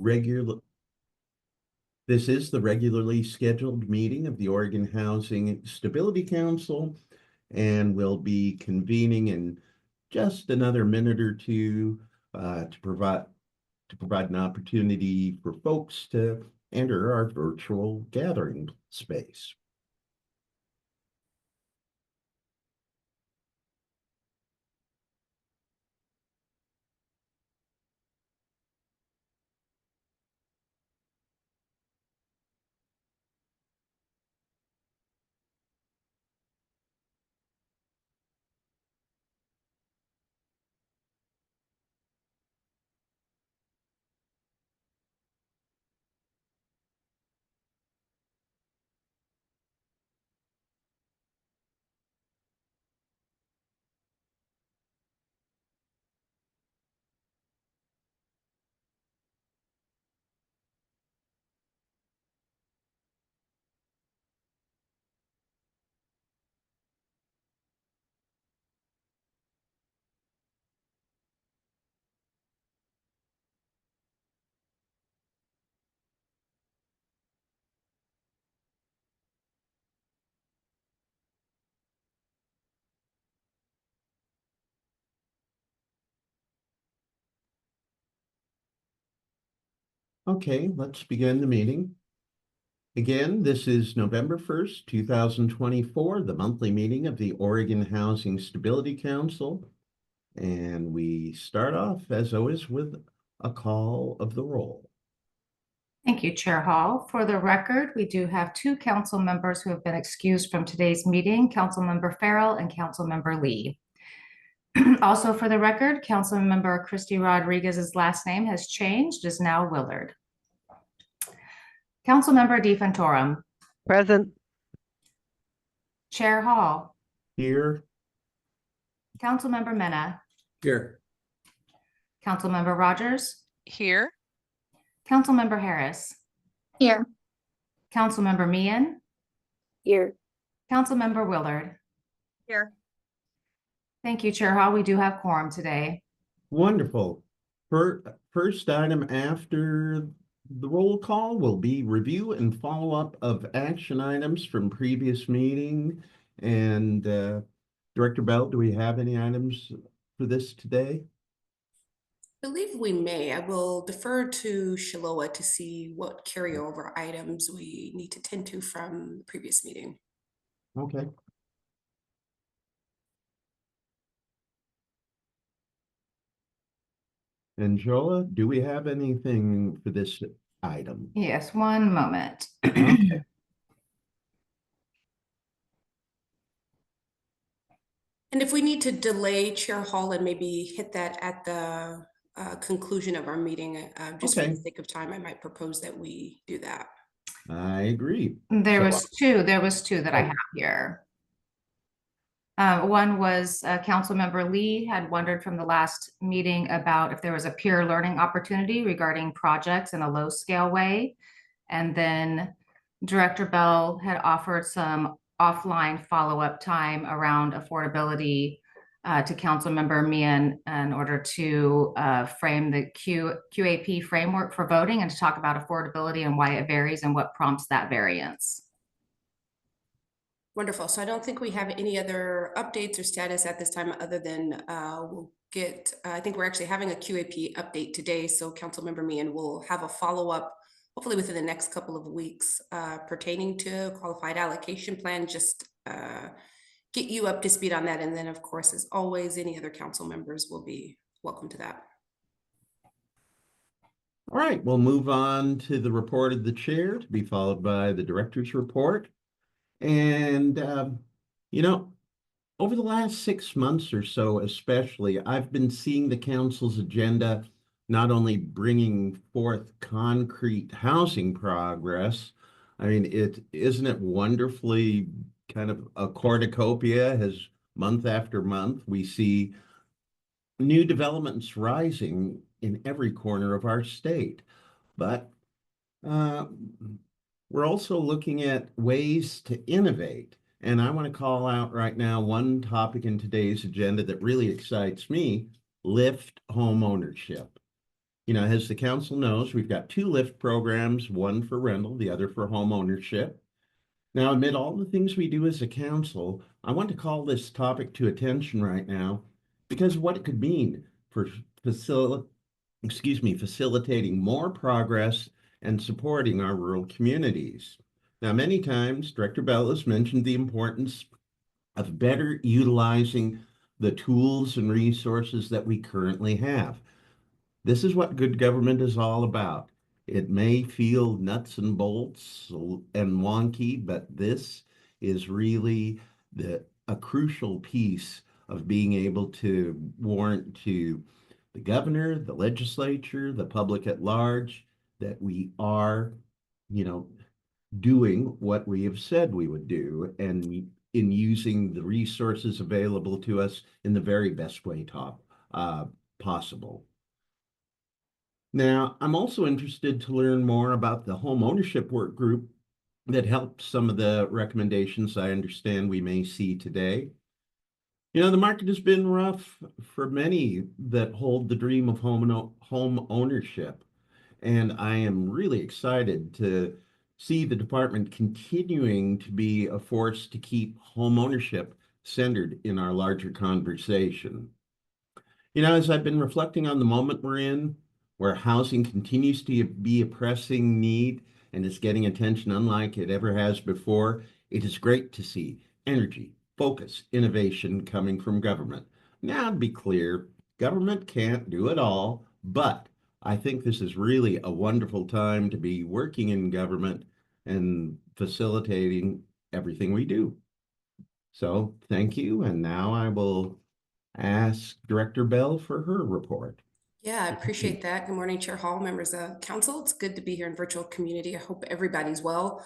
regular. This is the regularly scheduled meeting of the Oregon Housing Stability Council, and we'll be convening in just another minute or two to provide an opportunity for folks to enter our virtual gathering space. Okay, let's begin the meeting. Again, this is November 1st, 2024, the monthly meeting of the Oregon Housing Stability Council. And we start off, as always, with a call of the roll. Thank you, Chair Hall. For the record, we do have two council members who have been excused from today's meeting, Councilmember Farrell and Councilmember Lee. Also for the record, Councilmember Christy Rodriguez's last name has changed, is now Willard. Councilmember DeFantorum. Present. Chair Hall. Here. Councilmember Mena. Here. Councilmember Rogers. Here. Councilmember Harris. Here. Councilmember Meehan. Here. Councilmember Willard. Here. Thank you, Chair Hall. We do have quorum today. Wonderful. First item after the roll call will be review and follow-up of action items from previous meeting. And Director Bell, do we have any items for this today? I believe we may. I will defer to Shiloah to see what carryover items we need to tend to from the previous meeting. Okay. And Jola, do we have anything for this item? Yes, one moment. Okay. And if we need to delay Chair Hall and maybe hit that at the conclusion of our meeting, just for the sake of time, I might propose that we do that. I agree. There was two that I have here. One was Councilmember Lee had wondered from the last meeting about if there was a peer learning opportunity regarding projects in a low scale way. And then Director Bell had offered some offline follow-up time around affordability to Councilmember Meehan in order to frame the QAP framework for voting and to talk about affordability and why it varies and what prompts that variance. Wonderful. So I don't think we have any other updates or status at this time other than we'll get, I think we're actually having a QAP update today. So Councilmember Meehan will have a follow-up, hopefully within the next couple of weeks, pertaining to qualified allocation plan, just get you up to speed on that. And then of course, as always, any other council members will be welcome to that. All right, we'll move on to the report of the chair to be followed by the director's report. And, you know, over the last 6 months or so, especially, I've been seeing the council's agenda not only bringing forth concrete housing progress. I mean, isn't it wonderfully kind of a cornucopia as month after month we see new developments rising in every corner of our state. But we're also looking at ways to innovate. And I want to call out right now one topic in today's agenda that really excites me: lift home ownership. as the council knows, we've got two LIFT programs, one for rental, the other for home ownership. Now, amid all the things we do as a council, I want to call this topic to attention right now because of what it could mean for facilitating more progress and supporting our rural communities. Now, many times, Director Bell has mentioned the importance of better utilizing the tools and resources that we currently have. This is what good government is all about. It may feel nuts and bolts and wonky, but this is really a crucial piece of being able to warrant to the governor, the legislature, the public at large, that we are, doing what we have said we would do, and in using the resources available to us in the very best way possible. Now, I'm also interested to learn more about the home ownership work group that helped some of the recommendations I understand we may see today. The market has been rough for many that hold the dream of home ownership, and I am really excited to see the department continuing to be a force to keep home ownership centered in our larger conversation. As I've been reflecting on the moment we're in, where housing continues to be a pressing need and is getting attention unlike it ever has before, it is great to see energy, focus, innovation coming from government. Now, to be clear, government can't do it all, but I think this is really a wonderful time to be working in government and facilitating everything we do. So thank you, and now I will ask Director Bell for her report. Yeah, I appreciate that. Good morning, Chair Hall, members of council. It's good to be here in virtual community. I hope everybody's well.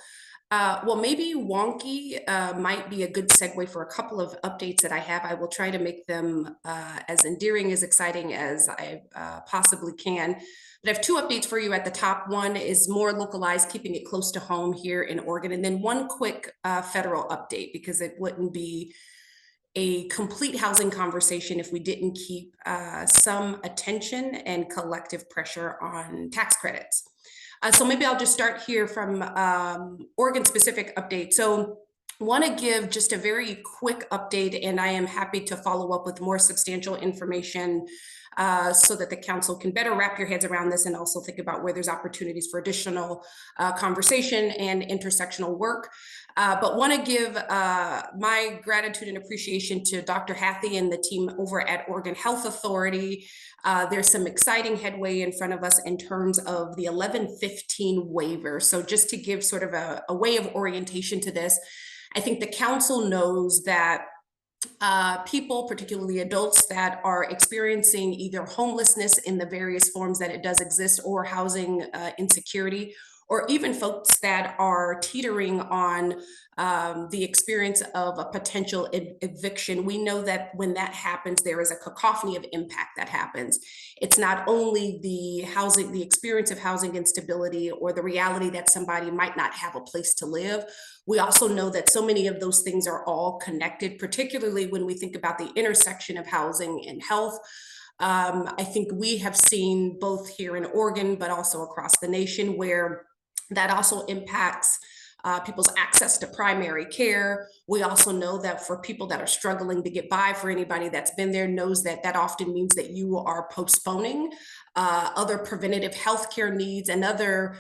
Well, maybe wonky might be a good segue for a couple of updates that I have. I will try to make them as endearing, as exciting as I possibly can. But I have two updates for you at the top. One is more localized, keeping it close to home here in Oregon. And then one quick federal update, because it wouldn't be a complete housing conversation if we didn't keep some attention and collective pressure on tax credits. So maybe I'll just start here from Oregon specific update. So want to give just a very quick update, and I am happy to follow up with more substantial information so that the council can better wrap your heads around this and also think about where there's opportunities for additional conversation and intersectional work. But want to give my gratitude and appreciation to Dr. Hathi and the team over at Oregon Health Authority. There's some exciting headway in front of us in terms of the 1115 waiver. So just to give sort of a way of orientation to this, I think the council knows that people, particularly adults that are experiencing either homelessness in the various forms that it does exist, or housing insecurity, or even folks that are teetering on the experience of a potential eviction. We know that when that happens, there is a cacophony of impact that happens. It's not only the experience of housing instability or the reality that somebody might not have a place to live. We also know that so many of those things are all connected, particularly when we think about the intersection of housing and health. I think we have seen both here in Oregon, but also across the nation, where that also impacts people's access to primary care. We also know that for people that are struggling to get by, for anybody that's been there knows that that often means that you are postponing other preventative healthcare needs and other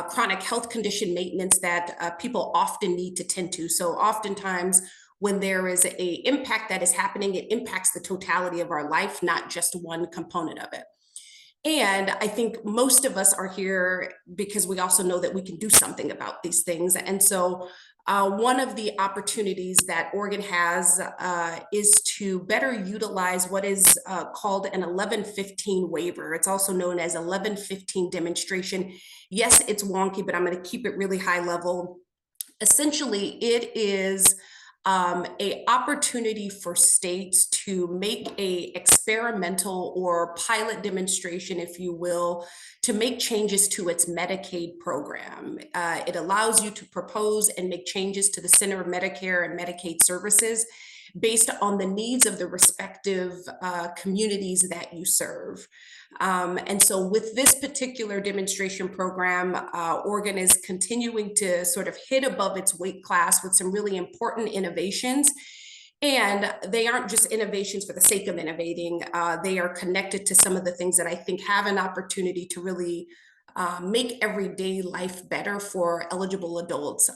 chronic health condition maintenance that people often need to tend to. So oftentimes when there is a impact that is happening, it impacts the totality of our life, not just one component of it. And I think most of us are here because we also know that we can do something about these things. And so one of the opportunities that Oregon has is to better utilize what is called an 1115 waiver. It's also known as 1115 demonstration. Yes, it's wonky, but I'm going to keep it really high level. Essentially, it is a opportunity for states to make a experimental or pilot demonstration, if you will, to make changes to its Medicaid program. It allows you to propose and make changes to the Center of Medicare and Medicaid Services. based on the needs of the respective communities that you serve. And so with this particular demonstration program, Oregon is continuing to sort of hit above its weight class with some really important innovations. And they aren't just innovations for the sake of innovating. They are connected to some of the things that I think have an opportunity to really make everyday life better for eligible adults.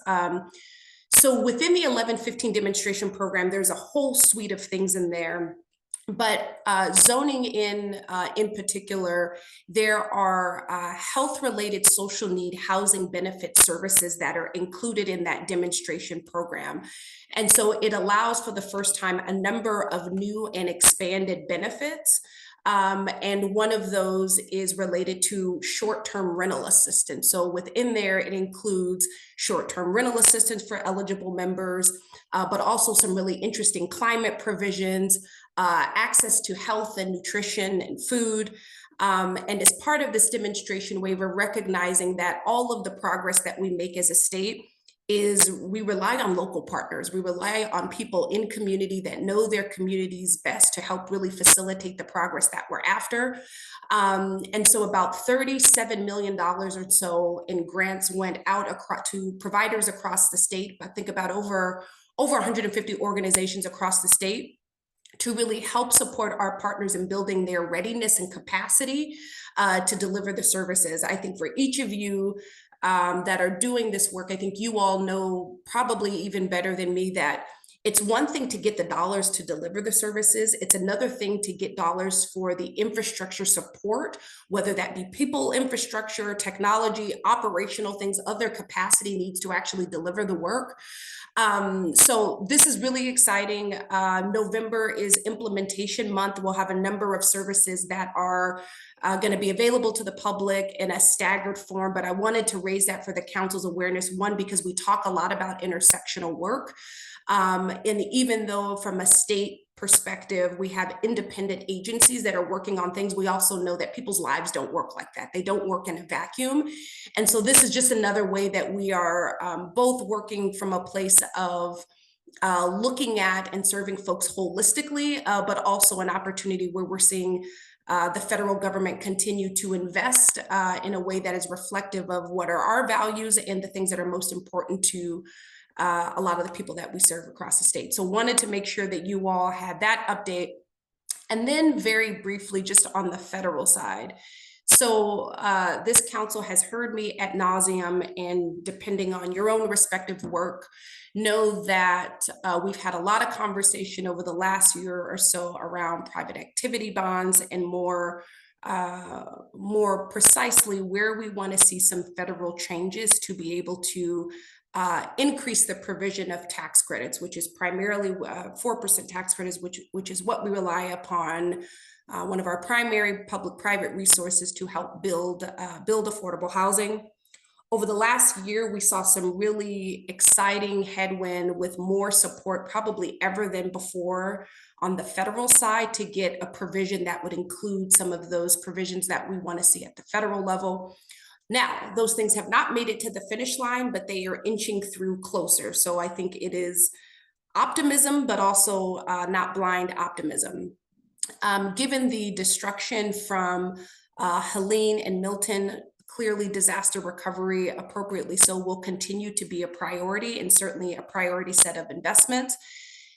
So within the 1115 demonstration program, there's a whole suite of things in there. But zoning in particular, there are health-related social need housing benefit services that are included in that demonstration program. And so it allows for the first time a number of new and expanded benefits. And one of those is related to short-term rental assistance. So within there, it includes short-term rental assistance for eligible members, but also some really interesting climate provisions, access to health and nutrition and food. And as part of this demonstration waiver, recognizing that all of the progress that we make as a state is we rely on local partners. We rely on people in community that know their communities best to help really facilitate the progress that we're after. And so about $37 million or so in grants went out to providers across the state. I think about over 150 organizations across the state to really help support our partners in building their readiness and capacity to deliver the services. I think for each of you that are doing this work, I think you all know probably even better than me that it's one thing to get the dollars to deliver the services. It's another thing to get dollars for the infrastructure support, whether that be people, infrastructure, technology, operational things, other capacity needs to actually deliver the work. So this is really exciting. November is implementation month. We'll have a number of services that are going to be available to the public in a staggered form, but I wanted to raise that for the council's awareness. One, because we talk a lot about intersectional work. And even though from a state perspective, we have independent agencies that are working on things, we also know that people's lives don't work like that. They don't work in a vacuum. And so this is just another way that we are both working from a place of looking at and serving folks holistically, but also an opportunity where we're seeing the federal government continue to invest in a way that is reflective of what are our values and the things that are most important to a lot of the people that we serve across the state. So wanted to make sure that you all had that update. And then very briefly, just on the federal side. So this council has heard me ad nauseum, and depending on your own respective work, know that we've had a lot of conversation over the last year or so around private activity bonds and more precisely where we want to see some federal changes to be able to increase the provision of tax credits, which is primarily 4% tax credits, which is what we rely upon, one of our primary public-private resources to help build affordable housing. Over the last year, we saw some really exciting headwind with more support probably ever than before on the federal side to get a provision that would include some of those provisions that we want to see at the federal level. Now, those things have not made it to the finish line, but they are inching through closer. So I think it is optimism, but also not blind optimism. Given the destruction from Helene and Milton, clearly disaster recovery, appropriately so, will continue to be a priority and certainly a priority set of investments.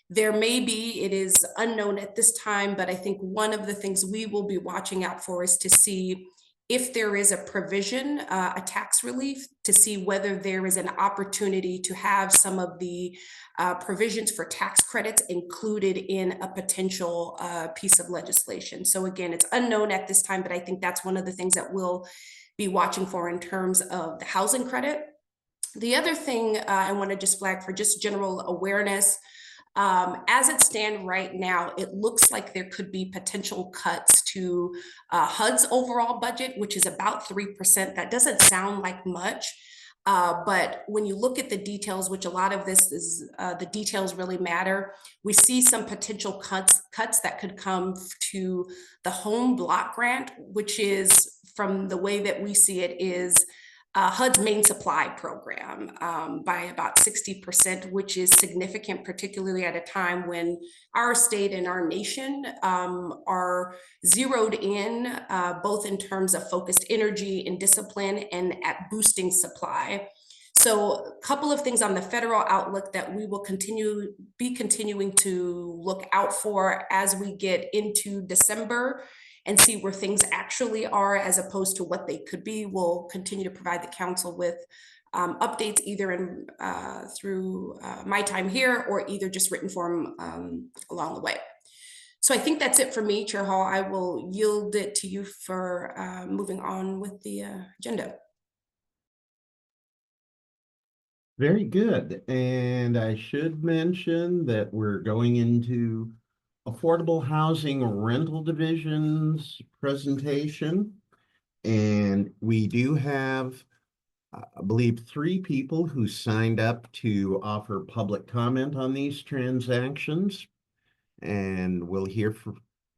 There may be, it is unknown at this time, but I think one of the things we will be watching out for is to see if there is a provision, a tax relief, to see whether there is an opportunity to have some of the provisions for tax credits included in a potential piece of legislation. So again, it's unknown at this time, but I think that's one of the things that we'll be watching for in terms of the housing credit. The other thing I want to just flag for just general awareness, as it stands right now, it looks like there could be potential cuts to HUD's overall budget, which is about 3%. That doesn't sound like much, but when you look at the details, which a lot of this is, the details really matter, we see some potential cuts that could come to the home block grant, which is, from the way that we see it, is HUD's main supply program by about 60%, which is significant, particularly at a time when our state and our nation are zeroed in, both in terms of focused energy and discipline and at boosting supply. So a couple of things on the federal outlook that we will be continuing to look out for as we get into December and see where things actually are as opposed to what they could be. We'll continue to provide the council with updates either in through my time here or either just written form along the way. So I think that's it for me, Chair Hall. I will yield it to you for moving on with the agenda. Very good. And I should mention that we're going into Affordable Housing Rental Division's presentation. And we do have, I believe, 3 people who signed up to offer public comment on these transactions. And we'll hear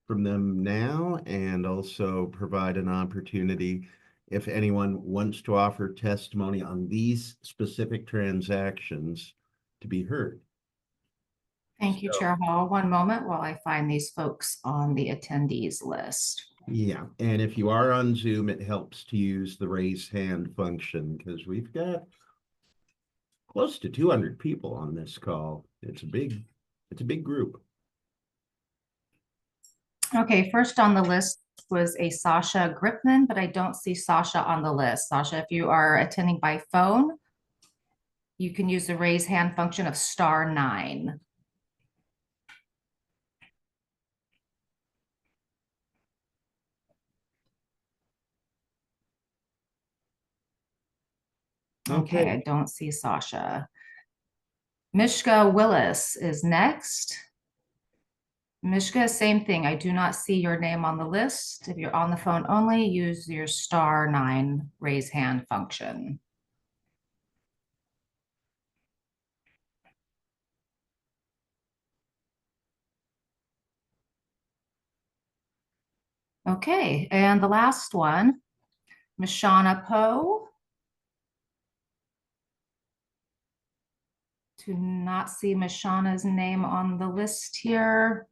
from them now and also provide an opportunity if anyone wants to offer testimony on these specific transactions to be heard. Thank you, So- Chair Hall. One moment while I find these folks on the attendees list. Yeah, and if you are on Zoom, it helps to use the raise hand function because we've got close to 200 people on this call. It's a big group. Okay, first on the list was a Sasha Gripman, but I don't see Sasha on the list. Sasha, if you are attending by phone, you can use the raise hand function of *9. Okay, I don't see Sasha. Mishka Willis is next. Mishka, same thing. I do not see your name on the list. If you're on the phone only, use your *9 raise hand function. Okay, and the last one, Mishana Poe. Do not see Mishana's name on the list here.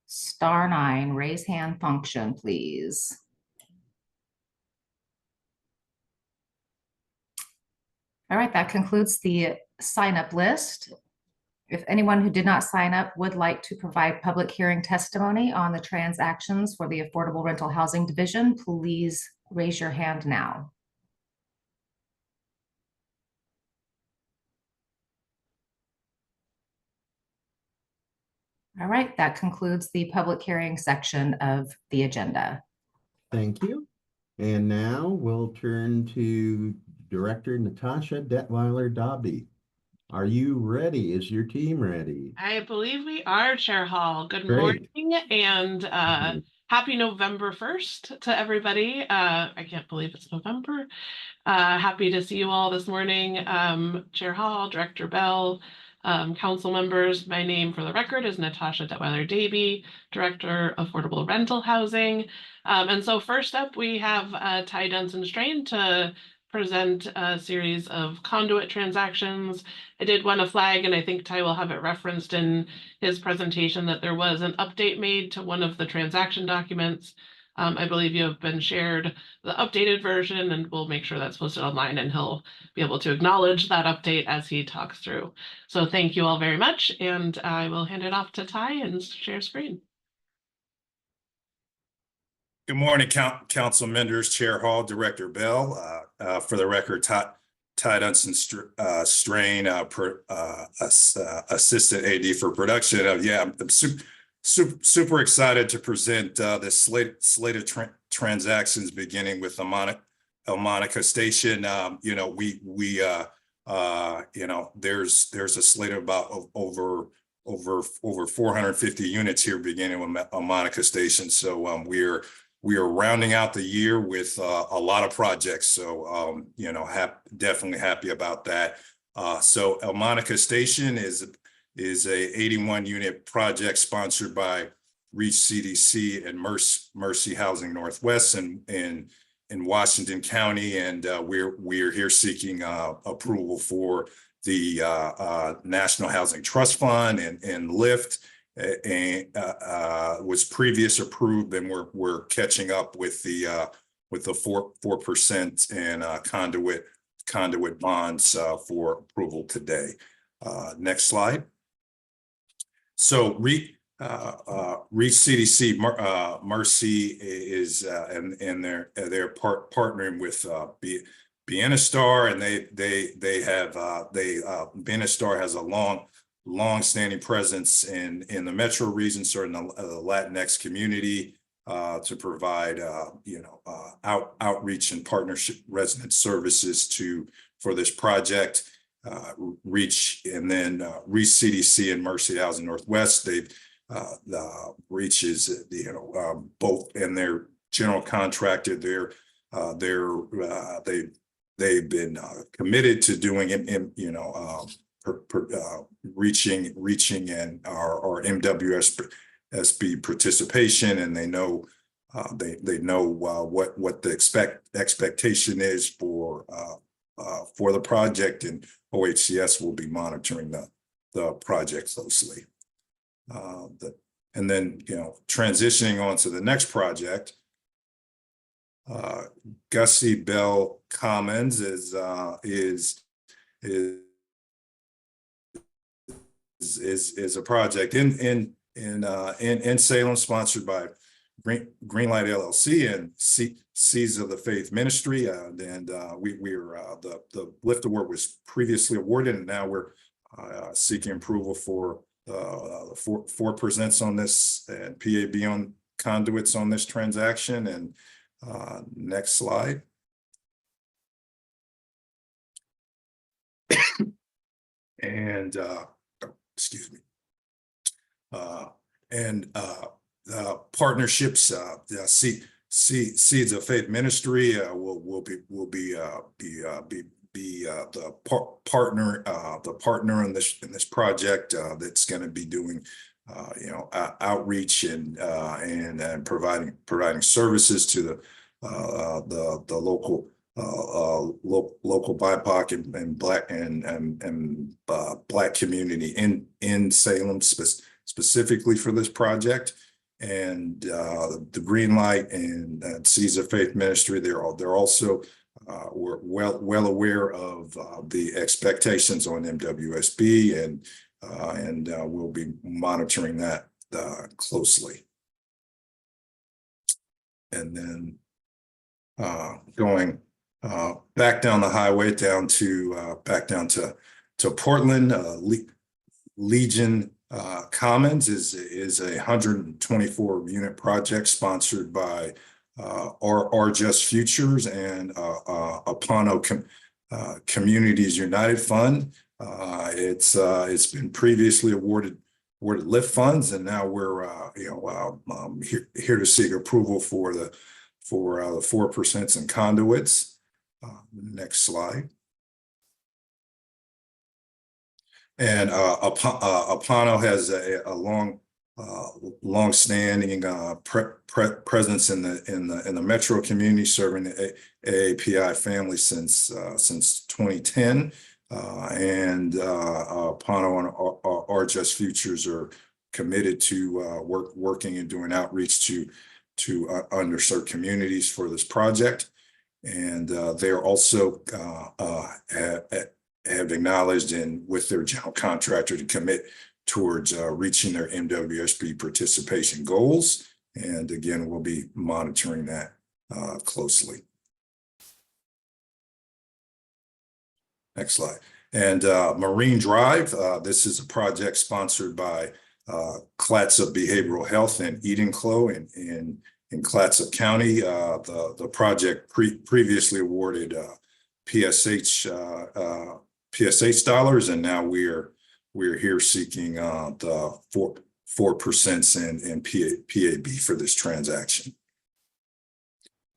*9, raise hand function, please. All right, that concludes the sign up list. If anyone who did not sign up would like to provide public hearing testimony on the transactions for the Affordable Rental Housing Division, please raise your hand now. All right, that concludes the public hearing section of the agenda. Thank you. And now we'll turn to Director Natasha Detweiler-Dobby. Are you ready? Is your team ready? I believe we are, Chair Hall. Good Great. morning and happy November 1st to everybody. I can't believe it's November. Happy to see you all this morning. Chair Hall, Director Bell, council members. My name for the record is Natasha Detweiler-Dobby, Director of Affordable Rental Housing. And so first up, we have Ty Dunson-Strain to present a series of conduit transactions. I did want to flag, and I think Ty will have it referenced in his presentation, that there was an update made to one of the transaction documents. I believe you have been shared the updated version, and we'll make sure that's posted online, and he'll be able to acknowledge that update as he talks through. So thank you all very much, and I will hand it off to Ty and share screen. Good morning, council members, Chair Hall, Director Bell. For the record, Ty Dunson-Strain, Assistant AD for Production. I'm super excited to present this slate of transactions, beginning with El Monica Station. There's a slate of about over 450 units here, beginning with El Monica Station. So we are rounding out the year with a lot of projects. So, definitely happy about that. So El Monica Station is a 81 unit project sponsored by Reach CDC and Mercy Housing Northwest. And in Washington County, and we're here seeking approval for the National Housing Trust Fund and LIFT, and was previous approved, and we're catching up with the 4% and conduit bonds for approval today. Next slide. So Reach CDC Mercy is and they're partnering with Bienestar, and they have Bienestar has a long-standing presence in the metro region, sort of in the Latinx community, to provide outreach and partnership resident services for this project. Reach, and then Reach CDC and Mercy Housing Northwest, they've Reach is both, and their general contractor, they've been committed to doing reaching and our MWSB participation, and they know what the expectation is for the project, and OHCS will be monitoring the project closely. And then, transitioning on to the next project, Gussie Bell Commons is a project in Salem, sponsored by Greenlight LLC and Seeds of the Faith Ministry, and the LIFT award was previously awarded, and now we're seeking approval for 4% on this, and PAB on conduits on this transaction. And next slide. And excuse me. Partnerships, Seeds of Faith Ministry will be the partner in this project that's going to be doing outreach and providing services to the local BIPOC and Black community in Salem, specifically for this project. And the Greenlight and Seeds of Faith Ministry, they're also we're well aware of the expectations on MWSB, and we'll be monitoring that closely. And then going back down the highway back down to Portland, Legion Commons is a 124 unit project sponsored by Our Just Futures and Apano Communities United Fund. It's been previously awarded LIFT funds, and now we're here to seek approval for the 4% and conduits. Next slide. And Apano has a long-standing presence in the metro community, serving the AAPI family since 2010. And Apano and Our Just Futures are committed to working and doing outreach to underserved communities for this project. And they're also have acknowledged, and with their general contractor, to commit towards reaching their MWSB participation goals. And again, we'll be monitoring that closely. Next slide. And Marine Drive, this is a project sponsored by Clatsop Behavioral Health and Edenclo in Clatsop County. The project previously awarded PSH dollars, and now we're here seeking the 4% and PAB for this transaction.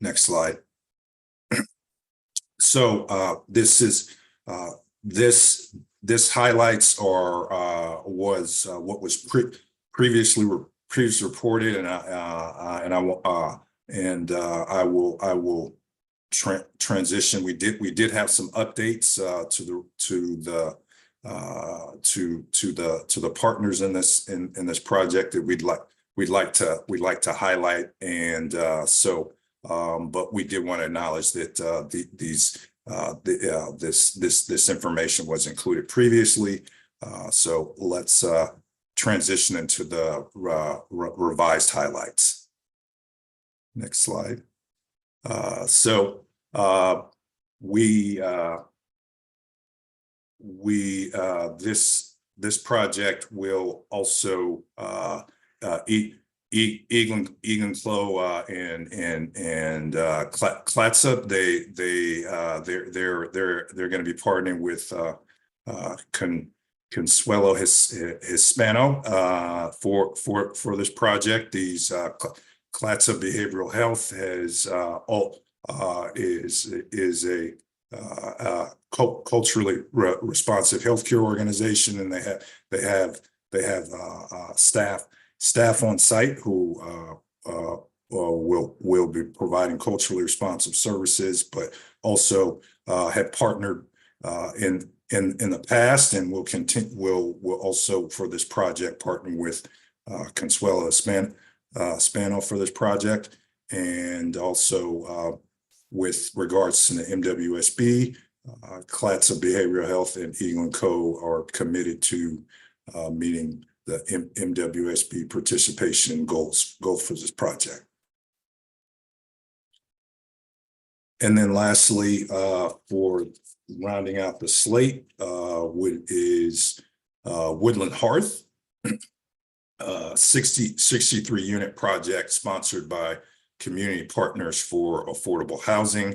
Next slide. So this highlights what was previously reported, and I will transition. We did have some updates to the partners in this project that we'd like to highlight. And but we did want to acknowledge that this information was included previously. So let's transition into the revised highlights. Next slide. This project will also Eaglenclaw and Clatsop. They're going to be partnering with Consuelo Hispano for this project. These Clatsop Behavioral Health is a culturally responsive healthcare organization, and they have staff on site who will be providing culturally responsive services, but also have partnered in the past and will continue. Will also for this project partner with Consuelo Hispano for this project, and also with regards to the MWSB, Clatsop Behavioral Health and Eagle & Co. are committed to meeting the MWSB participation goals for this project. And then lastly, for rounding out the slate, is Woodland Hearth, 63 unit project sponsored by Community Partners for Affordable Housing.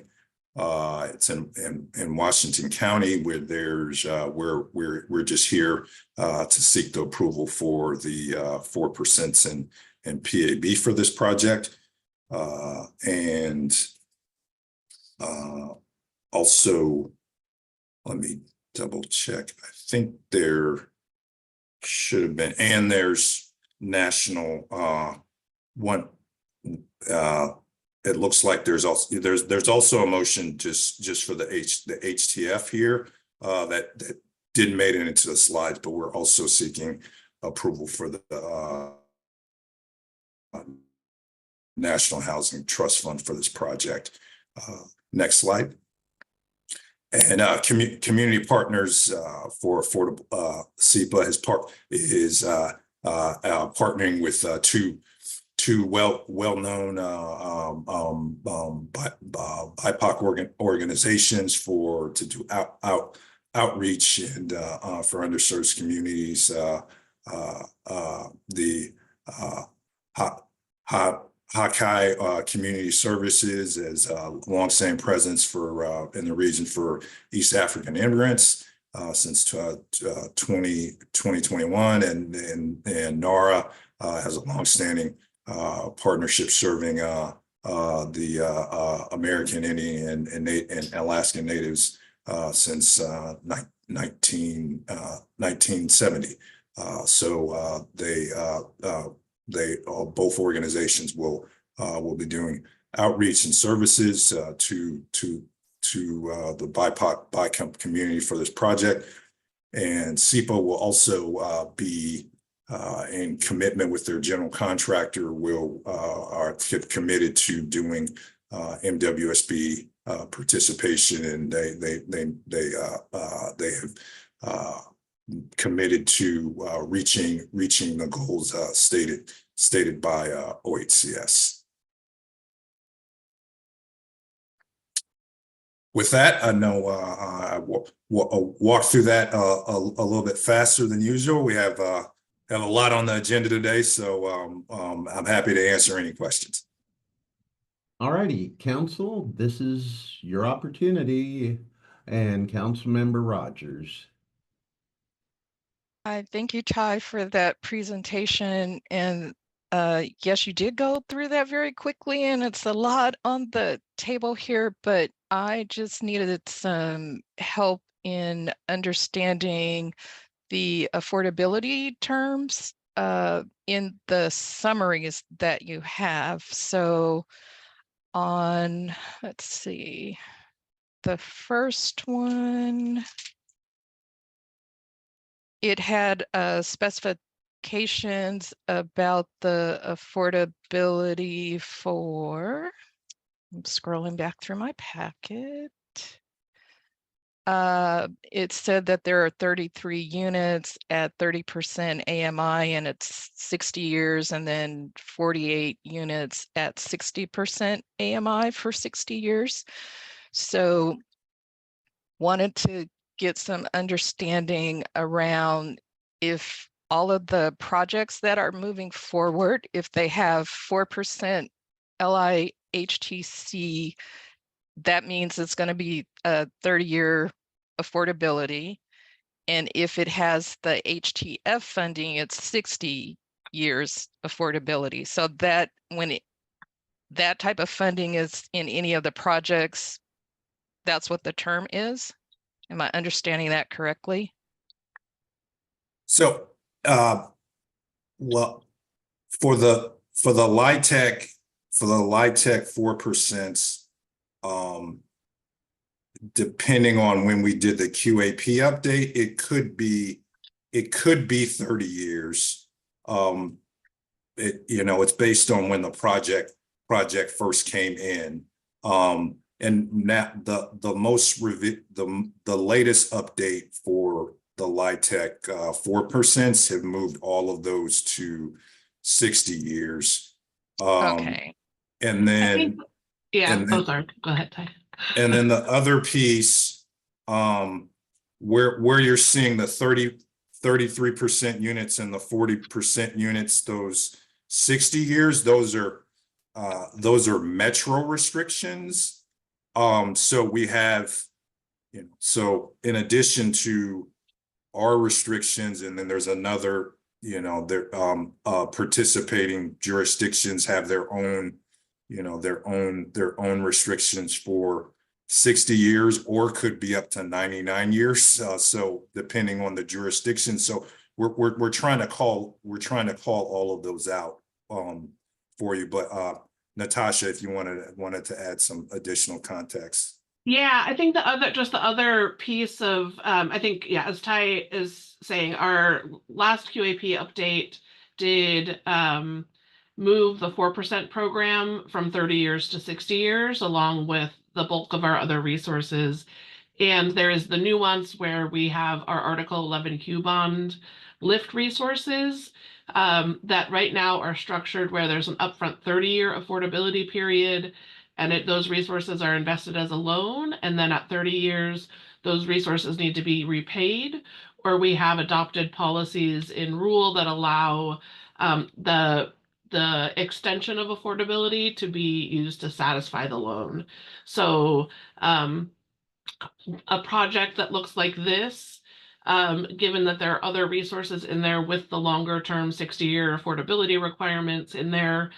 It's in Washington County, where there's we're just here to seek the approval for the 4% and PAB for this project, and also let me double check. I think there should have been, and there's national one. It looks like there's also a motion just for the HTF here that didn't make it into the slides, but we're also seeking approval for the National Housing Trust Fund for this project. Next slide. And Community Partners for Affordable SEPA is partnering with two well-known BIPOC organizations to do outreach and for underserved communities. The Hakai Community Services is a longstanding presence in the region for East African immigrants since 2021, and NARA has a longstanding partnership serving the American Indian and Alaskan Natives since 1970. So they both organizations will be doing outreach and services to the BIPOC community for this project, and SEPA will also be in commitment with their general contractor. Are committed to doing MWSB participation, and they have committed to reaching the goals stated by OHCS. With that, I know I walk through that a little bit faster than usual. We have a lot on the agenda today, so I'm happy to answer any questions. All righty, Council, this is your opportunity, and Councilmember Rogers. I thank you, Ty, for that presentation. And yes, you did go through that very quickly, and it's a lot on the table here, but I just needed some help in understanding the affordability terms in the summaries that you have. So on, let's see, the first one, it had specifications about the affordability for, I'm scrolling back through my packet. It said that there are 33 units at 30% AMI and it's 60 years, and then 48 units at 60% AMI for 60 years. So wanted to get some understanding around if all of the projects that are moving forward, if they have 4% LIHTC, that means it's going to be a 30-year affordability. And if it has the HTF funding, it's 60 years affordability. So that when that type of funding is in any of the projects, that's what the term is. Am I understanding that correctly? So, well, for the LIHTC, 4%, depending on when we did the QAP update, it could be 30 years. It's based on when the project first came in. And now the latest update for the LIHTC 4% have moved all of those to 60 years. Okay. And I then think, yeah, and then- sorry, go ahead, Ty. and then the other piece, where you're seeing the 33% units and the 40% units, those 60 years, those are metro restrictions. So we have, so in addition to our restrictions, and then there's another, participating jurisdictions have their own, their own restrictions for 60 years, or could be up to 99 years. So depending on the jurisdiction. So we're trying to call all of those out for you. But Natasha, if you wanted to add some additional context. Yeah, I think the other piece of, I think, yeah, as Ty is saying, our last QAP update did move the 4% program from 30 years to 60 years, along with the bulk of our other resources. And there is the nuance where we have our Article 11Q bond lift resources that right now are structured where there's an upfront 30-year affordability period, and those resources are invested as a loan. And then at 30 years, those resources need to be repaid, or we have adopted policies in rule that allow the extension of affordability to be used to satisfy the loan. So a project that looks like this, given that there are other resources in there with the longer term 60-year affordability requirements in there,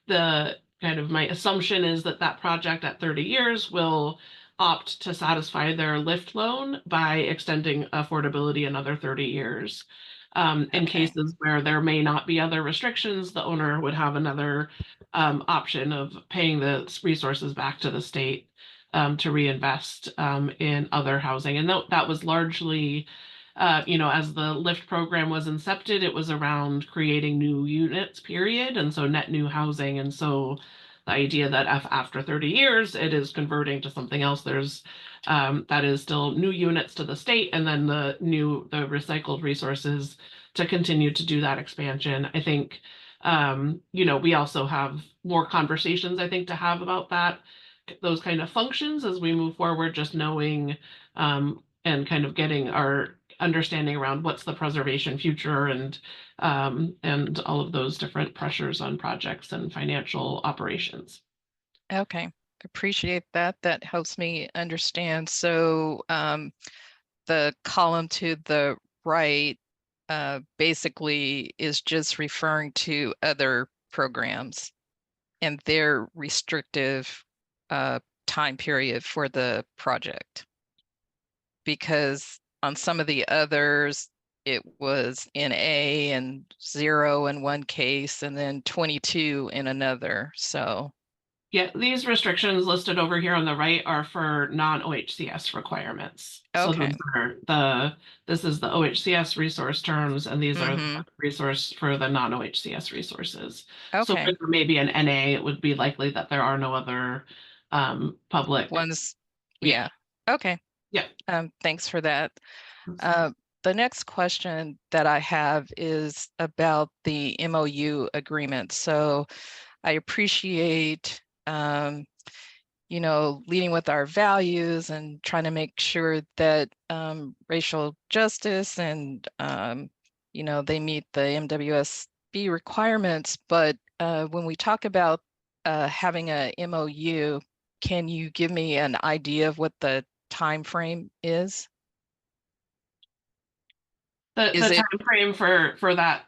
the kind of my assumption is that project at 30 years will opt to satisfy their lift loan by extending affordability another 30 years. In cases where there may not be other restrictions, the owner would have another option of paying the resources back to the state to reinvest in other housing. And that was largely, as the LIFT program was incepted, it was around creating new units, period. And so net new housing. And so the idea that after 30 years, it is converting to something else, there's that is still new units to the state, and then the recycled resources to continue to do that expansion. I think, we also have more conversations, I think, to have about those kind of functions as we move forward, just knowing and kind of getting our understanding around what's the preservation future and all of those different pressures on projects and financial operations. Okay, appreciate that. That helps me understand. So the column to the right basically is just referring to other programs and their restrictive time period for the project. Because on some of the others, it was in A and 0 in one case, and then 22 in another. So Yeah, these restrictions listed over here on the right are for non-OHCS requirements. So Okay. this is the OHCS resource terms, and these are Mhm. the resource for the non-OHCS resources. So Okay. if there may be an NA, it would be likely that there are no other public. Ones, Yeah. yeah. Okay. Yeah. Thanks for that. The next question that I have is about the MOU agreement. So I appreciate, you know, leading with our values and trying to make sure that racial justice and, you know, they meet the MWSB requirements. But when we talk about having a MOU, can you give me an idea of what the time frame is? The Is it, time frame for that.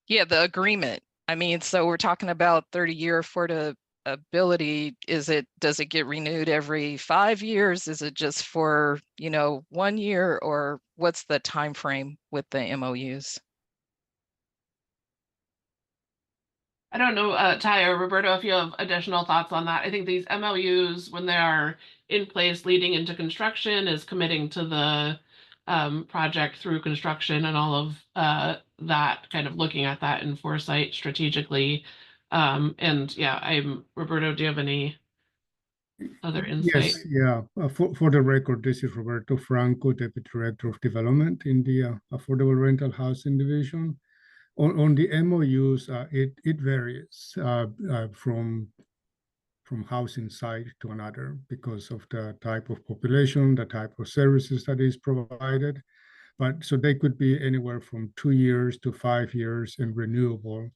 yeah, the agreement? I mean, so we're talking about 30-year affordability. Does it get renewed every 5 years? Is it just for, you know, 1 year, or what's the time frame with the MOUs? I don't know, Ty or Roberto, if you have additional thoughts on that. I think these MOUs, when they are in place leading into construction, is committing to the project through construction and all of that, kind of looking at that in foresight strategically. And yeah, Roberto, do you have any other insight? Yes, yeah. For the record, this is Roberto Franco, Deputy Director of Development in the Affordable Rental Housing Division. On the MOUs, it varies from housing site to another because of the type of population, the type of services that is provided. But so they could be anywhere from 2 years to 5 years and renewable.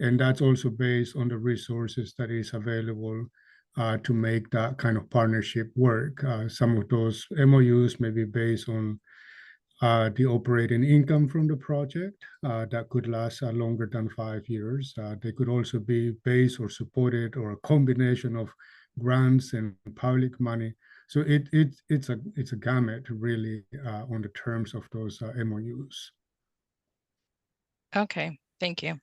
And that's also based on the resources that is available to make that kind of partnership work. Some of those MOUs may be based on the operating income from the project that could last longer than 5 years. They could also be based or supported or a combination of grants and public money. So it's a gamut really on the terms of those MOUs. Okay, thank you.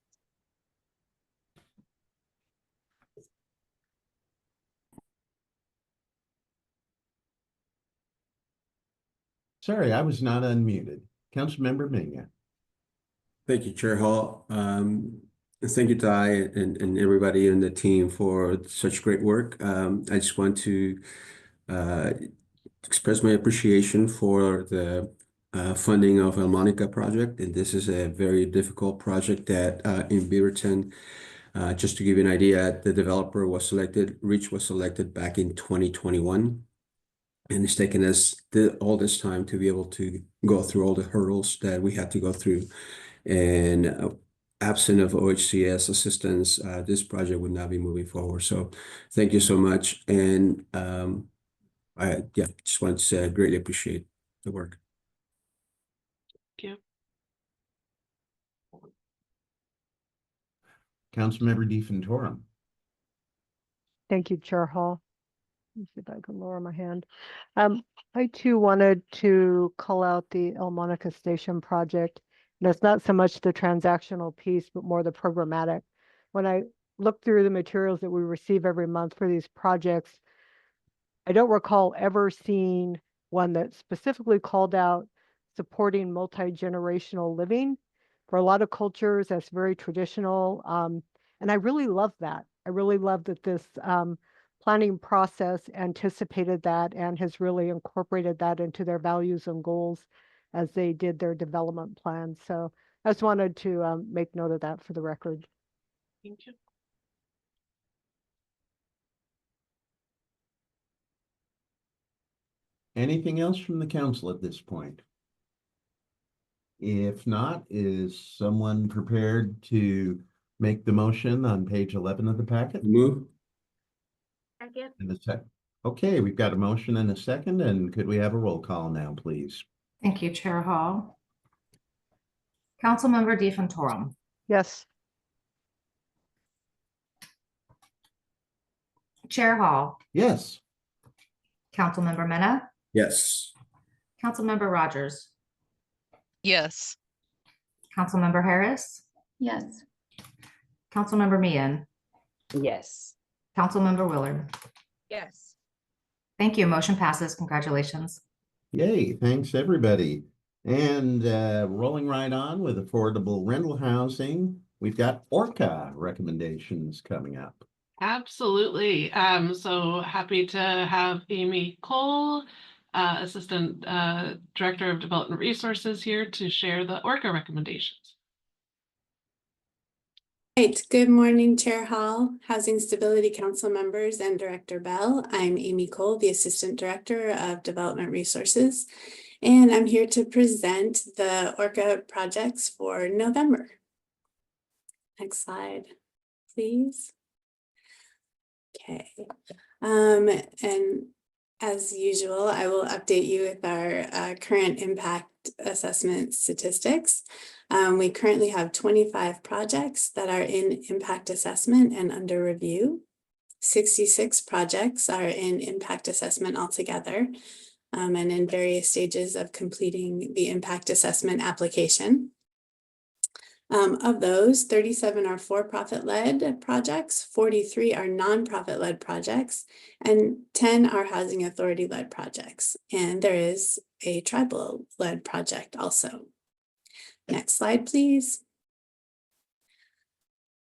Sorry, I was not unmuted. Councilmember Mena. Thank you, Chair Hall. And thank you, Ty, and everybody in the team for such great work. I just want to express my appreciation for the funding of El Monica project. And this is a very difficult project that in Beaverton, just to give you an idea, the developer was selected, Reach was selected back in 2021. And it's taken us all this time to be able to go through all the hurdles that we had to go through. And absent of OHCS assistance, this project would not be moving forward. So thank you so much. And I just want to say I greatly appreciate the work. Thank you. Councilmember DeFontorum. Thank you, Chair Hall. Let me see if I can lower my hand. I too wanted to call out the El Monica Station project. And it's not so much the transactional piece, but more the programmatic. When I look through the materials that we receive every month for these projects, I don't recall ever seeing one that specifically called out supporting multi-generational living. For a lot of cultures, that's very traditional. And I really love that. I really love that this planning process anticipated that and has really incorporated that into their values and goals as they did their development plans. So I just wanted to make note of that for the record. Thank you. Anything else from the council at this point? If not, is someone prepared to make the motion on page 11 of the packet? Move. Second. In a sec. Okay, we've got a motion and a second, and could we have a roll call now, please? Thank you, Chair Hall. Councilmember DeFontorum. Yes. Chair Hall. Yes. Councilmember Mena. Yes. Councilmember Rogers. Yes. Councilmember Harris. Yes. Councilmember Meehan. Yes. Councilmember Willard. Yes. Thank you. Motion passes. Congratulations. Yay, thanks, everybody. And rolling right on with affordable rental housing, we've got ORCA recommendations coming up. Absolutely. So happy to have Amy Cole, Assistant Director of Development Resources, here to share the ORCA recommendations. Right. Good morning, Chair Hall, Housing Stability Council members, and Director Bell. I'm Amy Cole, the Assistant Director of Development Resources, and I'm here to present the ORCA projects for November. Next slide, please. Okay. And as usual, I will update you with our current impact assessment statistics. We currently have 25 projects that are in impact assessment and under review. 66 projects are in impact assessment altogether, and in various stages of completing the impact assessment application. Of those, 37 are for-profit-led projects, 43 are non-profit-led projects, and 10 are housing authority-led projects. And there is a tribal-led project also. Next slide, please.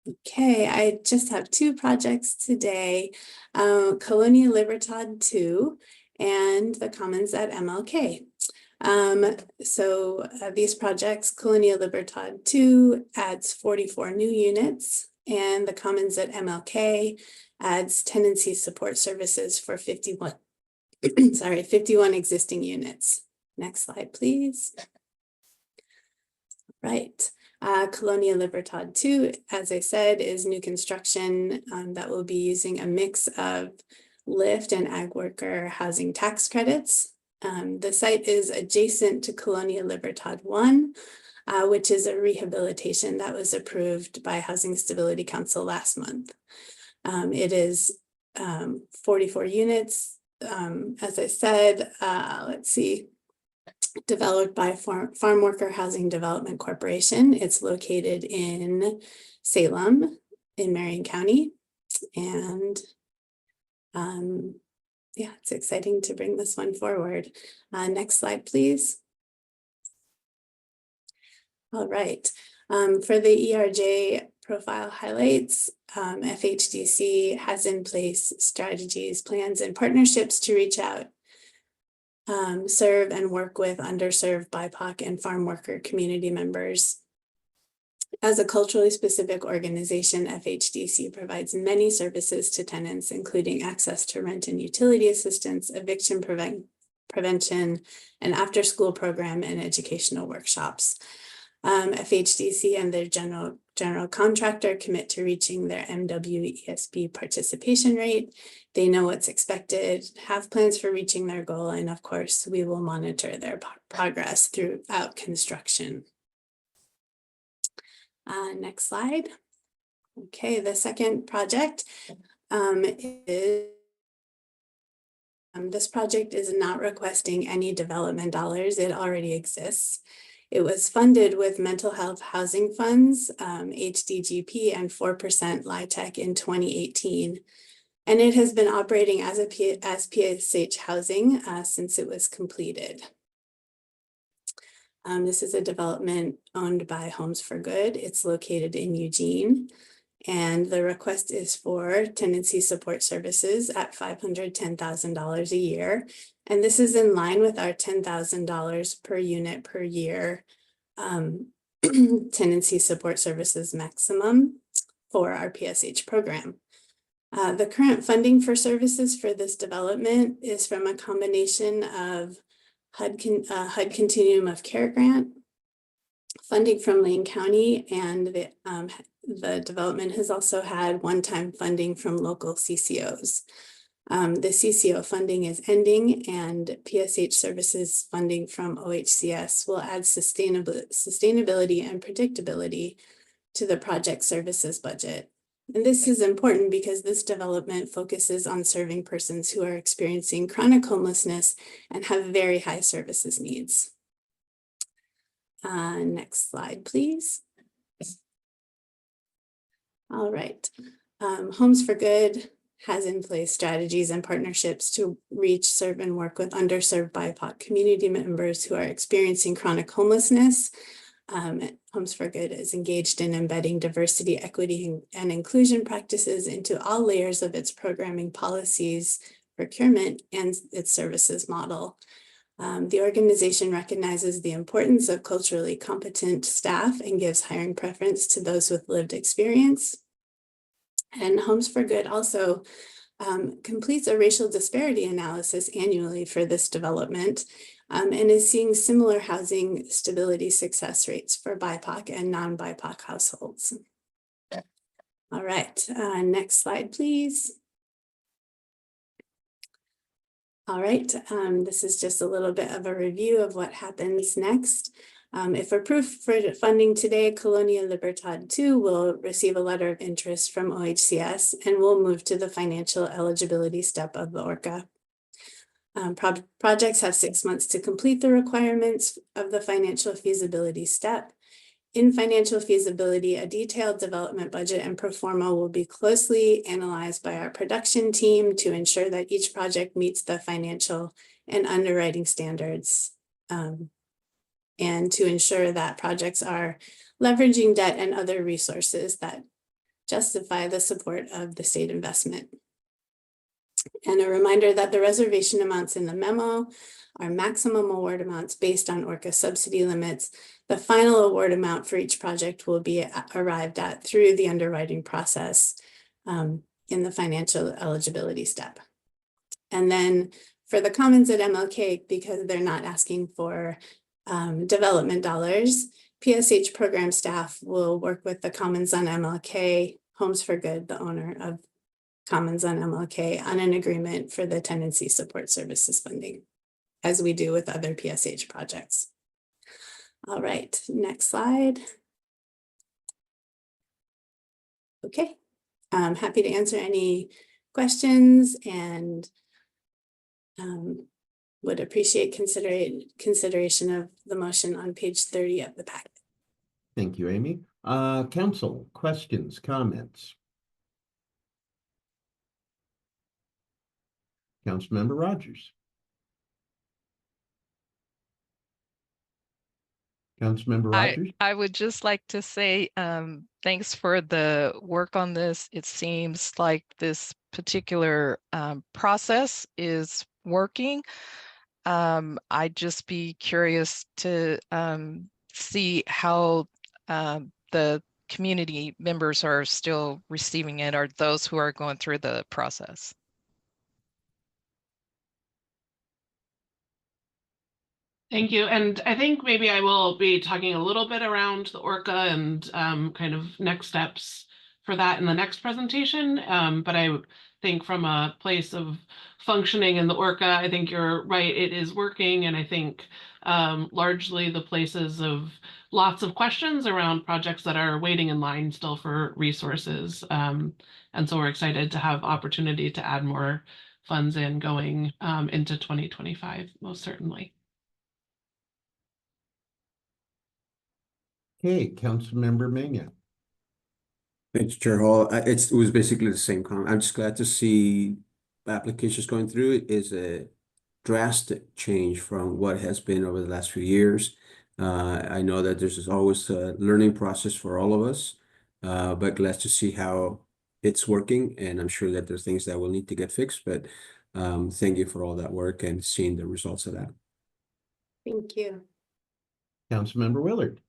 Okay, I just have 2 projects today, Colonia Libertad 2 and the Commons at MLK. These projects, Colonia Libertad 2 adds 44 new units, and the Commons at MLK adds tenancy support services for 51 existing units. Next slide, please. Right. Colonia Libertad 2, as I said, is new construction that will be using a mix of LIFT and ag worker housing tax credits. The site is adjacent to Colonia Libertad 1, which is a rehabilitation that was approved by Housing Stability Council last month. It is 44 units, as I said, developed by Farm Worker Housing Development Corporation. It's located in Salem in Marion County. And yeah, it's exciting to bring this one forward. Next slide, please. All right. For the ERJ profile highlights, FHDC has in place strategies, plans, and partnerships to reach out, serve and work with underserved BIPOC and farm worker community members. As a culturally specific organization, FHDC provides many services to tenants, including access to rent and utility assistance, eviction prevention, an after-school program, and educational workshops. FHDC and their general contractor commit to reaching their MWESB participation rate. They know what's expected, have plans for reaching their goal, and of course, we will monitor their progress throughout construction. Next slide. Okay, the second project is this project is not requesting any development dollars. It already exists. It was funded with mental health housing funds, HDGP, and 4% LIHTC in 2018. And it has been operating as PSH housing since it was completed. This is a development owned by Homes for Good. It's located in Eugene. And the request is for tenancy support services at $510,000 a year. And this is in line with our $10,000 per unit per year tenancy support services maximum for our PSH program. The current funding for services for this development is from a combination of HUD Continuum of Care grant, funding from Lane County, and the development has also had one-time funding from local CCOs. The CCO funding is ending, and PSH services funding from OHCS will add sustainability and predictability to the project services budget. And this is important because this development focuses on serving persons who are experiencing chronic homelessness and have very high services needs. Next slide, please. All right. Homes for Good has in place strategies and partnerships to reach, serve, and work with underserved BIPOC community members who are experiencing chronic homelessness. Homes for Good is engaged in embedding diversity, equity, and inclusion practices into all layers of its programming, policies, procurement, and its services model. The organization recognizes the importance of culturally competent staff and gives hiring preference to those with lived experience. And Homes for Good also completes a racial disparity analysis annually for this development, and is seeing similar housing stability success rates for BIPOC and non-BIPOC households. All right, next slide, please. All right, this is just a little bit of a review of what happens next. If approved for funding today, Colonia Libertad 2 will receive a letter of interest from OHCS and will move to the financial eligibility step of the ORCA. Projects have 6 months to complete the requirements of the financial feasibility step. In financial feasibility, a detailed development budget and pro forma will be closely analyzed by our production team to ensure that each project meets the financial and underwriting standards, and to ensure that projects are leveraging debt and other resources that justify the support of the state investment. And a reminder that the reservation amounts in the memo are maximum award amounts based on ORCA subsidy limits. The final award amount for each project will be arrived at through the underwriting process in the financial eligibility step. And then for the Commons at MLK, because they're not asking for development dollars, PSH program staff will work with the Commons on MLK, Homes for Good, the owner of Commons on MLK, on an agreement for the tenancy support services funding, as we do with other PSH projects. All right, next slide. Okay, I'm happy to answer any questions and would appreciate consideration of the motion on page 30 of the packet. Thank you, Amy. Council, questions, comments? Councilmember Rogers. Councilmember Rogers? I would just like to say thanks for the work on this. It seems like this particular process is working. I'd just be curious to see how the community members are still receiving it, or those who are going through the process. Thank you. And I think maybe I will be talking a little bit around the ORCA and kind of next steps for that in the next presentation. But I think from a place of functioning in the ORCA, I think you're right, it is working. And I think largely the places of lots of questions around projects that are waiting in line still for resources. And so we're excited to have opportunity to add more funds in going into 2025, most certainly. Okay, Councilmember Mena. Thanks, Chair Hall. It was basically the same comment. I'm just glad to see applications going through. It is a drastic change from what has been over the last few years. I know that there's always a learning process for all of us, but glad to see how it's working. And I'm sure that there's things that will need to get fixed, but thank you for all that work and seeing the results of that. Thank you. Councilmember Willard.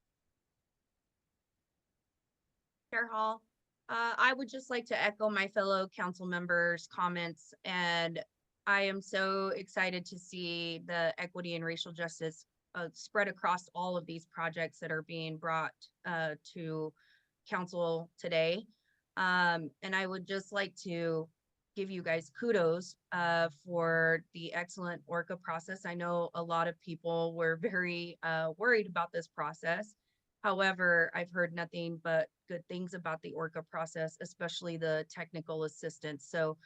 Chair Hall, I would just like to echo my fellow council members' comments, and I am so excited to see the equity and racial justice spread across all of these projects that are being brought to council today. And I would just like to give you guys kudos for the excellent ORCA process. I know a lot of people were very worried about this process. However, I've heard nothing but good things about the ORCA process, especially the technical assistance. So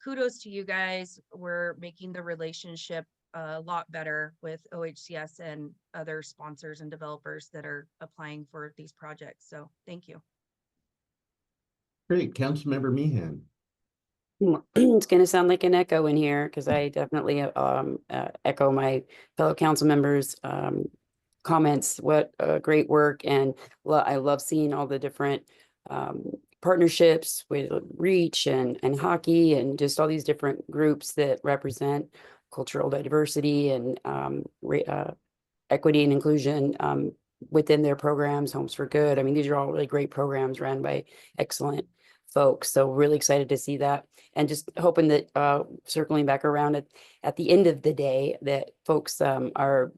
kudos to you guys. We're making the relationship a lot better with OHCS and other sponsors and developers that are applying for these projects. So thank you. Great, Councilmember Meehan. It's going to sound like an echo in here because I definitely echo my fellow council members' comments. What great work, and I love seeing all the different partnerships with Reach and hockey and just all these different groups that represent cultural diversity and equity and inclusion within their programs. Homes for Good. I mean, these are all really great programs ran by excellent folks. So really excited to see that, and just hoping that circling back around at the end of the day that folks we're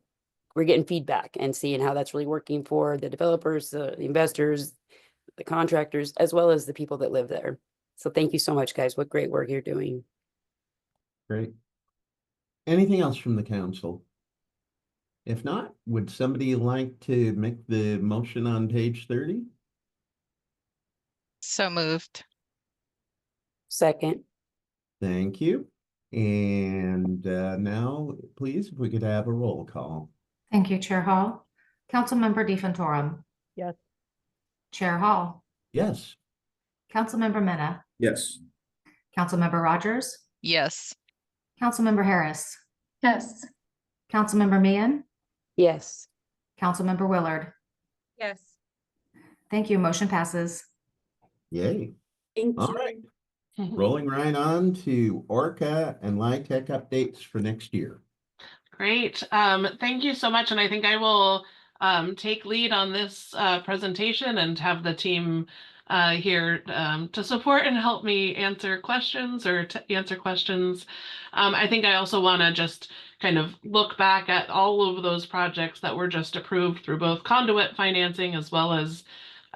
getting feedback and seeing how that's really working for the developers, the investors, the contractors, as well as the people that live there. So thank you so much, guys. What great work you're doing. Great. Anything else from the council? If not, would somebody like to make the motion on page 30? So moved. Second. Thank you. And now, please, if we could have a roll call. Thank you, Chair Hall. Councilmember DeFantorum. Yes. Chair Hall. Yes. Councilmember Mena. Yes. Councilmember Rogers. Yes. Councilmember Harris. Yes. Councilmember Meehan. Yes. Councilmember Willard. Yes. Thank you. Motion passes. Yay. Thank All you. right. Rolling right on to Orca and LIHTC updates for next year. Great. Thank you so much. And I think I will take lead on this presentation and have the team here to support and help me answer questions or to answer questions. I think I also want to just kind of look back at all of those projects that were just approved through both conduit financing as well as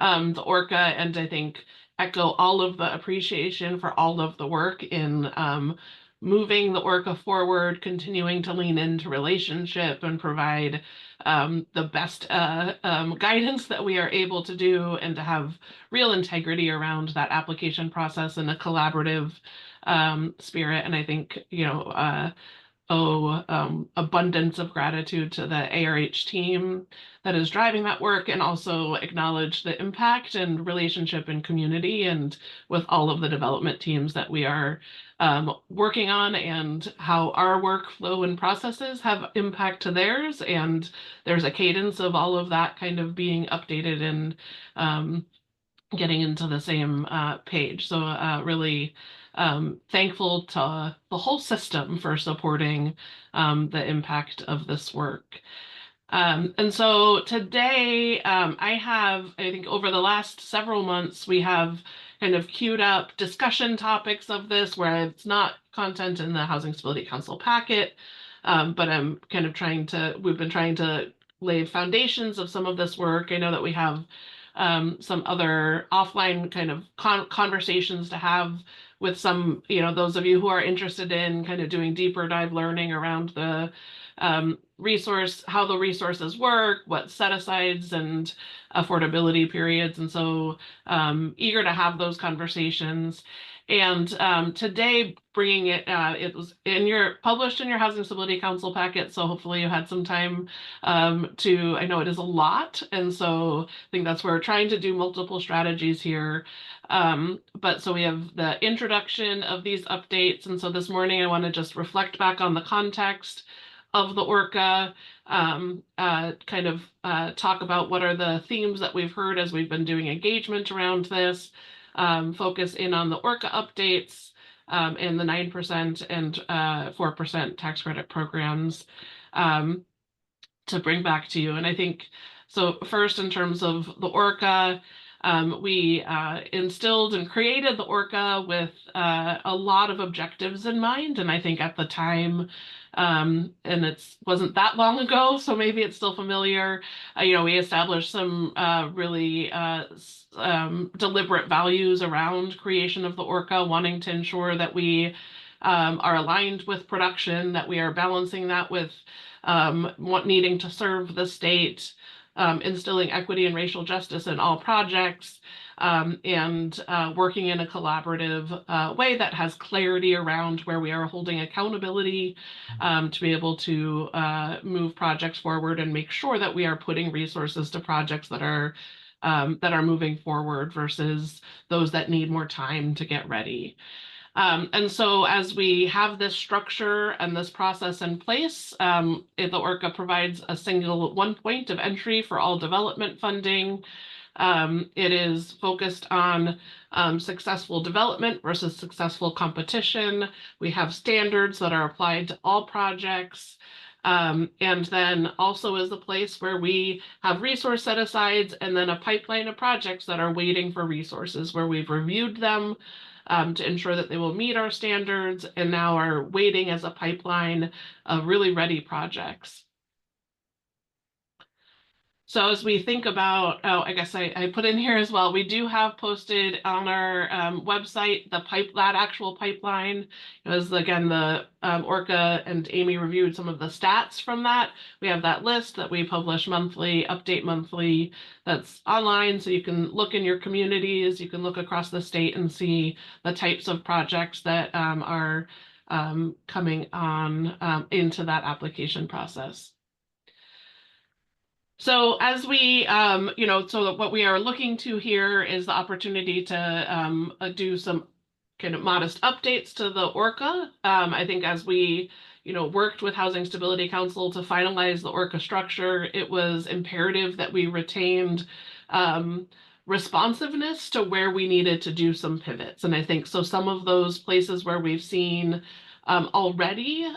the Orca, and I think echo all of the appreciation for all of the work in moving the Orca forward, continuing to lean into relationship and provide the best guidance that we are able to do, and to have real integrity around that application process in a collaborative spirit. And I think, abundance of gratitude to the ARH team that is driving that work, and also acknowledge the impact and relationship and community and with all of the development teams that we are working on, and how our workflow and processes have impact to theirs. And there's a cadence of all of that kind of being updated and getting into the same page. So really thankful to the whole system for supporting the impact of this work. And so today I think over the last several months, we have kind of queued up discussion topics of this where it's not content in the Housing Stability Council packet, but I'm kind of we've been trying to lay foundations of some of this work. I know that we have some other offline kind of conversations to have with some, those of you who are interested in kind of doing deeper dive learning around the how the resources work, what set-asides and affordability periods. And so eager to have those conversations. And today, bringing it, it was published in your Housing Stability Council packet. So hopefully you had some time I know it is a lot. And so I think that's where we're trying to do multiple strategies here. But so we have the introduction of these updates. And so this morning I want to just reflect back on the context of the Orca, kind of talk about what are the themes that we've heard as we've been doing engagement around this, focus in on the Orca updates and the 9% and 4% tax credit programs to bring back to you. And I think, so first in terms of the Orca, we instilled and created the Orca with a lot of objectives in mind. And I think at the time, and wasn't that long ago, so maybe it's still familiar, we established some really deliberate values around creation of the Orca, wanting to ensure that we are aligned with production, that we are balancing that with needing to serve the state, instilling equity and racial justice in all projects, and working in a collaborative way that has clarity around where we are holding accountability to be able to move projects forward and make sure that we are putting resources to projects that are moving forward versus those that need more time to get ready. And so as we have this structure and this process in place, the ORCA provides a single one point of entry for all development funding. It is focused on successful development versus successful competition. We have standards that are applied to all projects. And then also is the place where we have resource set-asides and then a pipeline of projects that are waiting for resources, where we've reviewed them to ensure that they will meet our standards and now are waiting as a pipeline of really ready projects. So as we think about, oh, I guess I put in here as well, we do have posted on our website that actual pipeline. It was, again, the ORCA and Amy reviewed some of the stats from that. We have that list that we publish monthly, update monthly, that's online, so you can look in your communities, you can look across the state and see the types of projects that are coming on into that application process. So as we, so what we are looking to here is the opportunity to do some kind of modest updates to the ORCA. I think as we, worked with Housing Stability Council to finalize the ORCA structure, it was imperative that we retained responsiveness to where we needed to do some pivots. And I think so some of those places where we've seen already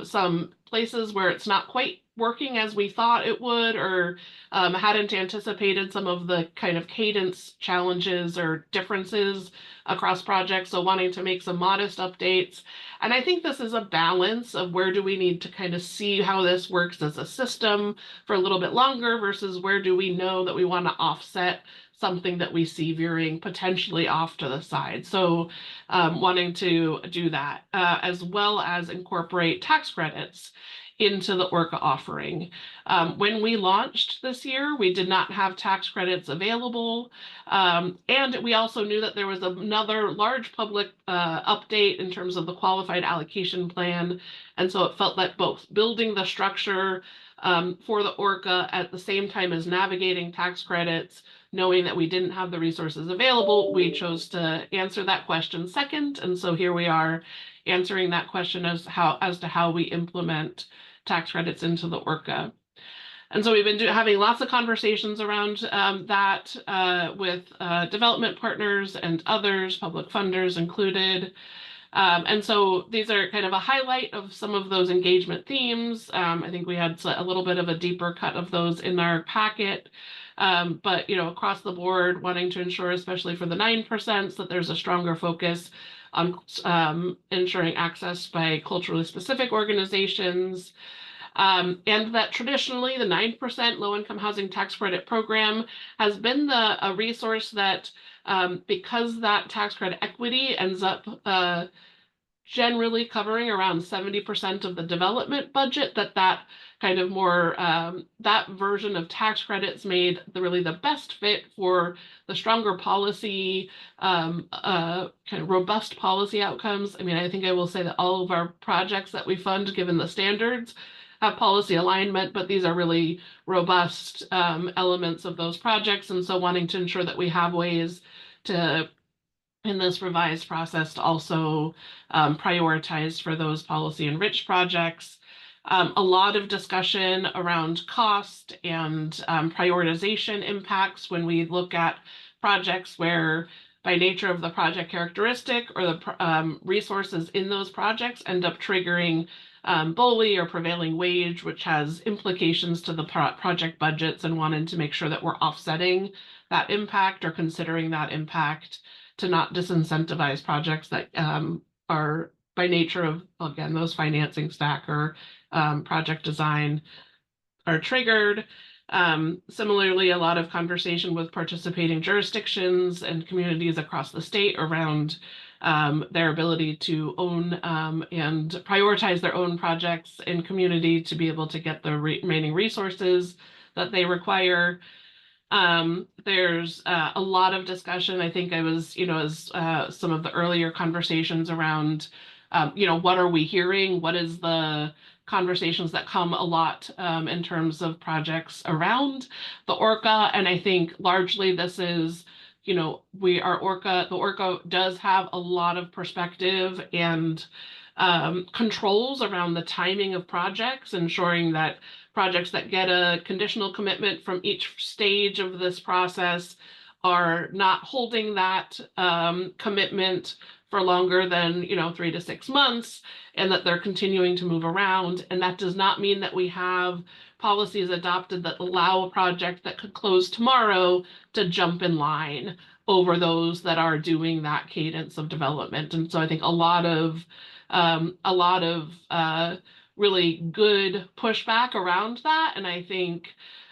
some places where it's not quite working as we thought it would, or hadn't anticipated some of the kind of cadence challenges or differences across projects. So wanting to make some modest updates. And I think this is a balance of where do we need to kind of see how this works as a system for a little bit longer versus where do we know that we want to offset something that we see veering potentially off to the side. So wanting to do that, as well as incorporate tax credits into the ORCA offering. When we launched this year, we did not have tax credits available. And we also knew that there was another large public update in terms of the qualified allocation plan. And so it felt that both building the structure for the ORCA at the same time as navigating tax credits, knowing that we didn't have the resources available, we chose to answer that question second. And so here we are answering that question as to how we implement tax credits into the ORCA. And so we've been having lots of conversations around that with development partners and others, public funders included. And so these are kind of a highlight of some of those engagement themes. I think we had a little bit of a deeper cut of those in our packet. But, across the board, wanting to ensure, especially for the 9%, that there's a stronger focus on ensuring access by culturally specific organizations. And that traditionally the 9% low-income housing tax credit program has been a resource that, because that tax credit equity ends up generally covering around 70% of the development budget, that kind of more, that version of tax credits made really the best fit for the stronger policy, kind of robust policy outcomes. I mean, I think I will say that all of our projects that we fund, given the standards, have policy alignment, but these are really robust elements of those projects. And so wanting to ensure that we have ways to, in this revised process, to also prioritize for those policy enriched projects. A lot of discussion around cost and prioritization impacts when we look at projects where, by nature of the project characteristic or the resources in those projects, end up triggering BOLI or prevailing wage, which has implications to the project budgets, and wanting to make sure that we're offsetting that impact or considering that impact to not disincentivize projects that are, by nature of, again, those financing stack or project design are triggered. Similarly, a lot of conversation with participating jurisdictions and communities across the state around their ability to own and prioritize their own projects in community to be able to get the remaining resources that they require. There's a lot of discussion. I think I was, as some of the earlier conversations around, what are we hearing? What is the conversations that come a lot in terms of projects around the ORCA? And I think largely this is you know, the ORCA does have a lot of perspective and controls around the timing of projects, ensuring that projects that get a conditional commitment from each stage of this process are not holding that commitment for longer than, you know, 3 to 6 months, and that they're continuing to move around. And that does not mean that we have policies adopted that allow a project that could close tomorrow to jump in line over those that are doing that cadence of development. And so I think a lot of really good pushback around that. And I think,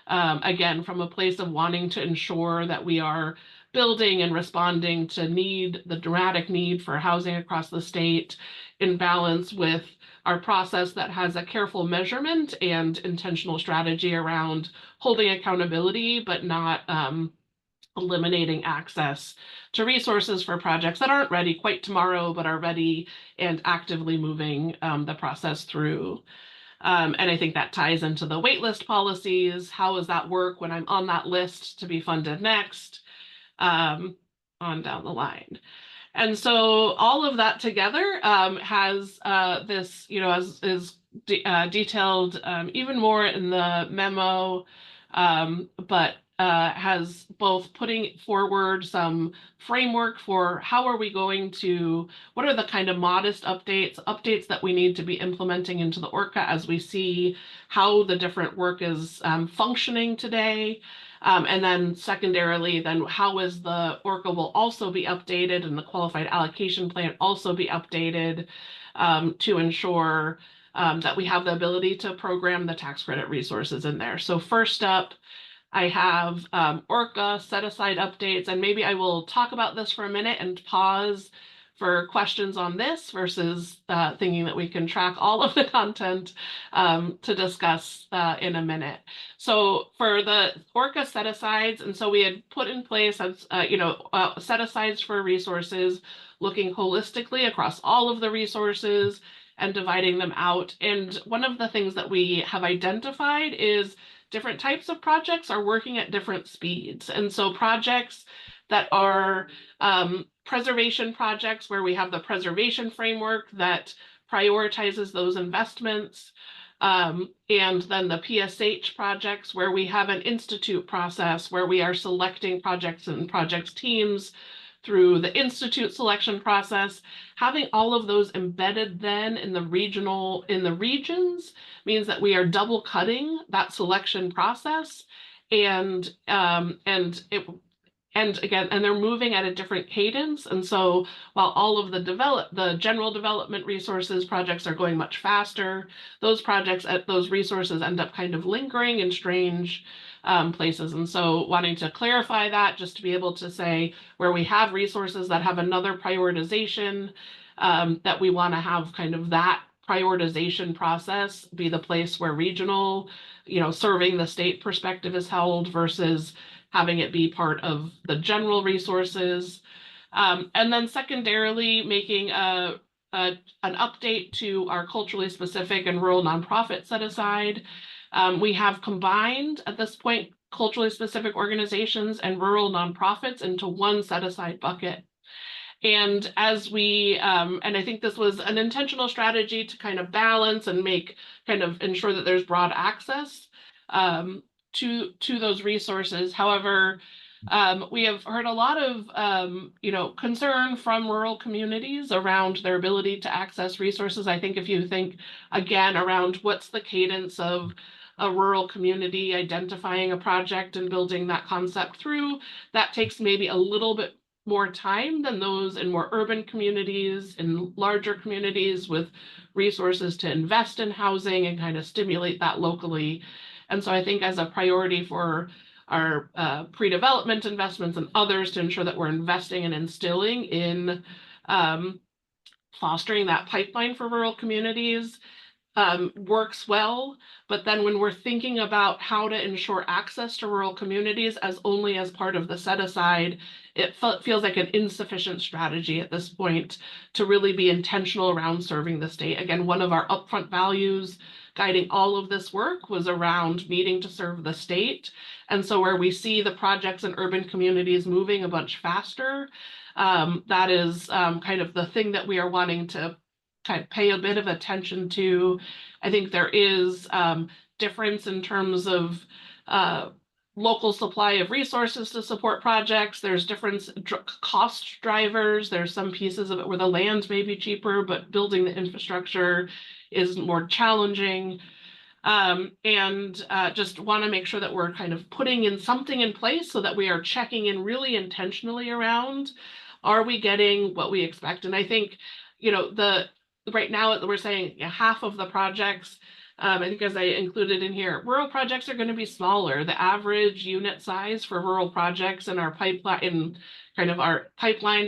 again, from a place of wanting to ensure that we are building and responding to the dramatic need for housing across the state in balance with our process that has a careful measurement and intentional strategy around holding accountability, but not eliminating access to resources for projects that aren't ready quite tomorrow, but are ready and actively moving the process through. And I think that ties into the waitlist policies. How does that work when I'm on that list to be funded next? On down the line. And so all of that together has this, you know, is detailed even more in the memo, but has both putting forward some framework for how are we going to, what are the kind of modest updates that we need to be implementing into the ORCA as we see how the different work is functioning today. And then secondarily, then how is the ORCA will also be updated and the qualified allocation plan also be updated to ensure that we have the ability to program the tax credit resources in there. So first up, I have ORCA set aside updates, and maybe I will talk about this for a minute and pause for questions on this versus thinking that we can track all of the content to discuss in a minute. So for the ORCA set-asides, and so we had put in place as set-asides for resources, looking holistically across all of the resources and dividing them out. And one of the things that we have identified is different types of projects are working at different speeds. And so projects that are preservation projects where we have the preservation framework that prioritizes those investments, and then the PSH projects where we have an institute process where we are selecting projects and project teams through the institute selection process. Having all of those embedded then in the regions means that we are double cutting that selection process, and they're moving at a different cadence. And so while all of the general development resources projects are going much faster, those resources end up kind of lingering in strange places. And so wanting to clarify that, just to be able to say where we have resources that have another prioritization, that we want to have kind of that prioritization process be the place where regional, serving the state perspective is held versus having it be part of the general resources. And then secondarily, making an update to our culturally specific and rural nonprofit set aside. We have combined at this point culturally specific organizations and rural nonprofits into one set aside bucket. And as and I think this was an intentional strategy to kind of balance and ensure that there's broad access to those resources. However, we have heard a lot of concern from rural communities around their ability to access resources. I think if you think again around what's the cadence of a rural community identifying a project and building that concept through, that takes maybe a little bit more time than those in more urban communities, in larger communities with resources to invest in housing and kind of stimulate that locally. And so I think as a priority for our pre-development investments and others to ensure that we're investing and instilling in fostering that pipeline for rural communities, works well, but then when we're thinking about how to ensure access to rural communities as only as part of the set aside, it feels like an insufficient strategy at this point to really be intentional around serving the state. Again, one of our upfront values guiding all of this work was around needing to serve the state. And so where we see the projects in urban communities moving a bunch faster, that is kind of the thing that we are wanting to kind of pay a bit of attention to. I think there is difference in terms of local supply of resources to support projects. There's different cost drivers. There's some pieces of it where the land may be cheaper, but building the infrastructure is more challenging. Just want to make sure that we're kind of putting in something in place so that we are checking in really intentionally around, are we getting what we expect? And I think, you know, right now we're saying half of the projects, I think as I included in here, rural projects are going to be smaller. The average unit size for rural projects in our pipeline,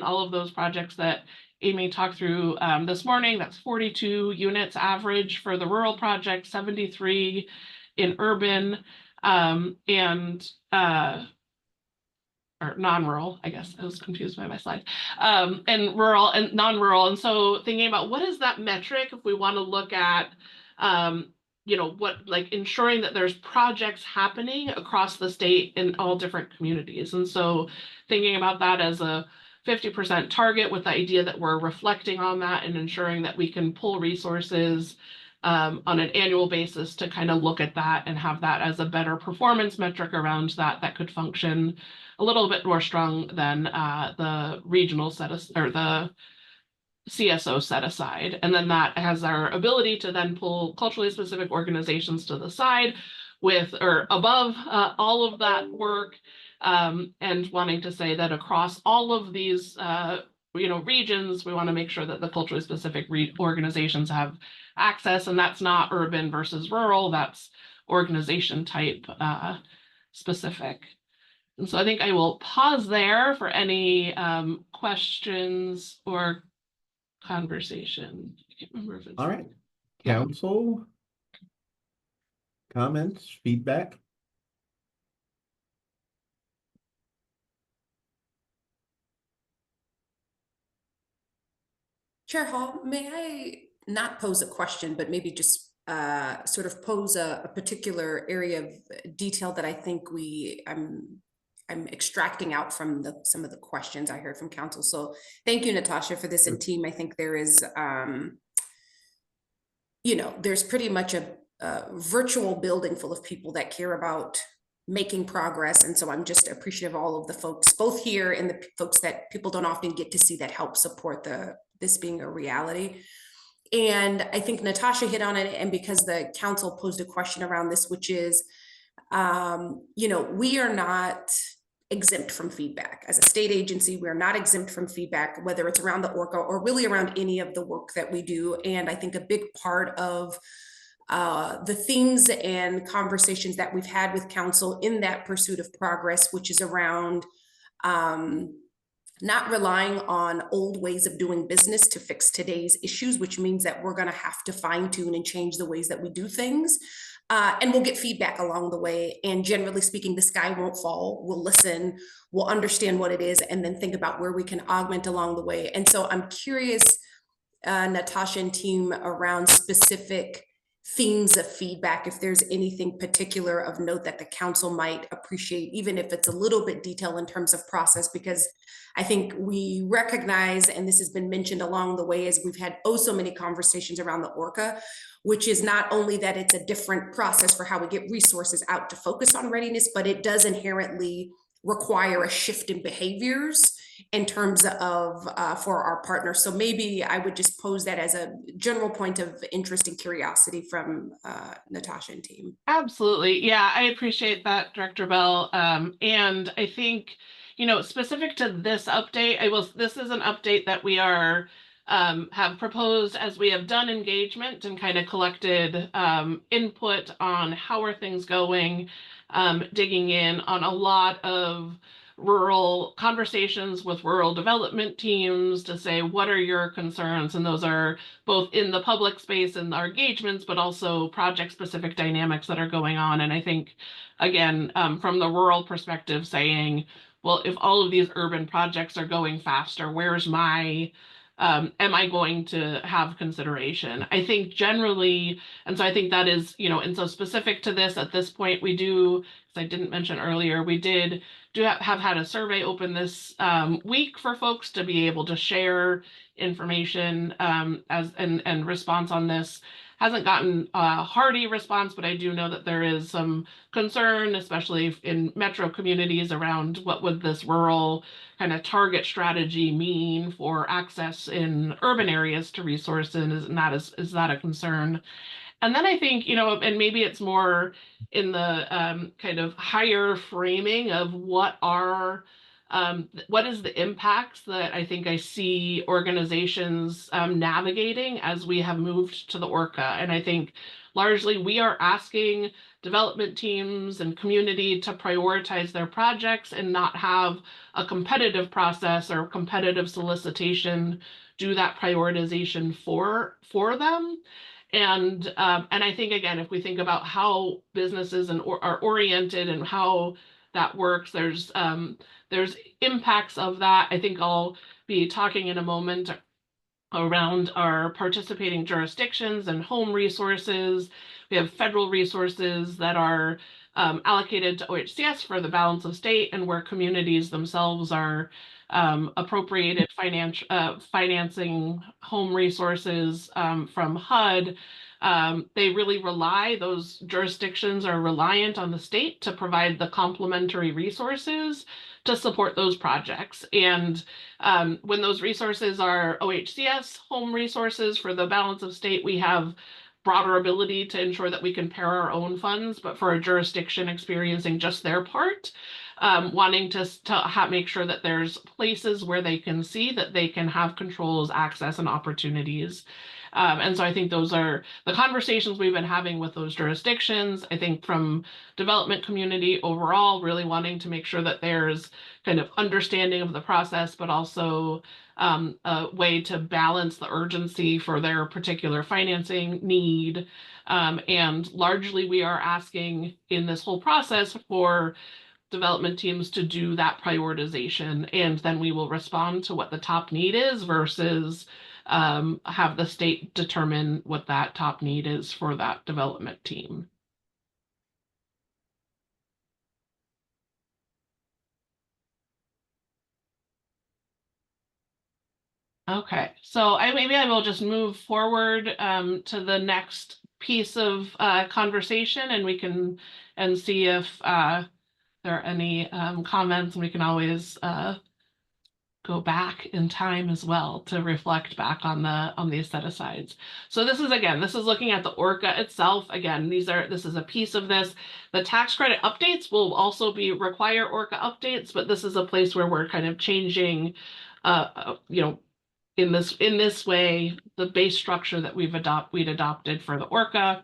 all of those projects that Amy talked through this morning, that's 42 units average for the rural project, 73 in urban, or non-rural, I guess I was confused by my slide, and rural and non-rural. And so thinking about what is that metric if we want to look at, you know, what, like ensuring that there's projects happening across the state in all different communities. And so thinking about that as a 50% target with the idea that we're reflecting on that and ensuring that we can pull resources on an annual basis to kind of look at that and have that as a better performance metric around that could function a little bit more strong than the regional or the CSO set aside. And then that has our ability to then pull culturally specific organizations to the side with or above all of that work, and wanting to say that across all of these regions, we want to make sure that the culturally specific organizations have access, and that's not urban versus rural, that's organization type specific. And so I think I will pause there for any questions or conversation. I can't remember if it's All right, council, comments, feedback? Chair Hall, may I not pose a question, but maybe just sort of pose a particular area of detail that I think I'm extracting out from some of the questions I heard from council. So thank you, Natasha, for this, and team. I think there is, there's pretty much a virtual building full of people that care about making progress. And so I'm just appreciative of all of the folks, both here and the folks that people don't often get to see that help support this being a reality. And I think Natasha hit on it, and because the council posed a question around this, which is, we are not exempt from feedback. As a state agency, we are not exempt from feedback, whether it's around the ORCA or really around any of the work that we do. And I think a big part of the themes and conversations that we've had with council in that pursuit of progress, which is around not relying on old ways of doing business to fix today's issues, which means that we're going to have to fine tune and change the ways that we do things. And we'll get feedback along the way. And generally speaking, the sky won't fall. We'll listen, we'll understand what it is, and then think about where we can augment along the way. And so I'm curious, Natasha and team, around specific themes of feedback, if there's anything particular of note that the council might appreciate, even if it's a little bit detailed in terms of process, because I think we recognize, and this has been mentioned along the way as we've had so many conversations around the ORCA, which is not only that it's a different process for how we get resources out to focus on readiness, but it does inherently require a shift in behaviors in terms of for our partners. So maybe I would just pose that as a general point of interest and curiosity from Natasha and team. Absolutely. Yeah, I appreciate that, Director Bell. And I think, specific to this update, this is an update that we are have proposed as we have done engagement and kind of collected input on how are things going, digging in on a lot of rural conversations with rural development teams to say, what are your concerns? And those are both in the public space and our engagements, but also project specific dynamics that are going on. And I think, again, from the rural perspective, saying, well, if all of these urban projects are going faster, where's my, am I going to have consideration? I think generally, and so I think that is, you know, and so specific to this at this point, we do, as I didn't mention earlier, we do have had a survey open this week for folks to be able to share information and response on this. Hasn't gotten a hearty response, but I do know that there is some concern, especially in metro communities, around what would this rural kind of target strategy mean for access in urban areas to resources, and that is that a concern? And then I think, you know, and maybe it's more in the kind of higher framing of what is the impacts that I think I see organizations navigating as we have moved to the Orca. And I think largely we are asking development teams and community to prioritize their projects and not have a competitive process or competitive solicitation do that prioritization for them. And I think, again, if we think about how businesses are oriented and how that works, there's impacts of that. I think I'll be talking in a moment around our participating jurisdictions and home resources. We have federal resources that are allocated to OHCS for the balance of state, and where communities themselves are appropriated financing home resources from HUD. They really those jurisdictions are reliant on the state to provide the complementary resources to support those projects. And when those resources are OHCS home resources for the balance of state, we have broader ability to ensure that we can pair our own funds, but for a jurisdiction experiencing just their part, wanting to make sure that there's places where they can see that they can have controls, access, and opportunities. And so I think those are the conversations we've been having with those jurisdictions. I think from development community overall, really wanting to make sure that there's kind of understanding of the process, but also a way to balance the urgency for their particular financing need. And largely we are asking in this whole process for development teams to do that prioritization, and then we will respond to what the top need is versus have the state determine what that top need is for that development team. Okay, so maybe I will just move forward to the next piece of conversation, and we can see if there are any comments, and we can always go back in time as well to reflect back on the aesthetic-sides. So this is looking at the Orca itself. Again, this is a piece of this. The tax credit updates will also require Orca updates, but this is a place where we're kind of changing, you know, in this way, the base structure that we'd adopted for the Orca.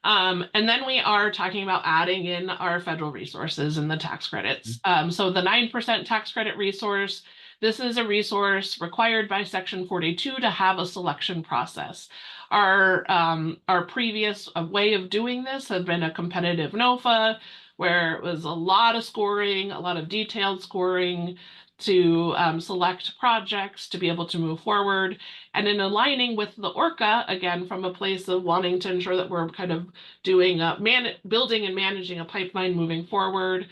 And then we are talking about adding in our federal resources and the tax credits. So the 9% tax credit resource, this is a resource required by Section 42 to have a selection process. Our previous way of doing this had been a competitive NOFA, where it was a lot of scoring, a lot of detailed scoring to select projects to be able to move forward. And in aligning with the Orca, again, from a place of wanting to ensure that we're kind of doing building and managing a pipeline moving forward,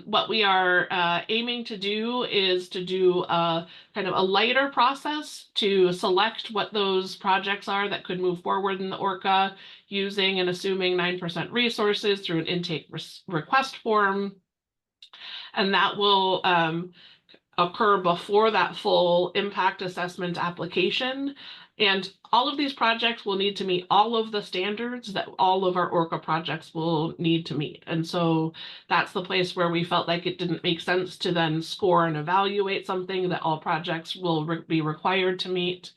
what we are aiming to do is to do a kind of a lighter process to select what those projects are that could move forward in the Orca, using and assuming 9% resources through an intake request form. And that will occur before that full impact assessment application. And all of these projects will need to meet all of the standards that all of our Orca projects will need to meet. And so that's the place where we felt like it didn't make sense to then score and evaluate something that all projects will be required to meet.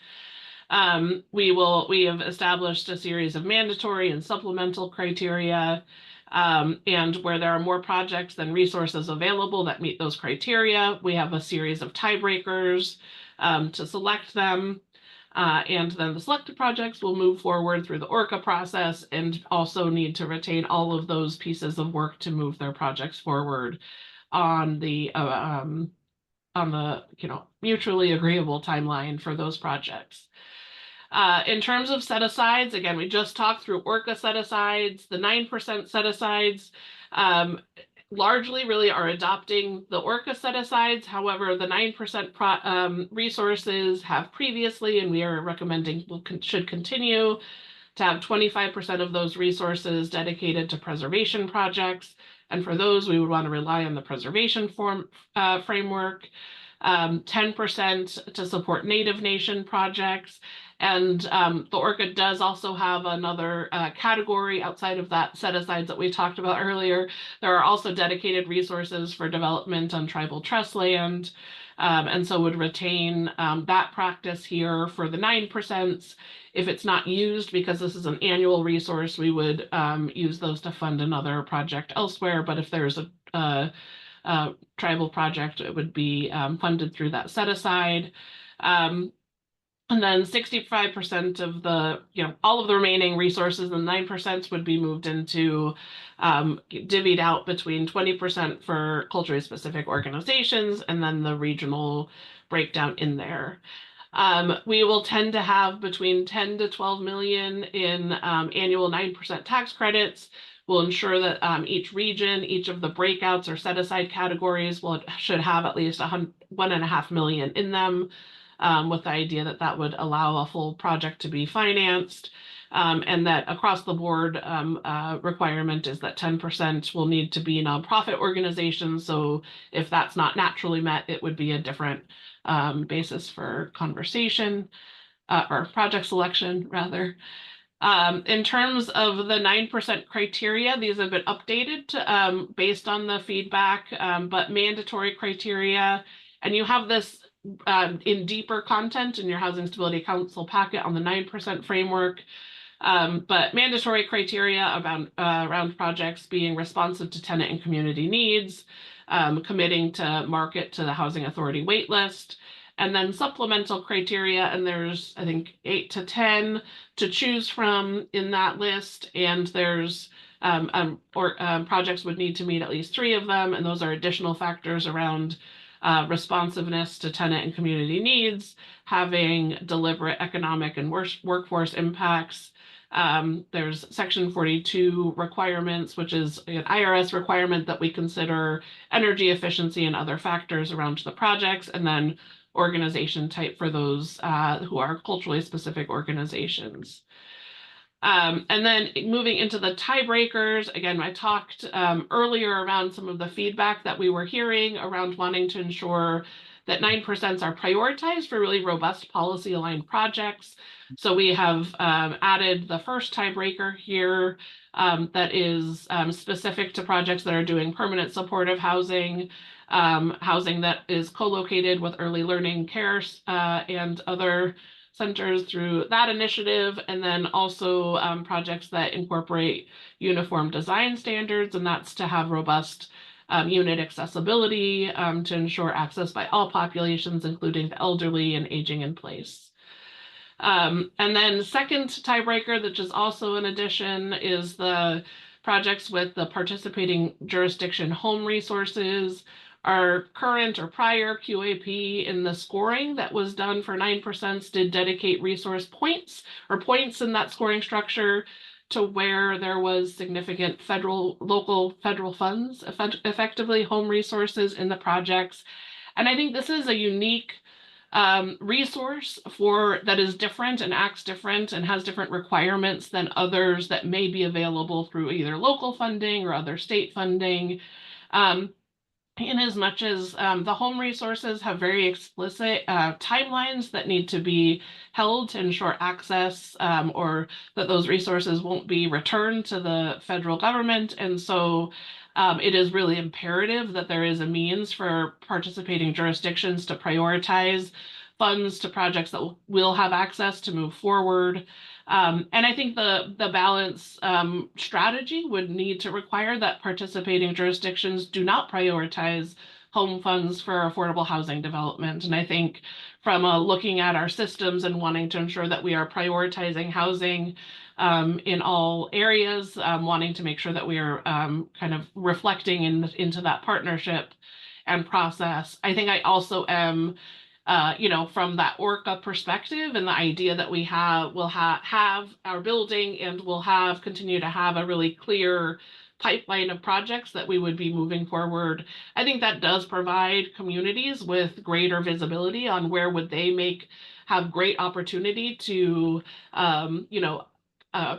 We have established a series of mandatory and supplemental criteria. And where there are more projects than resources available that meet those criteria, we have a series of tiebreakers to select them. And then the selected projects will move forward through the ORCA process and also need to retain all of those pieces of work to move their projects forward on the mutually agreeable timeline for those projects. In terms of set-asides, again, we just talked through ORCA set-asides, the 9% set-asides largely really are adopting the ORCA set-asides. However, the 9% resources have previously, and we are recommending should continue to have 25% of those resources dedicated to preservation projects. And for those, we would want to rely on the preservation framework, 10% to support Native Nation projects. And the ORCA does also have another category outside of that set-asides that we talked about earlier. There are also dedicated resources for development on tribal trust land, and so would retain that practice here for the 9%. If it's not used, because this is an annual resource, we would use those to fund another project elsewhere. But if there's a tribal project, it would be funded through that set-aside. And then 65% of the, all of the remaining resources, and 9% would be moved into divvied out between 20% for culturally specific organizations and then the regional breakdown in there. We will tend to have between 10 to 12 million in annual 9% tax credits. We'll ensure that each region, each of the breakouts or set-aside categories should have at least 1.5 million in them. With the idea that that would allow a full project to be financed, and that across the board requirement is that 10% will need to be nonprofit organizations. So if that's not naturally met, it would be a different basis for conversation or project selection rather. In terms of the 9% criteria, these have been updated based on the feedback, but mandatory criteria, and you have this in deeper content in your Housing Stability Council packet on the 9% framework, but mandatory criteria around projects being responsive to tenant and community needs, committing to market to the Housing Authority waitlist, and then supplemental criteria, and there's, I think, 8 to 10 to choose from in that list, and there's projects would need to meet at least 3 of them, and those are additional factors around responsiveness to tenant and community needs, having deliberate economic and workforce impacts. There's Section 42 requirements, which is an IRS requirement that we consider energy efficiency and other factors around the projects, and then organization type for those who are culturally specific organizations. And then moving into the tiebreakers, again, I talked earlier around some of the feedback that we were hearing around wanting to ensure that 9% are prioritized for really robust policy aligned projects. So we have added the first tiebreaker here that is specific to projects that are doing permanent supportive housing, housing that is co-located with early learning care and other centers through that initiative, and then also projects that incorporate uniform design standards, and that's to have robust unit accessibility to ensure access by all populations, including the elderly and aging in place. And then second tiebreaker, which is also an addition, is the projects with the participating jurisdiction home resources. Our current or prior QAP in the scoring that was done for 9% did dedicate resource points or points in that scoring structure to where there was significant local federal funds, effectively home resources in the projects. And I think this is a unique resource that is different and acts different and has different requirements than others that may be available through either local funding or other state funding. In as much as the home resources have very explicit timelines that need to be held to ensure access or that those resources won't be returned to the federal government. And so it is really imperative that there is a means for participating jurisdictions to prioritize funds to projects that will have access to move forward. And I think the balance strategy would need to require that participating jurisdictions do not prioritize home funds for affordable housing development. And I think from looking at our systems and wanting to ensure that we are prioritizing housing in all areas, wanting to make sure that we are kind of reflecting into that partnership and process. I think I also am, from that ORCA perspective and the idea that we will have our building and we'll continue to have a really clear pipeline of projects that we would be moving forward. I think that does provide communities with greater visibility on where would they have great opportunity to,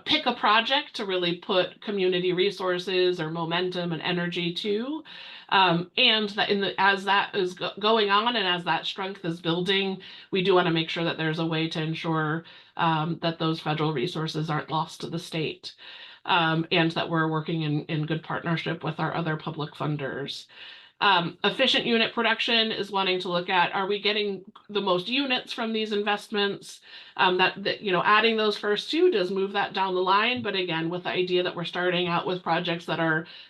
pick a project to really put community resources or momentum and energy to. And that as that is going on and as that strength is building, we do want to make sure that there's a way to ensure that those federal resources aren't lost to the state. And that we're working in good partnership with our other public funders. Efficient unit production is wanting to look at, are we getting the most units from these investments? Adding those first two does move that down the line. But again, with the idea that we're starting out with projects that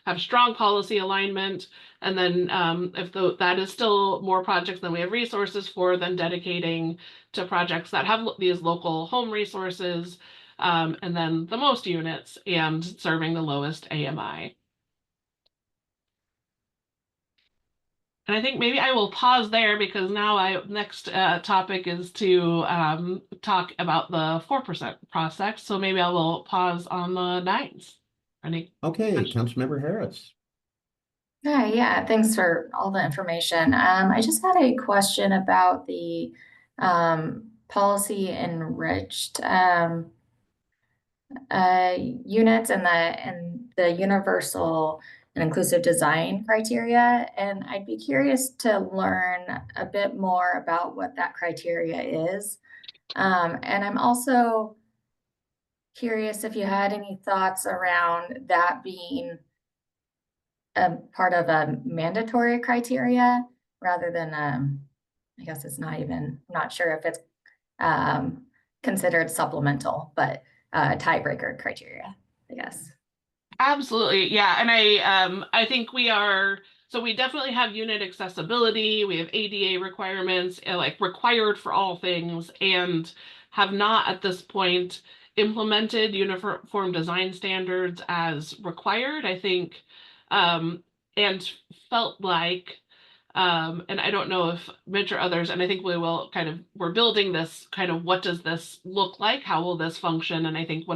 have strong policy alignment. And then if that is still more projects than we have resources for, then dedicating to projects that have these local home resources. And then the most units and serving the lowest AMI. And I think maybe I will pause there because now next topic is to talk about the 4% prospects. So maybe I will pause on the 9s. Okay, Councilmember Harris. Hi, yeah, thanks for all the information. I just had a question about the policy enriched units and the universal and inclusive design criteria. And I'd be curious to learn a bit more about what that criteria is. And I'm also curious if you had any thoughts around that being a part of a mandatory criteria rather than, I guess it's I'm not sure if it's considered supplemental, but tiebreaker criteria, I guess. Absolutely. Yeah. And I think we definitely have unit accessibility. We have ADA requirements, required for all things, and have not at this point implemented uniform design standards as required, I think, and felt like, and I don't know if Mitch or others, and I think we're building this what does this look like? How will this function? And I think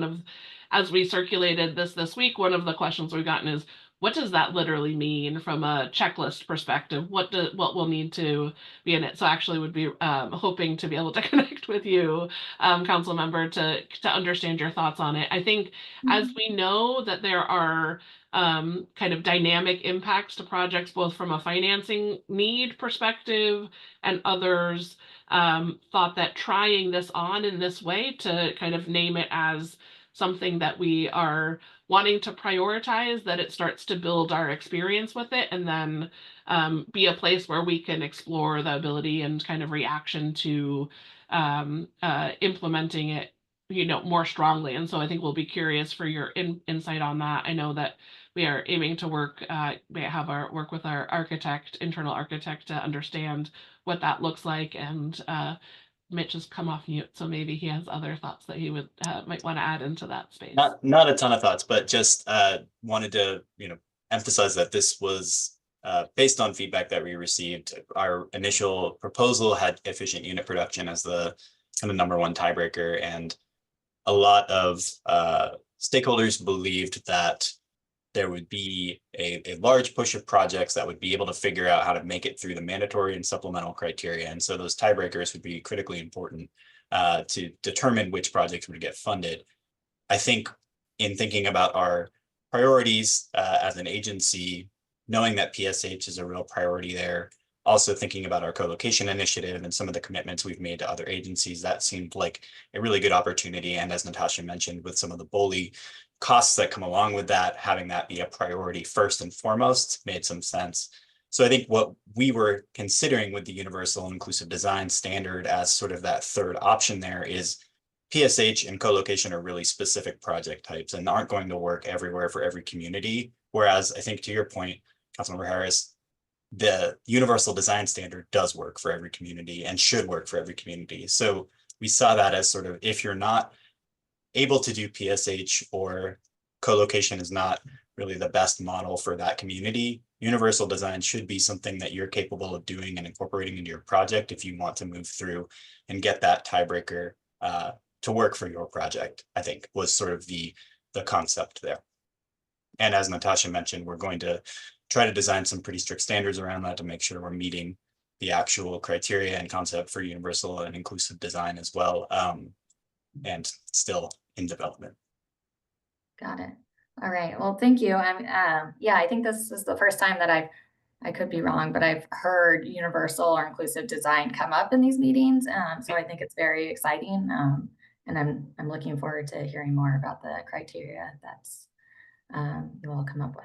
as we circulated this week, one of the questions we've gotten is, what does that literally mean from a checklist perspective? What will need to be in it? So actually would be hoping to be able to connect with you, council member, to understand your thoughts on it. I think as we know that there are dynamic impacts to projects, both from a financing need perspective and others thought that trying this on in this way to name it as something that we are wanting to prioritize, that it starts to build our experience with it, and then be a place where we can explore the ability and reaction to implementing it, more strongly. And so I think we'll be curious for your insight on that. I know that we are aiming to work with our internal architect to understand what that looks like. And Mitch has come off mute, so maybe he has other thoughts that he would might want to add into that space. Not a ton of thoughts, but just wanted to emphasize that this was based on feedback that we received. Our initial proposal had efficient unit production as the number one tiebreaker, and a lot of stakeholders believed that there would be a large push of projects that would be able to figure out how to make it through the mandatory and supplemental criteria. And so those tiebreakers would be critically important to determine which projects would get funded. I think in thinking about our priorities as an agency, knowing that PSH is a real priority there, also thinking about our co-location initiative and some of the commitments we've made to other agencies, that seemed like a really good opportunity. And as Natasha mentioned, with some of the BOLI costs that come along with that, having that be a priority first and foremost made some sense. So I think what we were considering with the universal inclusive design standard as sort of that third option there is PSH and co-location are really specific project types and aren't going to work everywhere for every community. Whereas I think to your point, Councilmember Harris, the universal design standard does work for every community and should work for every community. So we saw that as sort of, if you're not able to do PSH or co-location is not really the best model for that community, universal design should be something that you're capable of doing and incorporating into your project if you want to move through and get that tiebreaker to work for your project, I think was sort of the concept there. And as Natasha mentioned, we're going to try to design some pretty strict standards around that to make sure we're meeting the actual criteria and concept for universal and inclusive design as well, and still in development. Got it. All right. Well, thank you. Yeah, I think this is the first time that I could be wrong, but I've heard universal or inclusive design come up in these meetings. So I think it's very exciting. And I'm looking forward to hearing more about the criteria that's you all come up with.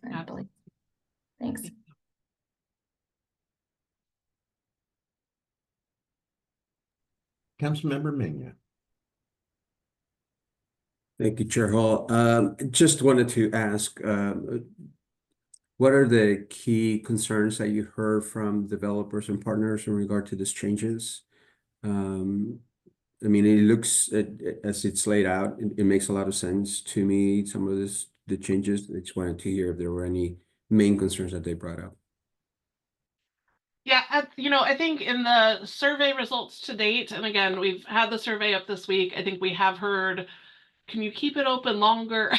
Absolutely. Thanks. Councilmember Mena. Thank you, Chair Hall. Just wanted to ask, what are the key concerns that you heard from developers and partners in regard to these changes? I mean, it looks, as it's laid out, it makes a lot of sense to me, some of the changes. I just wanted to hear if there were any main concerns that they brought up. Yeah, I think in the survey results to date, and again, we've had the survey up this week, I think we have heard, can you keep it open longer?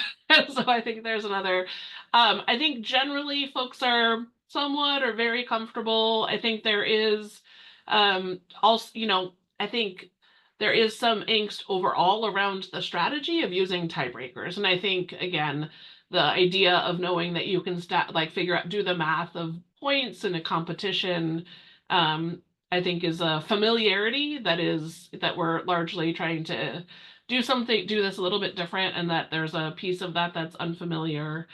So I think there's another, I think generally folks are somewhat or very comfortable. I think there is also, I think there is some angst overall around the strategy of using tiebreakers. And I think, again, the idea of knowing that you can figure out, do the math of points in a competition, I think is a familiarity that we're largely trying to do this a little bit different, and that there's a piece of that that's unfamiliar.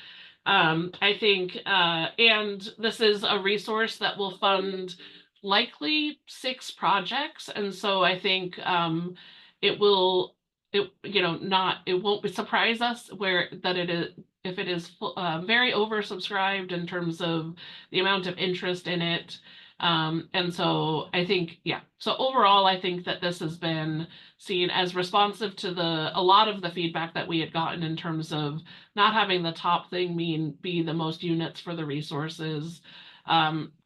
I think, and this is a resource that will fund likely 6 projects. And so I think it won't surprise us if it is very oversubscribed in terms of the amount of interest in it. And so I think, so overall, I think that this has been seen as responsive to a lot of the feedback that we had gotten in terms of not having the top thing be the most units for the resources,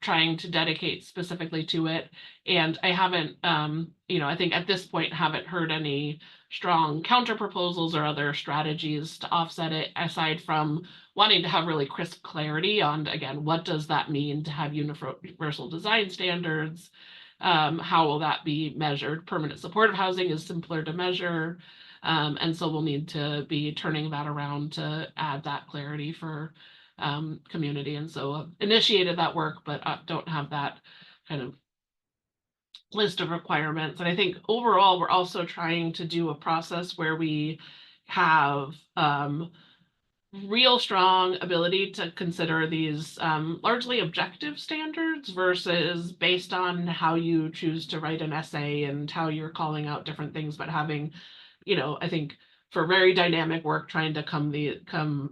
trying to dedicate specifically to it. And I haven't, I think at this point haven't heard any strong counter proposals or other strategies to offset it, aside from wanting to have really crisp clarity on, again, what does that mean to have universal design standards? How will that be measured? Permanent supportive housing is simpler to measure. And so we'll need to be turning that around to add that clarity for community. And so initiated that work, but don't have that kind of list of requirements. And I think overall, we're also trying to do a process where we have real strong ability to consider these largely objective standards versus based on how you choose to write an essay and how you're calling out different things, but having, I think for very dynamic work, trying to come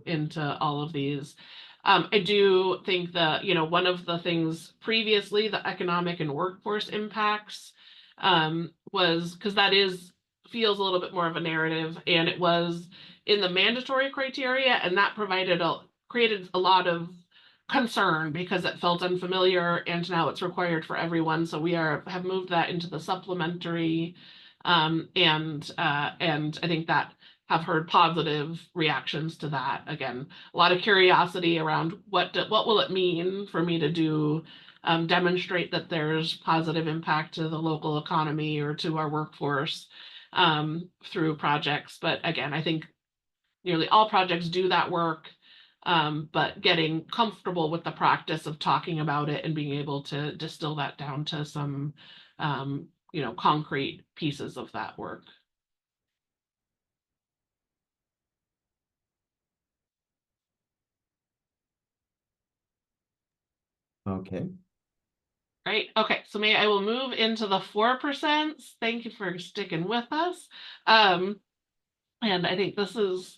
into all of these. I do think that, one of the things previously, the economic and workforce impacts was, because that feels a little bit more of a narrative, and it was in the mandatory criteria, and that created a lot of concern because it felt unfamiliar, and now it's required for everyone. So we have moved that into the supplementary, and I think that have heard positive reactions to that. Again, a lot of curiosity around what will it mean for me to do, demonstrate that there's positive impact to the local economy or to our workforce through projects. But again, I think nearly all projects do that work, but getting comfortable with the practice of talking about it and being able to distill that down to some, concrete pieces of that work. Okay. Right. Okay. So I will move into the 4%. Thank you for sticking with us. And I think this is,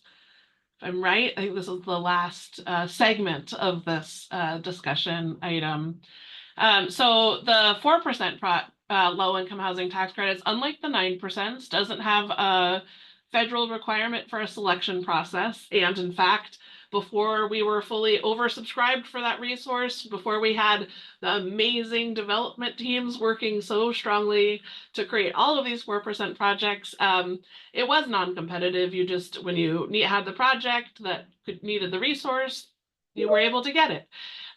if I'm right, I think this is the last segment of this discussion item. So the 4% low income housing tax credits, unlike the 9%, doesn't have a federal requirement for a selection process. And in fact, before we were fully oversubscribed for that resource, before we had the amazing development teams working so strongly to create all of these 4% projects, it was non-competitive. You just, when you had the project that needed the resource, you were able to get it.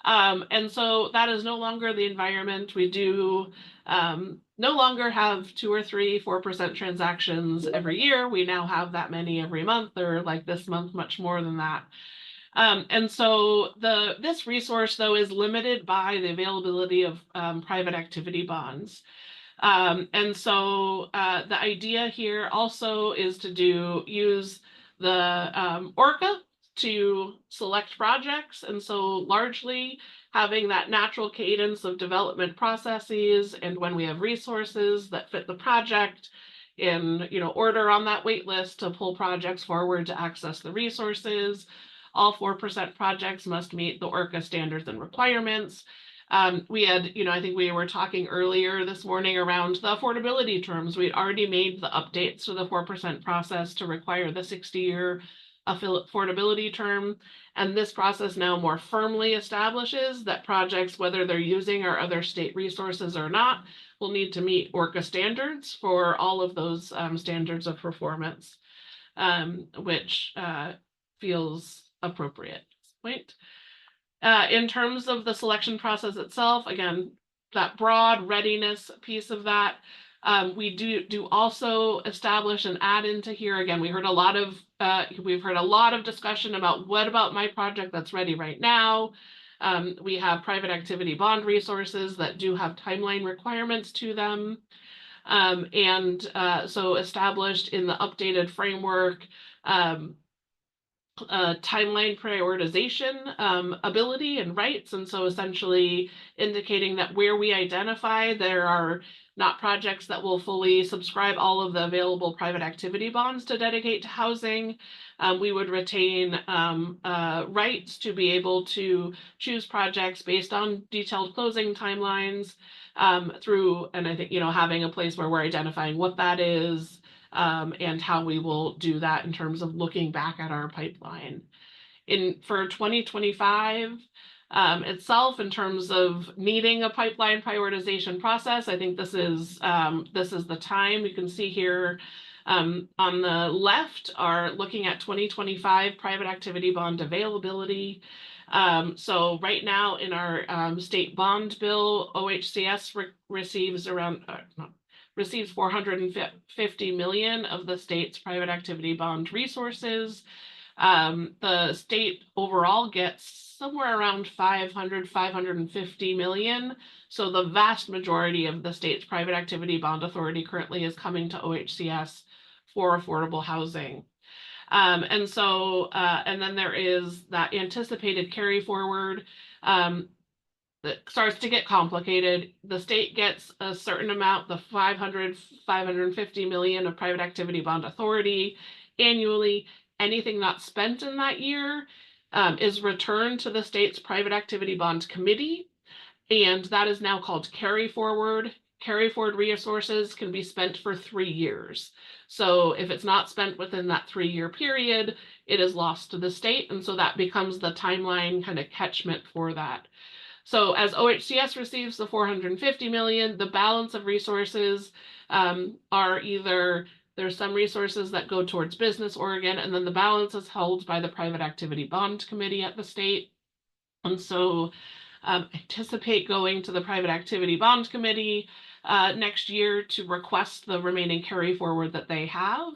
And so that is no longer the environment. We do no longer have 2 or 3, 4% transactions every year. We now have that many every month, or like this month, much more than that. And so this resource, though, is limited by the availability of private activity bonds. And so the idea here also is to use the ORCA to select projects. And so largely having that natural cadence of development processes, and when we have resources that fit the project in, order on that wait list to pull projects forward to access the resources. All 4% projects must meet the ORCA standards and requirements. We had, I think we were talking earlier this morning around the affordability terms. We'd already made the updates to the 4% process to require the 60-year affordability term. And this process now more firmly establishes that projects, whether they're using our other state resources or not, will need to meet ORCA standards for all of those standards of performance, which feels appropriate at this point. In terms of the selection process itself, again, that broad readiness piece of that, we do also establish and add into here. Again, we've heard a lot of discussion about what about my project that's ready right now. We have private activity bond resources that do have timeline requirements to them. So established in the updated framework, timeline prioritization ability and rights. And so essentially indicating that where we identify there are not projects that will fully subscribe all of the available private activity bonds to dedicate to housing, we would retain rights to be able to choose projects based on detailed closing timelines through, and I think, having a place where we're identifying what that is, and how we will do that in terms of looking back at our pipeline. For 2025 itself, in terms of needing a pipeline prioritization process, I think this is the time. You can see here on the left are looking at 2025 private activity bond availability. So right now in our state bond bill, OHCS receives receives $450 million of the state's private activity bond resources. The state overall gets somewhere around $550 million. So the vast majority of the state's private activity bond authority currently is coming to OHCS for affordable housing. And then there is that anticipated carry forward. That starts to get complicated. The state gets a certain amount, the $550 million of private activity bond authority annually. Anything not spent in that year is returned to the state's private activity bond committee, and that is now called carry forward. Carry forward resources can be spent for 3 years. So if it's not spent within that 3-year period, it is lost to the state, and so that becomes the timeline kind of catchment for that. So as OHCS receives the $450 million, the balance of resources are either, there's some resources that go towards Business Oregon, and then the balance is held by the Private Activity Bond Committee at the state. And so anticipate going to the Private Activity Bond Committee next year to request the remaining carry forward that they have.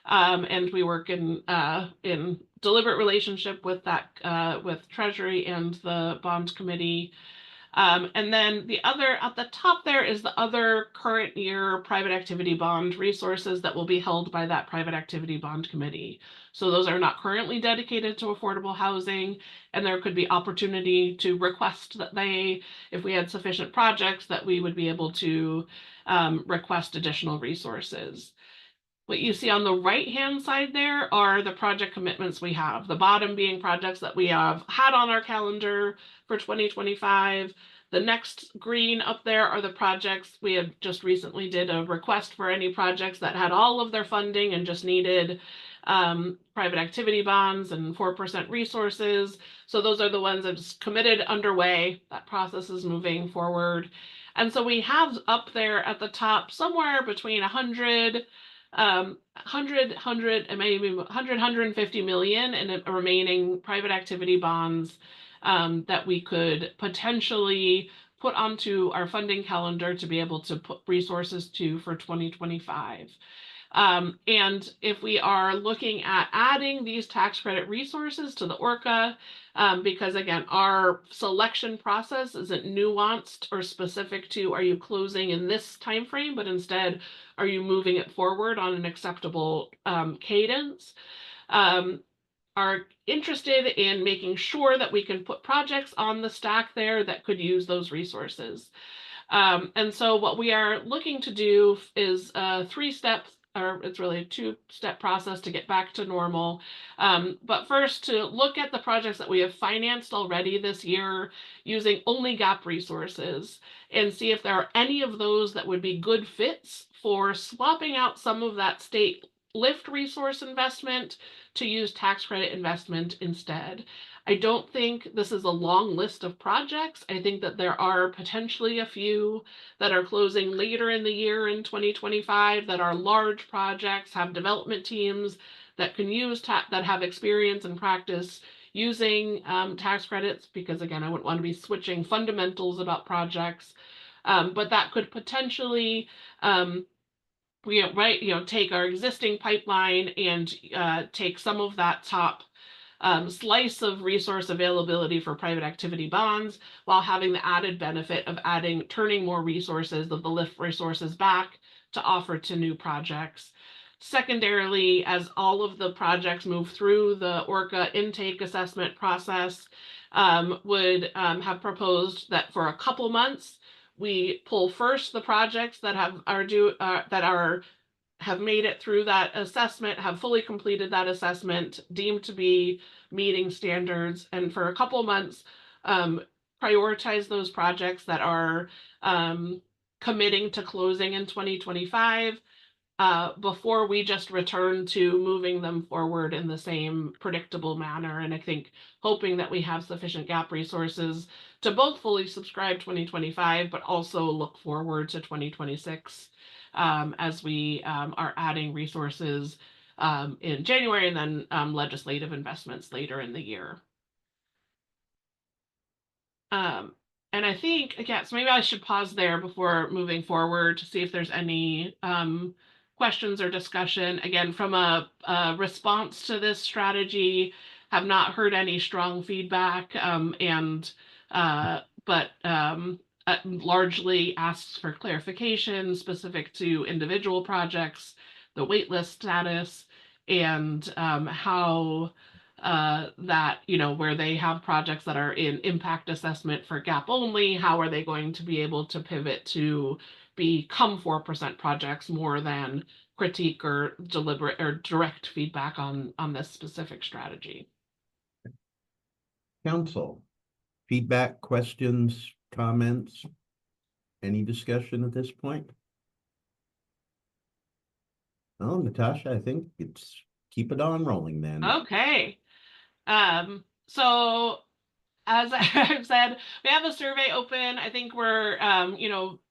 And we work in deliberate relationship with that, with Treasury and the Bond Committee. And then the other at the top there is the other current year private activity bond resources that will be held by that private activity bond committee. So those are not currently dedicated to affordable housing, and there could be opportunity to request that they, if we had sufficient projects, that we would be able to request additional resources. What you see on the right-hand side there are the project commitments we have. The bottom being projects that we have had on our calendar for 2025. The next green up there are the projects we had just recently did a request for any projects that had all of their funding and just needed private activity bonds and 4% resources. So those are the ones that's committed underway. That process is moving forward. And so we have up there at the top somewhere between 100 and maybe 150 million in remaining private activity bonds that we could potentially put onto our funding calendar to be able to put resources to for 2025. And if we are looking at adding these tax credit resources to the ORCA, because again, our selection process isn't nuanced or specific to, are you closing in this time frame, but instead, are you moving it forward on an acceptable cadence? Are interested in making sure that we can put projects on the stack there that could use those resources. And so what we are looking to do is 3 steps, or it's really a 2-step process to get back to normal. But first, to look at the projects that we have financed already this year using only GAP resources and see if there are any of those that would be good fits for swapping out some of that state lift resource investment to use tax credit investment instead. I don't think this is a long list of projects. I think that there are potentially a few that are closing later in the year in 2025 that are large projects, have development teams that can use that have experience and practice using tax credits, because again, I wouldn't want to be switching fundamentals about projects, but that could potentially take our existing pipeline and take some of that top slice of resource availability for private activity bonds while having the added benefit of turning more resources of the lift resources back to offer to new projects. Secondarily, as all of the projects move through the ORCA intake assessment process, would have proposed that for a couple months, we pull first the projects that have made it through that assessment, have fully completed that assessment, deemed to be meeting standards, and for a couple months, prioritize those projects that are committing to closing in 2025 before we just return to moving them forward in the same predictable manner. And I think hoping that we have sufficient GAP resources to both fully subscribe 2025, but also look forward to 2026 as we are adding resources in January and then legislative investments later in the year. And I think, again, so maybe I should pause there before moving forward to see if there's any questions or discussion. Again, from a response to this strategy, have not heard any strong feedback, but largely asks for clarification specific to individual projects, the waitlist status, and how that, where they have projects that are in impact assessment for GAP only, how are they going to be able to pivot to become 4% projects more than critique or deliberate or direct feedback on this specific strategy. Council, feedback, questions, comments, any discussion at this point? Oh, Natasha, I think it's keep it on rolling then. Okay. So as I've said, we have a survey open. I think we're,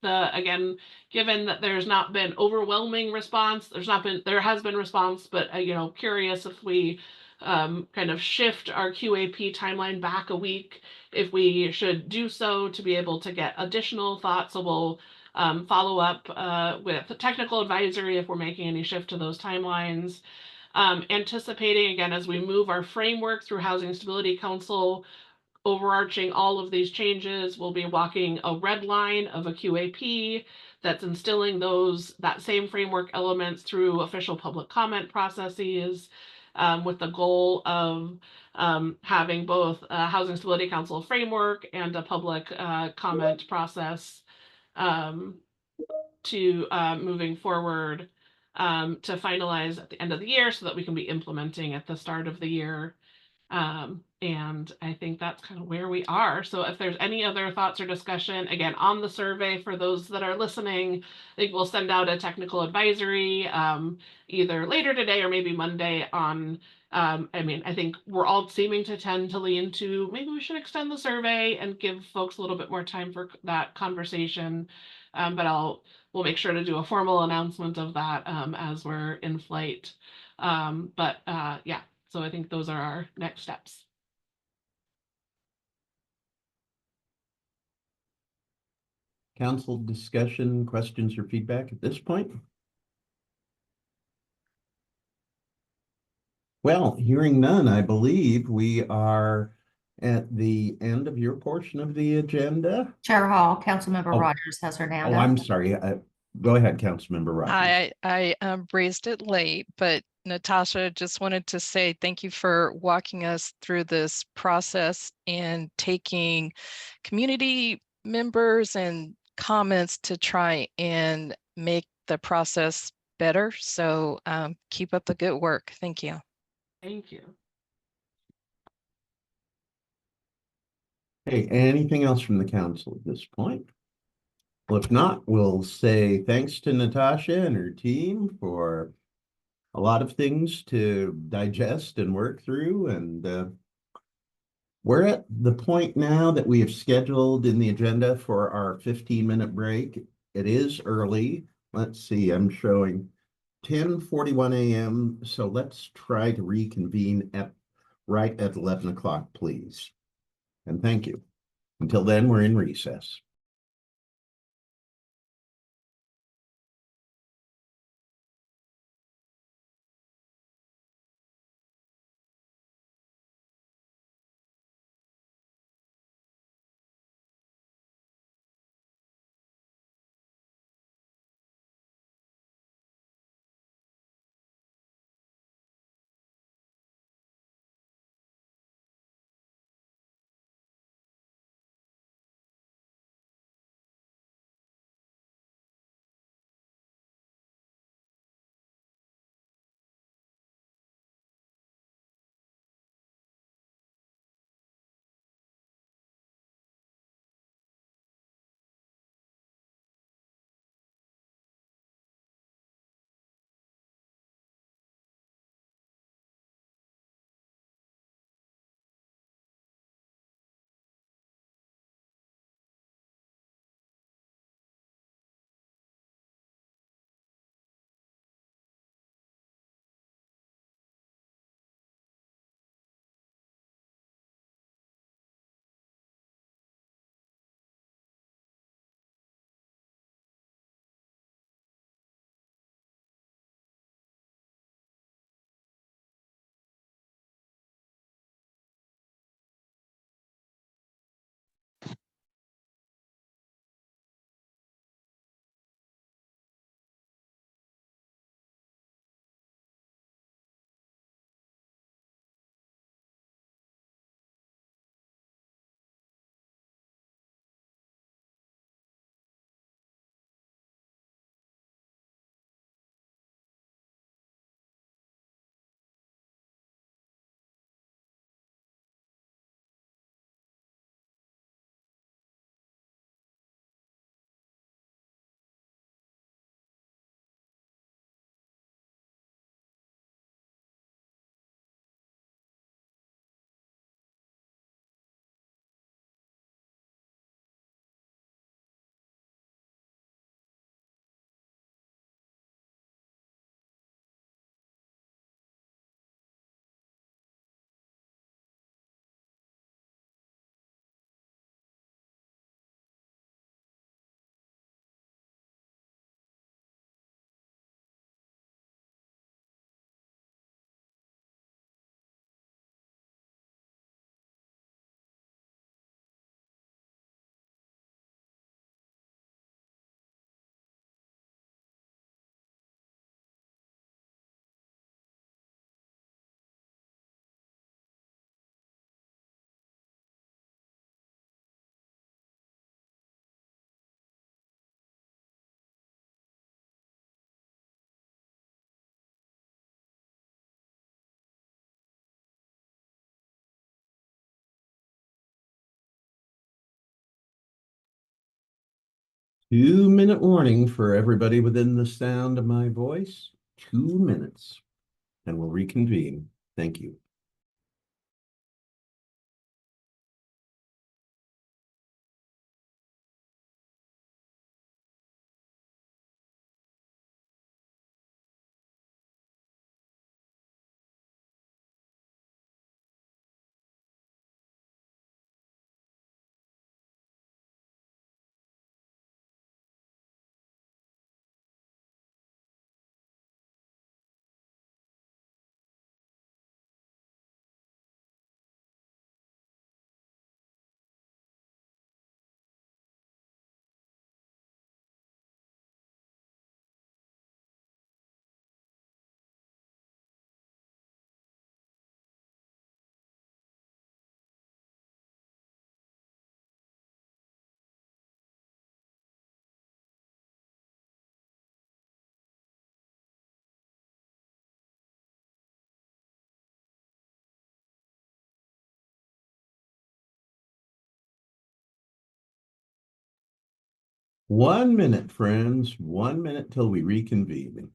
again, given that there's not been overwhelming response, there has been response, but, curious if we kind of shift our QAP timeline back a week, if we should do so to be able to get additional thoughts. So we'll follow up with the technical advisory if we're making any shift to those timelines. Anticipating, again, as we move our framework through Housing Stability Council, overarching all of these changes, we'll be walking a red line of a QAP that's instilling that same framework elements through official public comment processes, with the goal of having both a Housing Stability Council framework and a public comment process to moving forward to finalize at the end of the year so that we can be implementing at the start of the year. And I think that's kind of where we are. So if there's any other thoughts or discussion, again, on the survey for those that are listening, I think we'll send out a technical advisory either later today or maybe Monday on, I think we're all seeming to tend to lean to maybe we should extend the survey and give folks a little bit more time for that conversation. But we'll make sure to do a formal announcement of that as we're in flight. Yeah. So I think those are our next steps. Council discussion, questions or feedback at this point? Well, hearing none, I believe we are at the end of your portion of the agenda. Chair Hall, Councilmember Oh. Rogers has her hand Oh, up. I'm sorry. Go ahead, Councilmember Rogers. I raised it late, but Natasha, just wanted to say thank you for walking us through this process and taking community members and comments to try and make the process better. So keep up the good work. Thank you. Thank you. Hey, anything else from the council at this point? Well, if not, we'll say thanks to Natasha and her team for a lot of things to digest and work through. And we're at the point now that we have scheduled in the agenda for our 15-minute break. It is early. Let's see, I'm showing 10:41 a.m. So let's try to reconvene right at 11 o'clock, please. And thank you. Until then, we're in recess. 2-minute warning for everybody within the sound of my voice. 2 minutes, and we'll reconvene. Thank you. One minute, friends. 1 minute till we reconvene.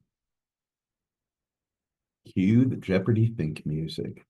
Cue the Jeopardy think music.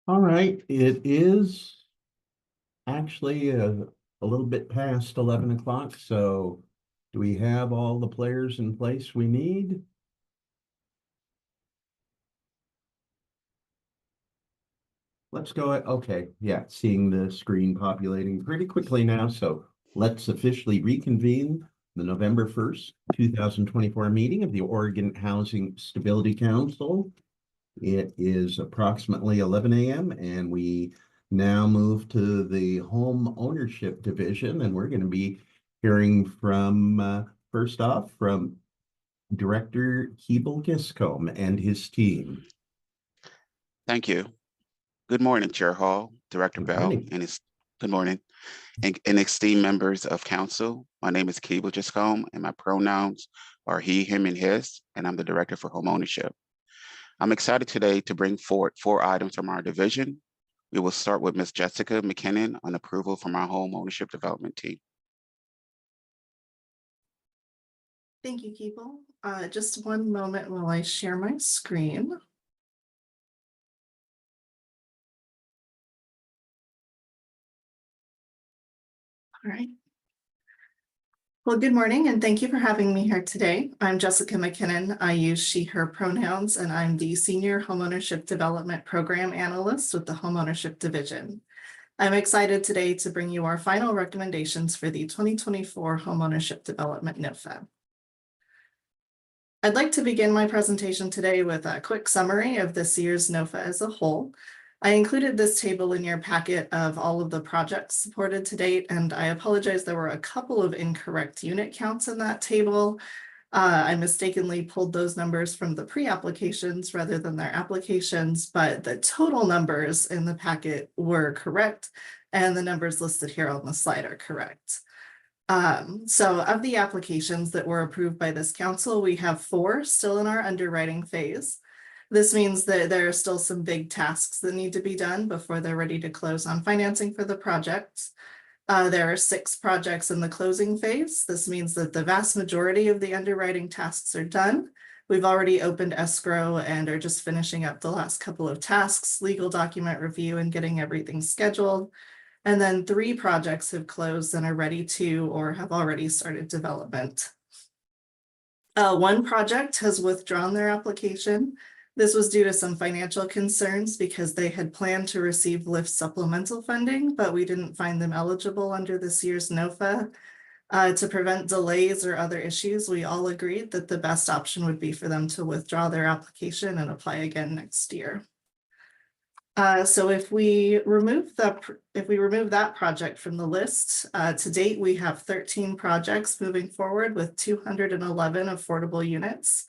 All right, it is actually a little bit past 11 o'clock, so do we have all the players in place we need? Let's go, okay, yeah, seeing the screen populating pretty quickly now, so let's officially reconvene the November 1st, 2024 meeting of the Oregon Housing Stability Council. It is approximately 11 a.m. and we now move to the home ownership division, and we're going to be hearing from, first off, from Director Keeble Giscombe and his team. Thank you. Good morning, Chair Hall, Director Good Bell, morning. good morning, and esteemed members of council. My name is Keeble Giscombe, and my pronouns are he, him, and his, and I'm the Director for Home Ownership. I'm excited today to bring forward 4 items from our division. We will start with Ms. Jessica McKinnon on approval from our home ownership development team. Thank you, Keeble. Just one moment while I share my screen. All right. Well, good morning, and thank you for having me here today. I'm Jessica McKinnon. I use she, her pronouns, and I'm the Senior Homeownership Development Program Analyst with the Homeownership Division. I'm excited today to bring you our final recommendations for the 2024 Homeownership Development NOFA. I'd like to begin my presentation today with a quick summary of this year's NOFA as a whole. I included this table in your packet of all of the projects supported to date, and I apologize, there were a couple of incorrect unit counts in that table. I mistakenly pulled those numbers from the pre-applications rather than their applications, but the total numbers in the packet were correct, and the numbers listed here on the slide are correct. So of the applications that were approved by this council, we have 4 still in our underwriting phase. This means that there are still some big tasks that need to be done before they're ready to close on financing for the projects. There are 6 projects in the closing phase. This means that the vast majority of the underwriting tasks are done. We've already opened escrow and are just finishing up the last couple of tasks, legal document review and getting everything scheduled. And then 3 projects have closed and are ready to or have already started development. 1 project has withdrawn their application. This was due to some financial concerns because they had planned to receive LIFT supplemental funding, but we didn't find them eligible under this year's NOFA. To prevent delays or other issues, we all agreed that the best option would be for them to withdraw their application and apply again next year. So if we remove that project from the list, to date, we have 13 projects moving forward with 211 affordable units.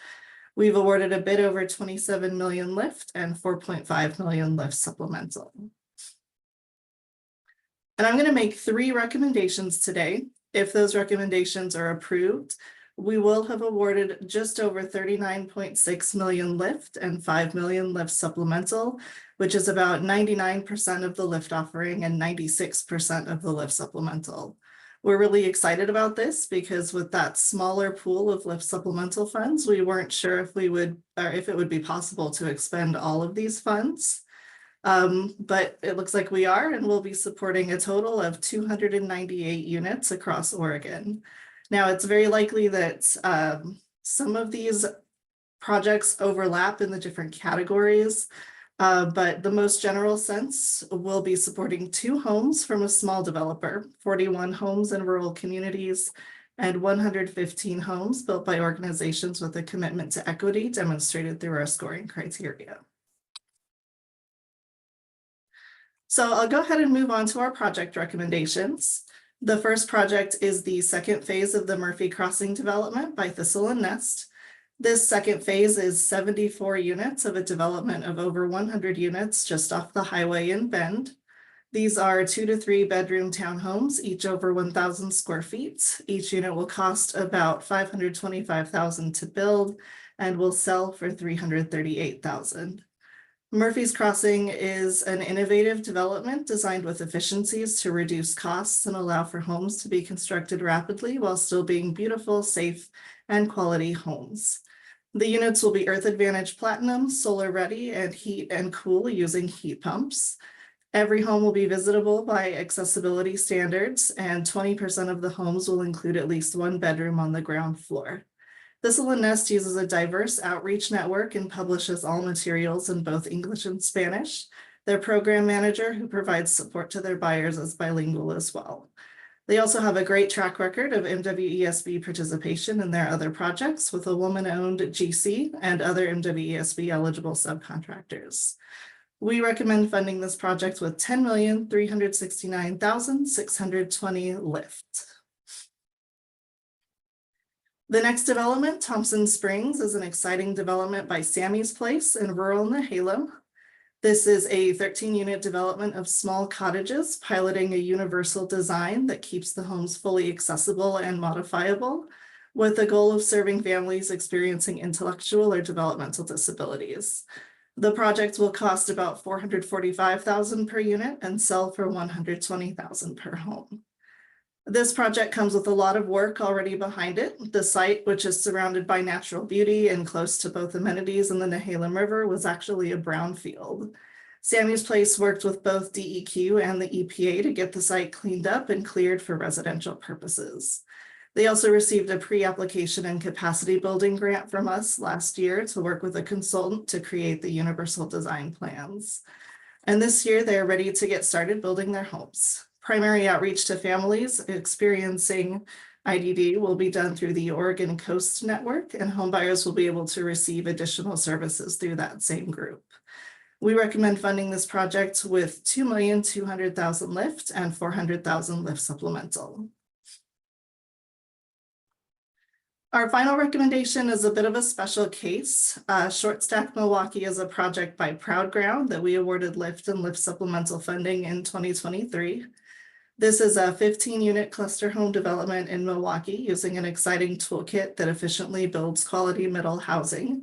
We've awarded a bit over 27 million LIFT and 4.5 million LIFT supplemental. And I'm going to make 3 recommendations today. If those recommendations are approved, we will have awarded just over 39.6 million LIFT and 5 million LIFT supplemental, which is about 99% of the LIFT offering and 96% of the LIFT supplemental. We're really excited about this because with that smaller pool of LIFT supplemental funds, we weren't sure if it would be possible to expend all of these funds. But it looks like we are, and we'll be supporting a total of 298 units across Oregon. Now, it's very likely that some of these projects overlap in the different categories, but the most general sense will be supporting 2 homes from a small developer, 41 homes in rural communities, and 115 homes built by organizations with a commitment to equity demonstrated through our scoring criteria. So I'll go ahead and move on to our project recommendations. The first project is the second phase of the Murphy Crossing development by Thistle and Nest. This second phase is 74 units of a development of over 100 units just off the highway in Bend. These are 2 to 3 bedroom townhomes, each over 1,000 square feet. Each unit will cost about $525,000 to build and will sell for $338,000. Murphy's Crossing is an innovative development designed with efficiencies to reduce costs and allow for homes to be constructed rapidly while still being beautiful, safe, and quality homes. The units will be Earth Advantage Platinum, solar ready, and heat and cool using heat pumps. Every home will be visitable by accessibility standards, and 20% of the homes will include at least 1 bedroom on the ground floor. Thistle and Nest uses a diverse outreach network and publishes all materials in both English and Spanish. Their program manager, who provides support to their buyers, is bilingual as well. They also have a great track record of MWESB participation in their other projects with a woman-owned GC and other MWESB eligible subcontractors. We recommend funding this project with $10,369,620 LIFT. The next development, Thompson Springs, is an exciting development by Sammy's Place in rural Nahalo. This is a 13-unit development of small cottages piloting a universal design that keeps the homes fully accessible and modifiable, with the goal of serving families experiencing intellectual or developmental disabilities. The project will cost about $445,000 per unit and sell for $120,000 per home. This project comes with a lot of work already behind it. The site, which is surrounded by natural beauty and close to both amenities and the Nehalem River, was actually a brownfield. Sammy's Place worked with both DEQ and the EPA to get the site cleaned up and cleared for residential purposes. They also received a pre-application and capacity building grant from us last year to work with a consultant to create the universal design plans. And this year, they're ready to get started building their homes. Primary outreach to families experiencing IDD will be done through the Oregon Coast Network, and homebuyers will be able to receive additional services through that same group. We recommend funding this project with $2,200,000 LIFT and $400,000 LIFT supplemental. Our final recommendation is a bit of a special case. Short Stack Milwaukee is a project by Proud Ground that we awarded LIFT and LIFT supplemental funding in 2023. This is a 15-unit cluster home development in Milwaukee using an exciting toolkit that efficiently builds quality middle housing.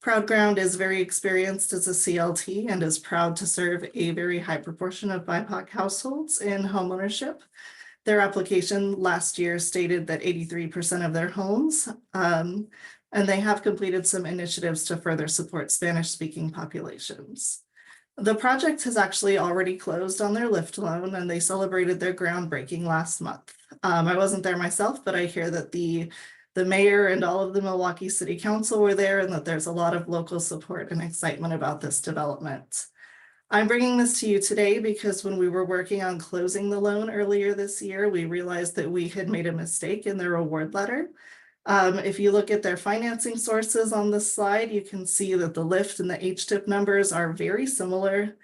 Proud Ground is very experienced as a CLT and is proud to serve a very high proportion of BIPOC households in homeownership. Their application last year stated that 83% of their homes, and they have completed some initiatives to further support Spanish-speaking populations. The project has actually already closed on their lift loan, and they celebrated their groundbreaking last month. I wasn't there myself, but I hear that the mayor and all of the Milwaukee City Council were there, and that there's a lot of local support and excitement about this development. I'm bringing this to you today because when we were working on closing the loan earlier this year, we realized that we had made a mistake in their award letter. If you look at their financing sources on this slide, you can see that the lift and the HTIP numbers are very similar.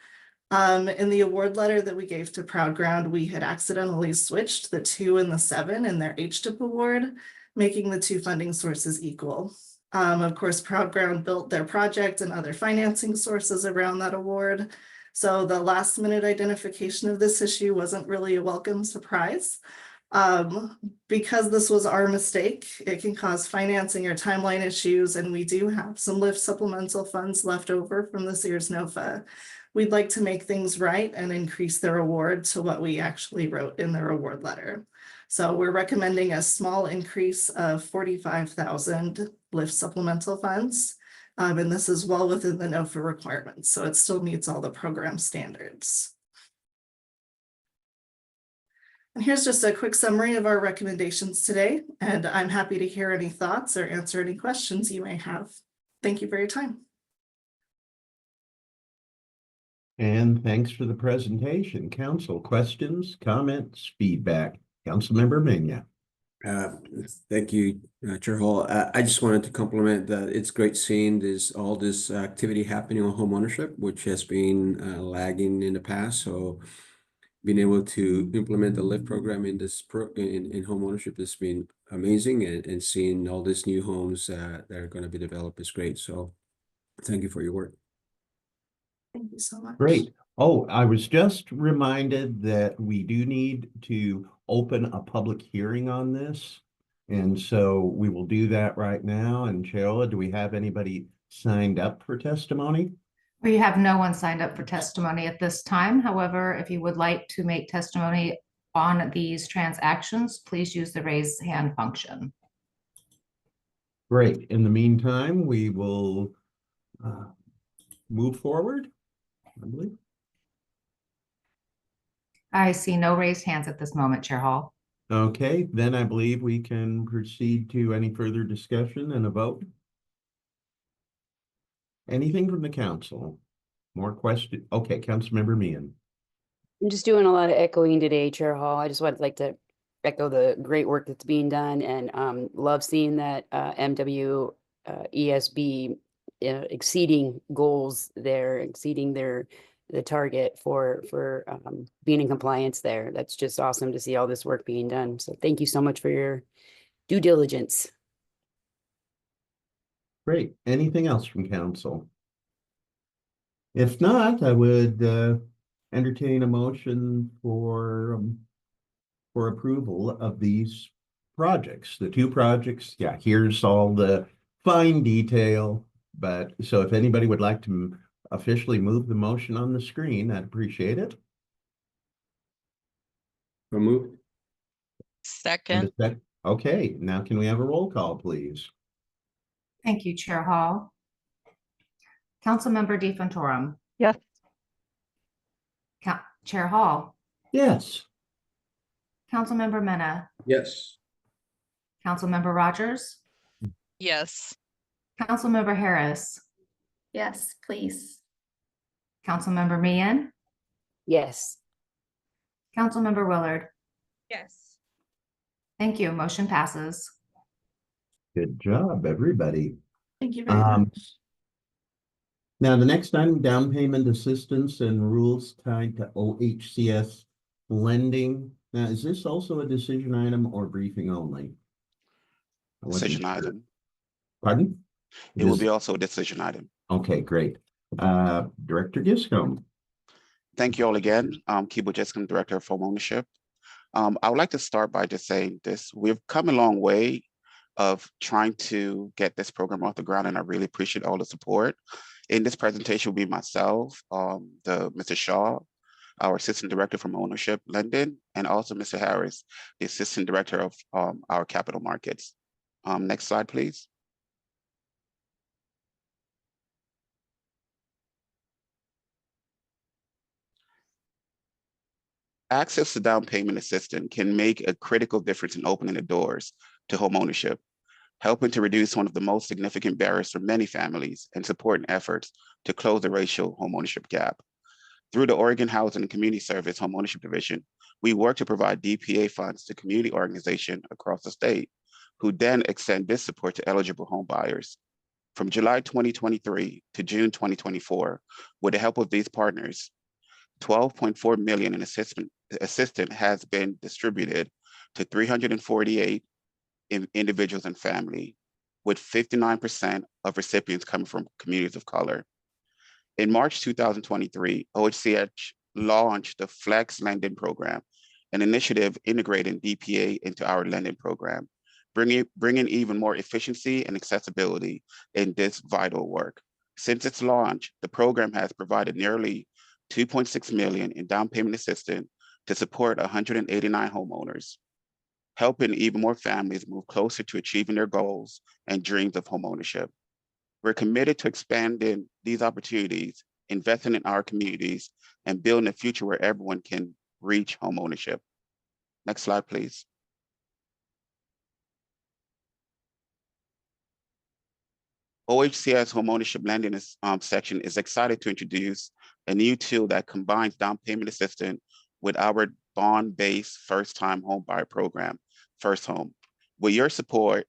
In the award letter that we gave to Proud Ground, we had accidentally switched the 2 and the 7 in their HTIP award, making the two funding sources equal. Of course, Proud Ground built their project and other financing sources around that award. So the last minute identification of this issue wasn't really a welcome surprise. Because this was our mistake, it can cause financing or timeline issues, and we do have some lift supplemental funds left over from the Sears NOFA. We'd like to make things right and increase their award to what we actually wrote in their award letter. So we're recommending a small increase of 45,000 lift supplemental funds. And this is well within the NOFA requirements, so it still meets all the program standards. And here's just a quick summary of our recommendations today, and I'm happy to hear any thoughts or answer any questions you may have. Thank you for your time. And thanks for the presentation. Council, questions, comments, feedback? Councilmember Mena. Thank you, Chair Hall. I just wanted to compliment that it's great seeing all this activity happening on homeownership, which has been lagging in the past. So being able to implement the LIFT program in this in homeownership has been amazing, and seeing all these new homes that are going to be developed is great. So thank you for your work. Thank you so much. Great. Oh, I was just reminded that we do need to open a public hearing on this. And so we will do that right now. And Cheola, do we have anybody signed up for testimony? We have no one signed up for testimony at this time. However, if you would like to make testimony on these transactions, please use the raise hand function. Great. In the meantime, we will move forward, I believe. I see no raised hands at this moment, Chair Hall. Okay, then I believe we can proceed to any further discussion and a vote. Anything from the council? More questions? Okay, Councilmember Meehan. I'm just doing a lot of echoing today, Chair Hall. I just would like to echo the great work that's being done, and love seeing that MW ESB exceeding goals there, exceeding the target for being in compliance there. That's just awesome to see all this work being done. So thank you so much for your due diligence. Great. Anything else from council? If not, I would entertain a motion for approval of these projects. The two projects, yeah, here's all the fine detail, but so if anybody would like to officially move the motion on the screen, I'd appreciate it. So moved. Second. Okay, now can we have a roll call, please? Thank you, Chair Hall. Councilmember DeFontorum. Yes. Chair Hall. Yes. Councilmember Mena. Yes. Councilmember Rogers. Yes. Councilmember Harris. Yes, please. Councilmember Meehan. Yes. Councilmember Willard. Yes. Thank you. Motion passes. Good job, everybody. Thank you very much. Now, the next item, down payment assistance and rules tied to OHCS lending. Now, is this also a decision item or briefing only? I wasn't Decision sure. item. Pardon? It will be also a decision item. Okay, great. Director Giscombe. Thank you all again. Kibo Giscombe, Director of Homeownership. I would like to start by just saying this. We've come a long way of trying to get this program off the ground, and I really appreciate all the support. In this presentation will be myself, Mr. Shaw, our Assistant Director from Ownership Lending, and also Mr. Harris, the Assistant Director of our Capital Markets. Next slide, please. Access to down payment assistance can make a critical difference in opening the doors to homeownership, helping to reduce one of the most significant barriers for many families and supporting efforts to close the racial homeownership gap. Through the Oregon Housing and Community Service Homeownership Division, we work to provide DPA funds to community organizations across the state, who then extend this support to eligible home buyers. From July 2023 to June 2024, with the help of these partners, $12.4 million in assistance has been distributed to 348 individuals and family, with 59% of recipients coming from communities of color. In March 2023, OHCH launched the Flex Lending Program, an initiative integrating DPA into our lending program, bringing even more efficiency and accessibility in this vital work. Since its launch, the program has provided nearly $2.6 million in down payment assistance to support 189 homeowners, helping even more families move closer to achieving their goals and dreams of homeownership. We're committed to expanding these opportunities, investing in our communities, and building a future where everyone can reach homeownership. Next slide, please. OHCS homeownership lending section is excited to introduce a new tool that combines down payment assistance with our bond-based first-time home buyer program, First Home. With your support,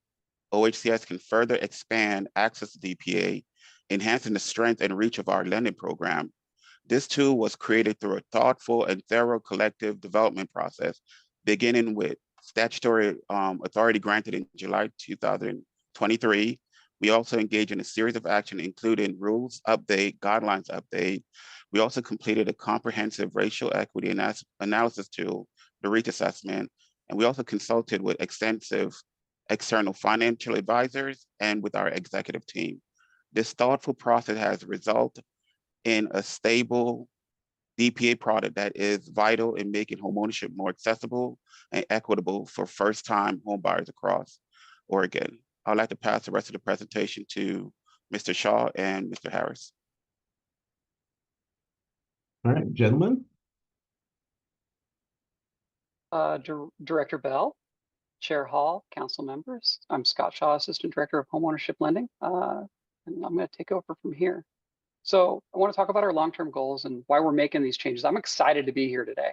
OHCS can further expand access to DPA, enhancing the strength and reach of our lending program. This tool was created through a thoughtful and thorough collective development process, beginning with statutory authority granted in July 2023. We also engaged in a series of actions, including rules update, guidelines update. We also completed a comprehensive racial equity analysis tool, the REACH assessment, and we also consulted with extensive external financial advisors and with our executive team. This thoughtful process has resulted in a stable DPA product that is vital in making homeownership more accessible and equitable for first-time homebuyers across Oregon. I'd like to pass the rest of the presentation to Mr. Shaw and Mr. Harris. All right, gentlemen. Director Bell, Chair Hall, council members. I'm Scott Shaw, Assistant Director of Homeownership Lending, and I'm going to take over from here. So I want to talk about our long-term goals and why we're making these changes. I'm excited to be here today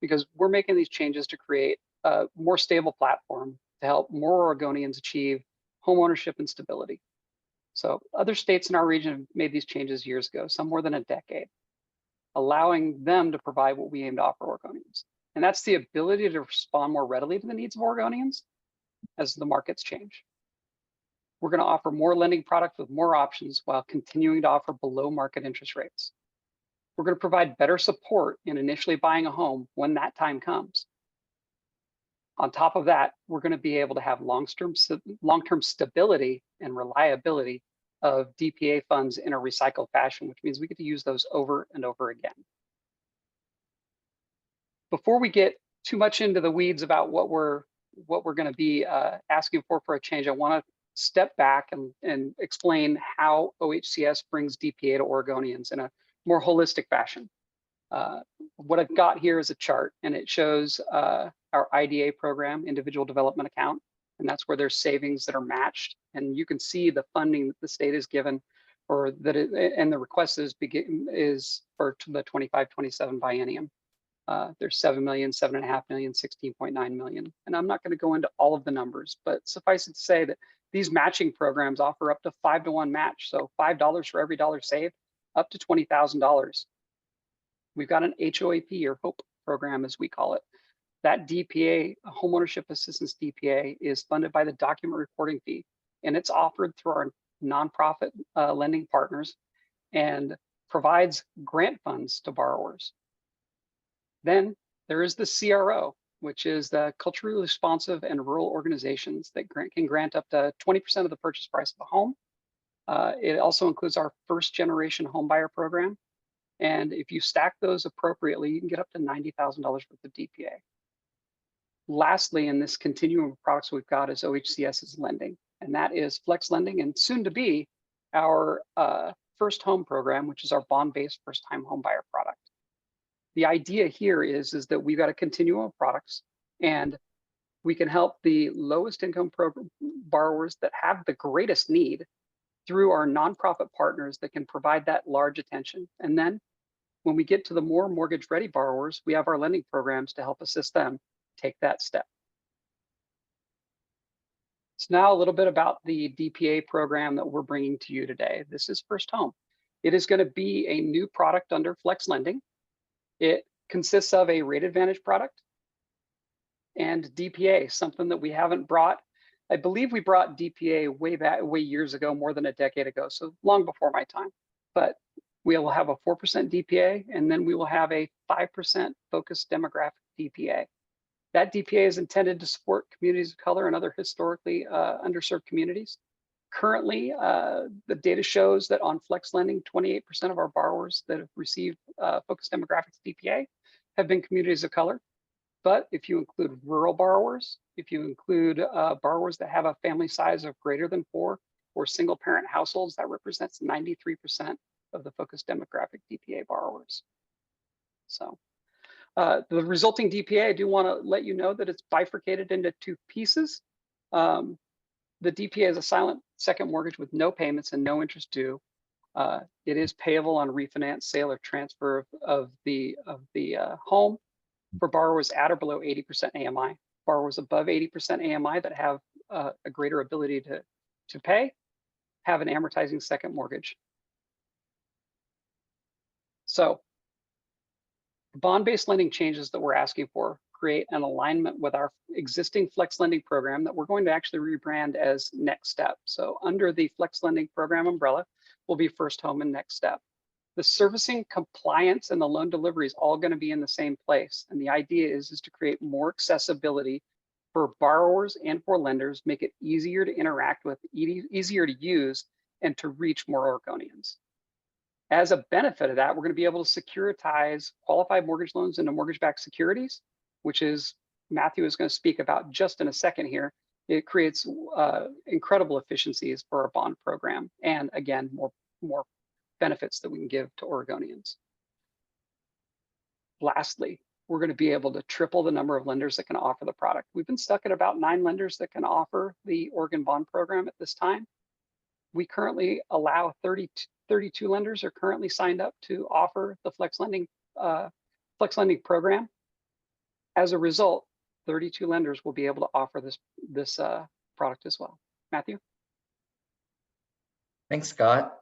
because we're making these changes to create a more stable platform to help more Oregonians achieve homeownership and stability. So other states in our region have made these changes years ago, some more than a decade, allowing them to provide what we aim to offer Oregonians. And that's the ability to respond more readily to the needs of Oregonians as the markets change. We're going to offer more lending products with more options while continuing to offer below market interest rates. We're going to provide better support in initially buying a home when that time comes. On top of that, we're going to be able to have long-term stability and reliability of DPA funds in a recycled fashion, which means we get to use those over and over again. Before we get too much into the weeds about what we're going to be asking for a change, I want to step back and explain how OHCS brings DPA to Oregonians in a more holistic fashion. What I've got here is a chart, and it shows our IDA program, Individual Development Account, and that's where there's savings that are matched. And you can see the funding that the state is given, or that and the request is for the 25-27 biennium. There's 7 million, 7.5 million, 16.9 million. And I'm not going to go into all of the numbers, but suffice it to say that these matching programs offer up to 5-to-1 match. So $5 for every dollar saved, up to $20,000. We've got an HOAP, or HOPE program as we call it. That DPA, homeownership assistance DPA, is funded by the document reporting fee, and it's offered through our nonprofit lending partners and provides grant funds to borrowers. Then there is the CRO, which is the culturally responsive and rural organizations that can grant up to 20% of the purchase price of a home. It also includes our first generation homebuyer program. And if you stack those appropriately, you can get up to $90,000 worth of DPA. Lastly, in this continuum of products we've got is OHCS's lending, and that is Flex Lending and soon to be our First Home program, which is our bond-based first-time home buyer product. The idea here is that we've got a continuum of products, and we can help the lowest income borrowers that have the greatest need through our nonprofit partners that can provide that large attention. And then when we get to the more mortgage ready borrowers, we have our lending programs to help assist them take that step. So now a little bit about the DPA program that we're bringing to you today. This is First Home. It is going to be a new product under Flex Lending. It consists of a Rate Advantage product and DPA, something that we haven't brought. I believe we brought DPA way years ago, more than a decade ago, so long before my time. But we will have a 4% DPA, and then we will have a 5% focused demographic DPA. That DPA is intended to support communities of color and other historically underserved communities. Currently, the data shows that on Flex Lending, 28% of our borrowers that have received focused demographics DPA have been communities of color. But if you include rural borrowers, if you include borrowers that have a family size of greater than 4 or single parent households, that represents 93% of the focused demographic DPA borrowers. So the resulting DPA, I do want to let you know that it's bifurcated into 2 pieces. The DPA is a silent second mortgage with no payments and no interest due. It is payable on refinance, sale, or transfer of the home for borrowers at or below 80% AMI. Borrowers above 80% AMI that have a greater ability to pay have an amortizing second mortgage. So bond-based lending changes that we're asking for create an alignment with our existing Flex Lending program that we're going to actually rebrand as Next Step. So under the Flex Lending program umbrella will be First Home and Next Step. The servicing, compliance, and the loan delivery is all going to be in the same place. And the idea is to create more accessibility for borrowers and for lenders, make it easier to interact with, easier to use, and to reach more Oregonians. As a benefit of that, we're going to be able to securitize qualified mortgage loans into mortgage-backed securities, which is Matthew is going to speak about just in a second here. It creates incredible efficiencies for our bond program, and again, more benefits that we can give to Oregonians. Lastly, we're going to be able to triple the number of lenders that can offer the product. We've been stuck at about 9 lenders that can offer the Oregon Bond Program at this time. We currently allow 32 lenders are currently signed up to offer the Flex Lending program. As a result, 32 lenders will be able to offer this product as well. Matthew? Thanks, Scott.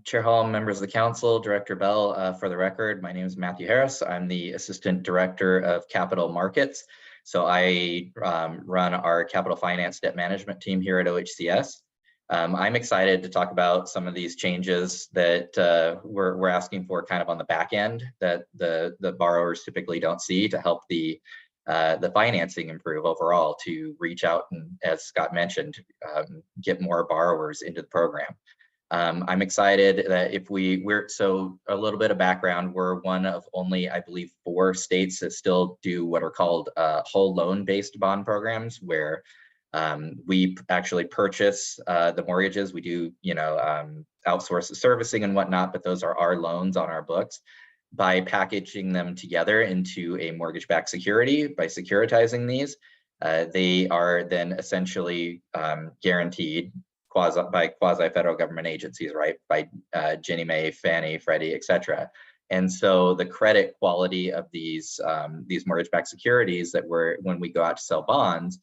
Chair Hall, members of the council, Director Bell, for the record, my name is Matthew Harris. I'm the Assistant Director of Capital Markets. So I run our capital finance debt management team here at OHCS. I'm excited to talk about some of these changes that we're asking for kind of on the back end that the borrowers typically don't see to help the financing improve overall to reach out and, as Scott mentioned, get more borrowers into the program. I'm excited that so a little bit of background, we're one of only, I believe, 4 states that still do what are called whole loan based bond programs, where we actually purchase the mortgages. We do, outsource the servicing and whatnot, but those are our loans on our books. By packaging them together into a mortgage-backed security, by securitizing these, they are then essentially guaranteed by quasi-federal government agencies, right? By Ginnie Mae, Fannie, Freddie, et cetera. And so the credit quality of these mortgage-backed securities that when we go out to sell bonds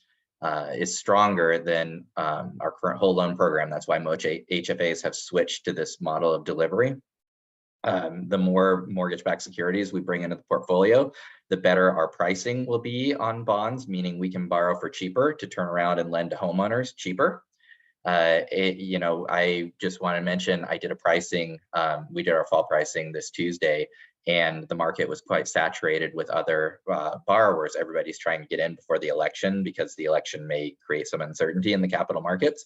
is stronger than our current whole loan program. That's why most HFAs have switched to this model of delivery. The more mortgage-backed securities we bring into the portfolio, the better our pricing will be on bonds, meaning we can borrow for cheaper to turn around and lend to homeowners cheaper. I just want to mention, I did a pricing, we did our fall pricing this Tuesday, and the market was quite saturated with other borrowers. Everybody's trying to get in before the election because the election may create some uncertainty in the capital markets.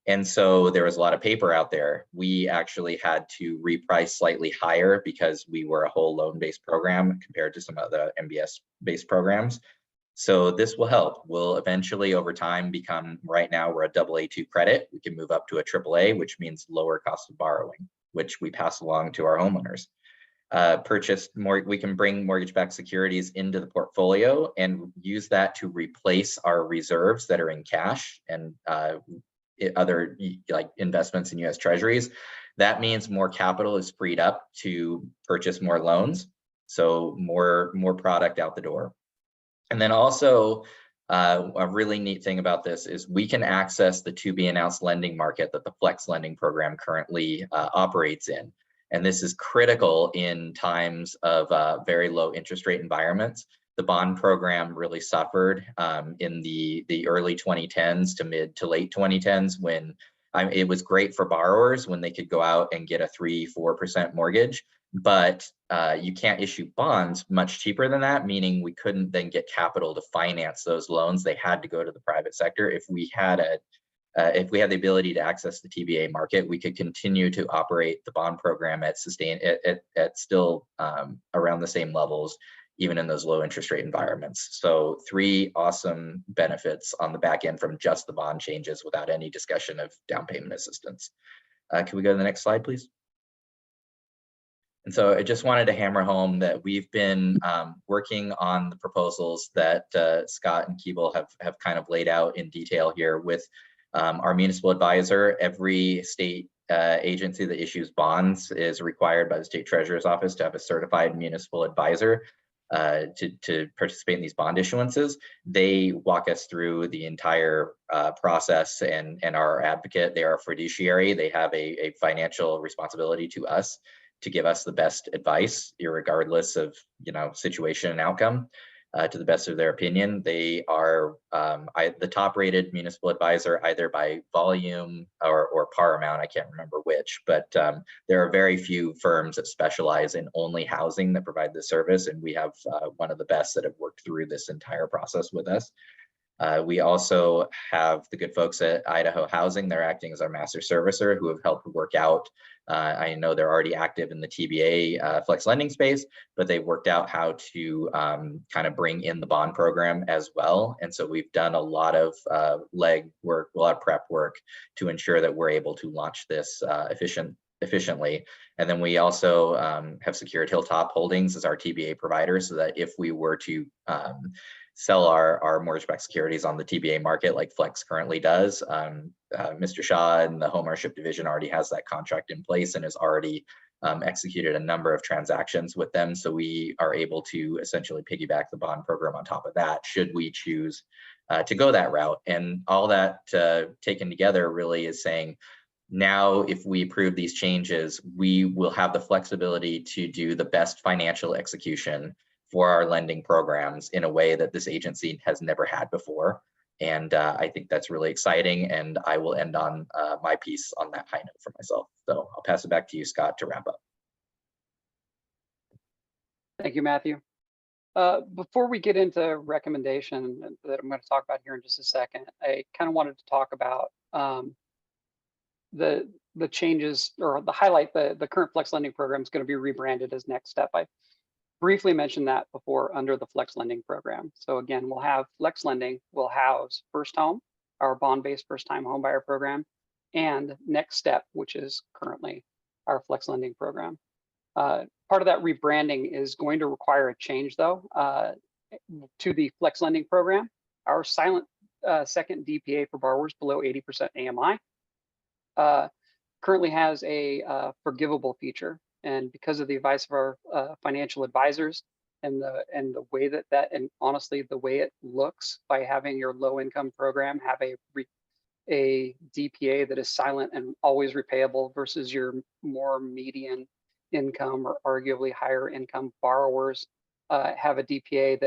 And so there was a lot of paper out there. We actually had to reprice slightly higher because we were a whole loan-based program compared to some of the MBS-based programs. So this will help. We'll eventually over time become, right now we're a AA2 credit. We can move up to a AAA, which means lower cost of borrowing, which we pass along to our homeowners. We can bring mortgage-backed securities into the portfolio and use that to replace our reserves that are in cash and other like investments in US Treasuries. That means more capital is freed up to purchase more loans. So more product out the door. And then also a really neat thing about this is we can access the to be announced lending market that the Flex Lending Program currently operates in. And this is critical in times of very low interest rate environments. The bond program really suffered in the early 2010s to mid to late 2010s when it was great for borrowers when they could go out and get a 3-4% mortgage, but you can't issue bonds much cheaper than that, meaning we couldn't then get capital to finance those loans. They had to go to the private sector. If we had the ability to access the TBA market, we could continue to operate the bond program at still around the same levels, even in those low interest rate environments. So 3 awesome benefits on the back end from just the bond changes without any discussion of down payment assistance. Can we go to the next slide, please? And so I just wanted to hammer home that we've been working on the proposals that Scott and Keeble have kind of laid out in detail here with our municipal advisor. Every state agency that issues bonds is required by the state treasurer's office to have a certified municipal advisor to participate in these bond issuances. They walk us through the entire process and are our advocate. They are a fiduciary. They have a financial responsibility to us to give us the best advice, irregardless of situation and outcome. To the best of their opinion, they are the top-rated municipal advisor, either by volume or par amount. I can't remember which, but there are very few firms that specialize in only housing that provide this service, and we have one of the best that have worked through this entire process with us. We also have the good folks at Idaho Housing. They're acting as our master servicer who have helped work out. I know they're already active in the TBA flex lending space, but they've worked out how to kind of bring in the bond program as well. And so we've done a lot of leg work, a lot of prep work to ensure that we're able to launch this efficiently. And then we also have secured Hilltop Holdings as our TBA provider, so that if we were to sell our mortgage-backed securities on the TBA market like Flex currently does, Mr. Shaw and the homeownership division already has that contract in place and has already executed a number of transactions with them. So we are able to essentially piggyback the bond program on top of that, should we choose to go that route. And all that taken together really is saying, now, if we approve these changes, we will have the flexibility to do the best financial execution for our lending programs in a way that this agency has never had before. And I think that's really exciting. And I will end on my piece on that high note for myself. So I'll pass it back to you, Scott, to wrap up. Thank you, Matthew. Before we get into recommendation that I'm going to talk about here in just a second, I kind of wanted to talk about the changes, or the highlight the current Flex Lending Program is going to be rebranded as Next Step. I briefly mentioned that before under the Flex Lending Program. So again, we'll have Flex Lending, we'll house First Home, our bond-based first-time homebuyer program, and Next Step, which is currently our Flex Lending Program. Part of that rebranding is going to require a change, though, to the Flex Lending Program. Our silent second DPA for borrowers below 80% AMI currently has a forgivable feature. And because of the advice of our financial advisors and the way that and honestly, the way it looks by having your low income program have a DPA that is silent and always repayable versus your more median income or arguably higher income borrowers have a DPA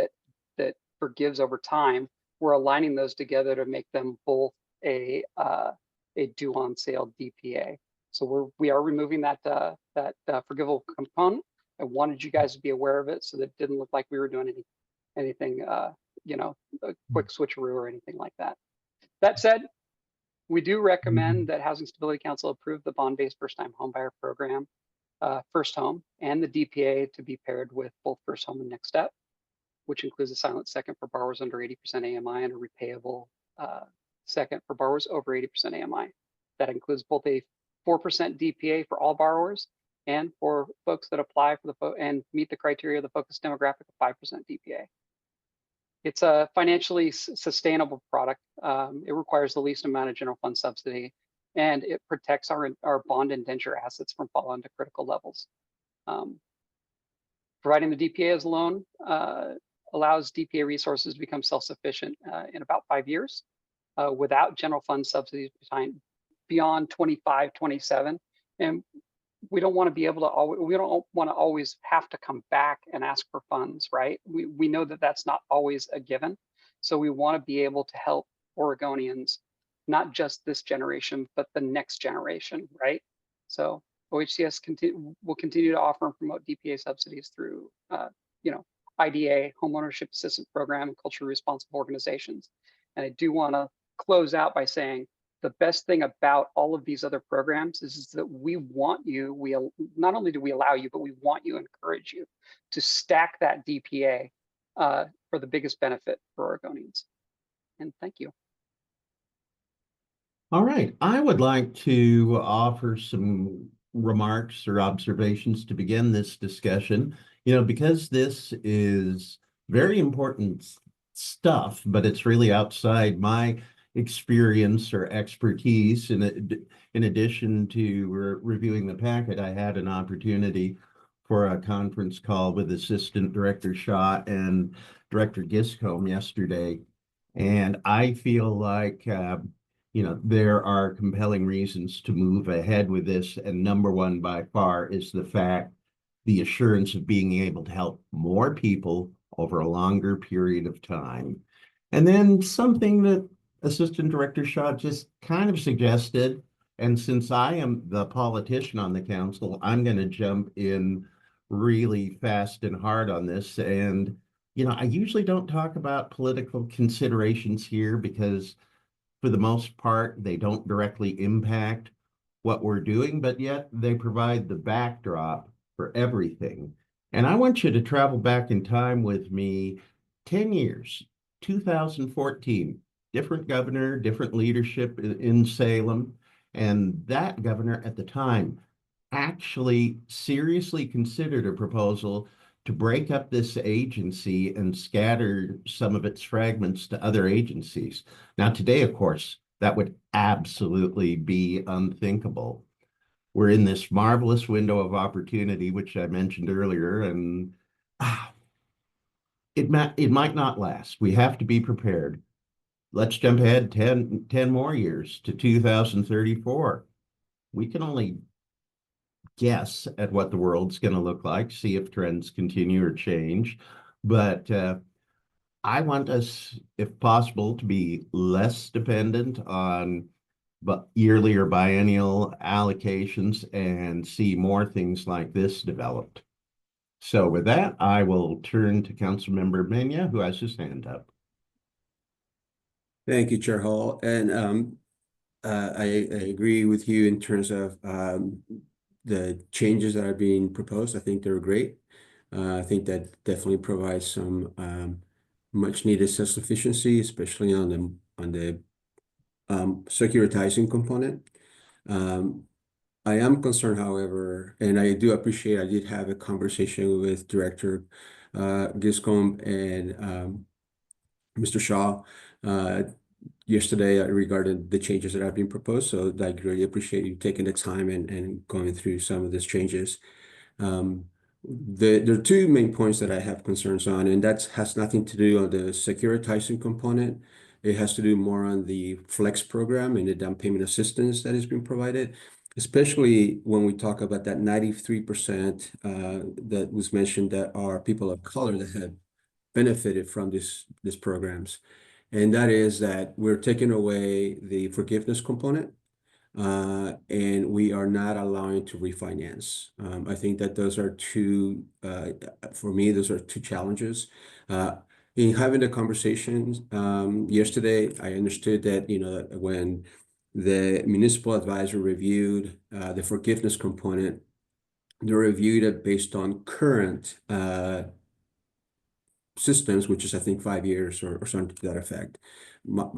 that forgives over time, we're aligning those together to make them both a due on sale DPA. So we are removing that forgivable component. I wanted you guys to be aware of it so that it didn't look like we were doing anything, a quick switcheroo or anything like that. That said, We do recommend that Housing Stability Council approve the bond-based first-time homebuyer program, First Home, and the DPA to be paired with both First Home and Next Step, which includes a silent second for borrowers under 80% AMI and a repayable second for borrowers over 80% AMI. That includes both a 4% DPA for all borrowers and for folks that apply for the and meet the criteria of the focus demographic of 5% DPA. It's a financially sustainable product. It requires the least amount of general fund subsidy, and it protects our bond indenture assets from falling to critical levels. Providing the DPA as a loan allows DPA resources to become self-sufficient in about 5 years without general fund subsidies beyond 25, 27. And we don't want to be able to we don't want to always have to come back and ask for funds, right? We know that that's not always a given. So we want to be able to help Oregonians, not just this generation, but the next generation, right? So OHCS will continue to offer and promote DPA subsidies through, IDA, Homeownership Assistance Program, and culturally responsible organizations. And I do want to close out by saying the best thing about all of these other programs is that we want you, not only do we allow you, but we want you, encourage you to stack that DPA for the biggest benefit for Oregonians. And thank you. All right, I would like to offer some remarks or observations to begin this discussion. Because this is very important stuff, but it's really outside my experience or expertise. In addition to reviewing the packet, I had an opportunity for a conference call with Assistant Director Shaw and Director Giscombe yesterday. And I feel like, there are compelling reasons to move ahead with this. And number one by far is the assurance of being able to help more people over a longer period of time. And then something that Assistant Director Shaw just kind of suggested, and since I am the politician on the council, I'm going to jump in really fast and hard on this. And, I usually don't talk about political considerations here because for the most part, they don't directly impact what we're doing, but yet they provide the backdrop for everything. And I want you to travel back in time with me 10 years, 2014, different governor, different leadership in Salem. And that governor at the time actually seriously considered a proposal to break up this agency and scatter some of its fragments to other agencies. Now, today, of course, that would absolutely be unthinkable. We're in this marvelous window of opportunity, which I mentioned earlier, and it might not last. We have to be prepared. Let's jump ahead 10 more years to 2034. We can only guess at what the world's going to look like, see if trends continue or change. But I want us, if possible, to be less dependent on yearly or biennial allocations and see more things like this developed. So with that, I will turn to Councilmember Mena, who has his hand up. Thank you, Chair Hall. And I agree with you in terms of the changes that are being proposed. I think they're great. I think that definitely provides some much needed self-sufficiency, especially on the securitizing component. I am concerned, however, and I do appreciate, I did have a conversation with Director Giscombe and Mr. Shaw yesterday regarding the changes that have been proposed. So I really appreciate you taking the time and going through some of these changes. There are two main points that I have concerns on, and that has nothing to do on the securitizing component. It has to do more on the Flex program and the down payment assistance that has been provided, especially when we talk about that 93% that was mentioned that are people of color that have benefited from these programs. And that is that we're taking away the forgiveness component and we are not allowing to refinance. I think that those are two, for me, those are two challenges. In having the conversations yesterday, I understood that, when the municipal advisor reviewed the forgiveness component. They reviewed it based on current systems, which is I think 5 years or something to that effect.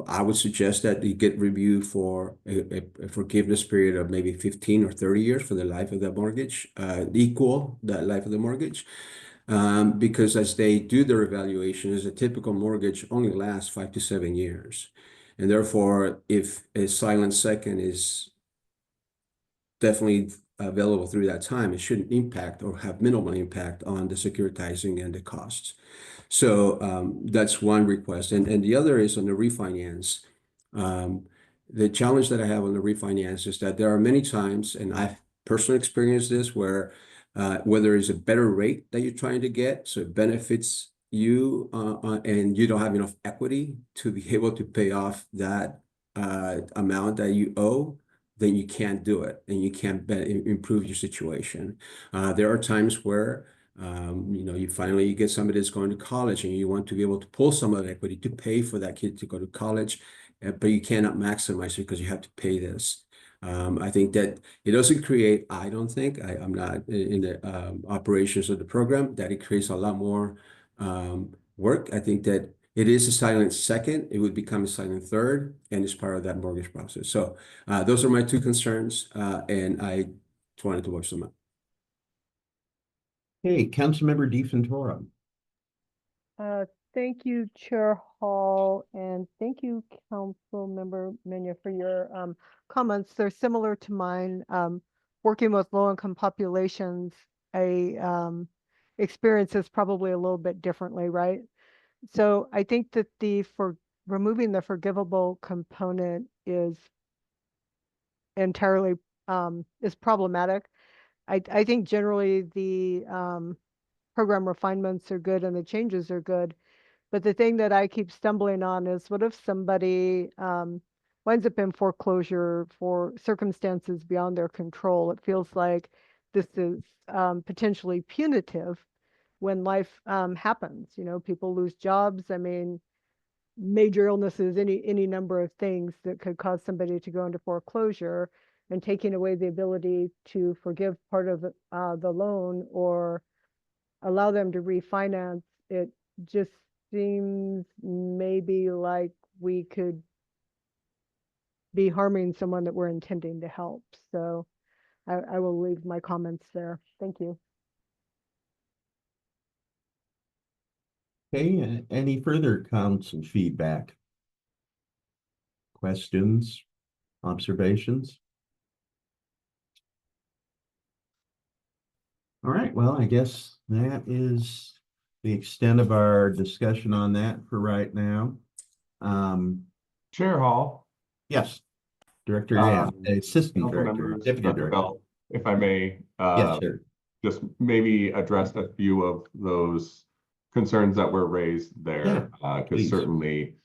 I would suggest that you get reviewed for a forgiveness period of maybe 15 or 30 years for the life of the mortgage, equal that life of the mortgage. Because as they do their evaluations, a typical mortgage only lasts 5 to 7 years. And therefore, if a silent second is definitely available through that time, it shouldn't impact or have minimal impact on the securitizing and the costs. So that's one request. And the other is on the refinance. The challenge that I have on the refinance is that there are many times, and I've personally experienced this, where whether it's a better rate that you're trying to get, so it benefits you and you don't have enough equity to be able to pay off that amount that you owe, then you can't do it and you can't improve your situation. There are times where you finally get somebody that's going to college and you want to be able to pull some of that equity to pay for that kid to go to college, but you cannot maximize it because you have to pay this. I think that it doesn't create, I don't think, I'm not in the operations of the program, that it creates a lot more work. I think that it is a silent second, it would become a silent third, and it's part of that mortgage process. So those are my two concerns, and I just wanted to voice them out. Hey, Councilmember DeFontora. Thank you, Chair Hall, and thank you, Councilmember Mena, for your comments. They're similar to mine. Working with low-income populations, experiences probably a little bit differently, right? So I think that removing the forgivable component is entirely is problematic. I think generally the program refinements are good and the changes are good. But the thing that I keep stumbling on is, what if somebody winds up in foreclosure for circumstances beyond their control? It feels like this is potentially punitive when life happens. You know, people lose jobs. I mean, major illnesses, any number of things that could cause somebody to go into foreclosure, and taking away the ability to forgive part of the loan or allow them to refinance, it just seems maybe like we could be harming someone that we're intending to help. So I will leave my comments there. Thank you. Okay, any further comments and feedback? Questions, observations? All right, well, I guess that is the extent of our discussion on that for right now. Chair Hall. Yes, Director Yan, Assistant Director, Deputy Director. Bell, if I may, Yes, sir. just maybe address a few of those concerns that were raised there, because certainly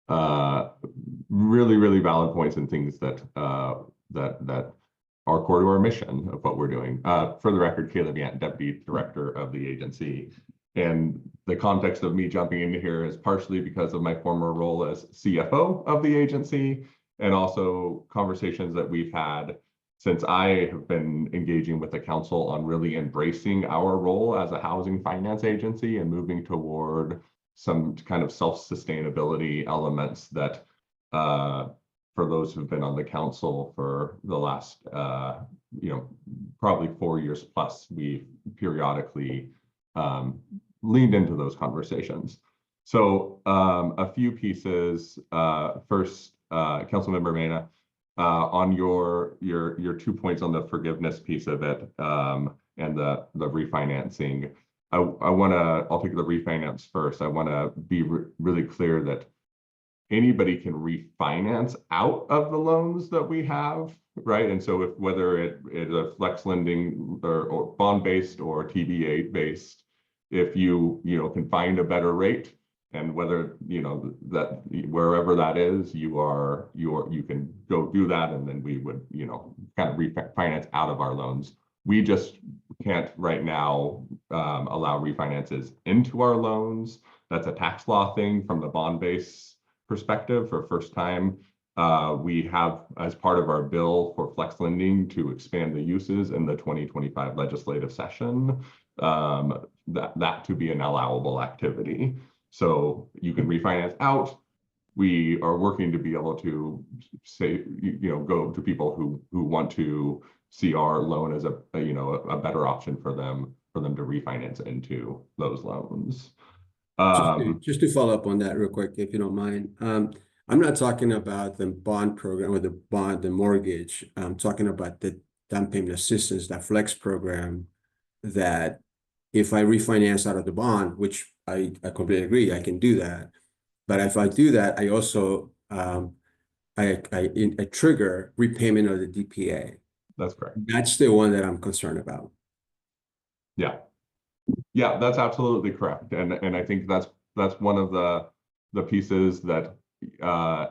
really, really valid points and things that that are core to our mission of what we're doing. For the record, Caleb Yant, Deputy Director of the agency. And the context of me jumping into here is partially because of my former role as CFO of the agency, and also conversations that we've had since I have been engaging with the council on really embracing our role as a housing finance agency and moving toward some kind of self-sustainability elements that for those who've been on the council for the last, probably 4 years plus, we've periodically leaned into those conversations. So a few pieces. First, Councilmember Mena, on your 2 points on the forgiveness piece of it and the refinancing. I'll take the refinance first. I want to be really clear that anybody can refinance out of the loans that we have, right? And so whether it is a flex lending or bond-based or TBA based, if you can find a better rate, and whether that wherever that is, you can go do that, and then we would kind of refinance out of our loans. We just can't right now allow refinances into our loans. That's a tax law thing from the bond base perspective for first time We have, as part of our bill for flex lending to expand the uses in the 2025 legislative session, that to be an allowable activity. So you can refinance out. We are working to be able to say, go to people who want to see our loan as a better option for them to refinance into those loans. Just to follow up on that real quick, if you don't mind. I'm not talking about the bond program or the mortgage. I'm talking about the down payment assistance, that flex program, that if I refinance out of the bond, which I completely agree, I can do that. But if I do that, I also I trigger repayment of the DPA. That's correct. That's the one that I'm concerned about. Yeah. Yeah, that's absolutely correct. And I think that's one of the pieces that I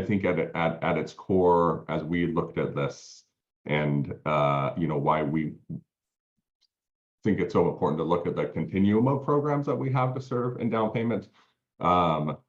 think at its core, as we looked at this and why we think it's so important to look at the continuum of programs that we have to serve in down payment, what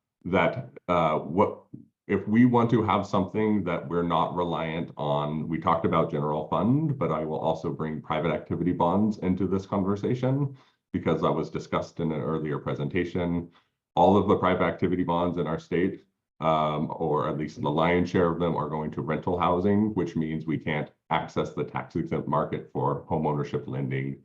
if we want to have something that we're not reliant on. We talked about general fund, but I will also bring private activity bonds into this conversation because that was discussed in an earlier presentation. All of the private activity bonds in our state, or at least the lion's share of them, are going to rental housing, which means we can't access the tax exempt market for homeownership lending,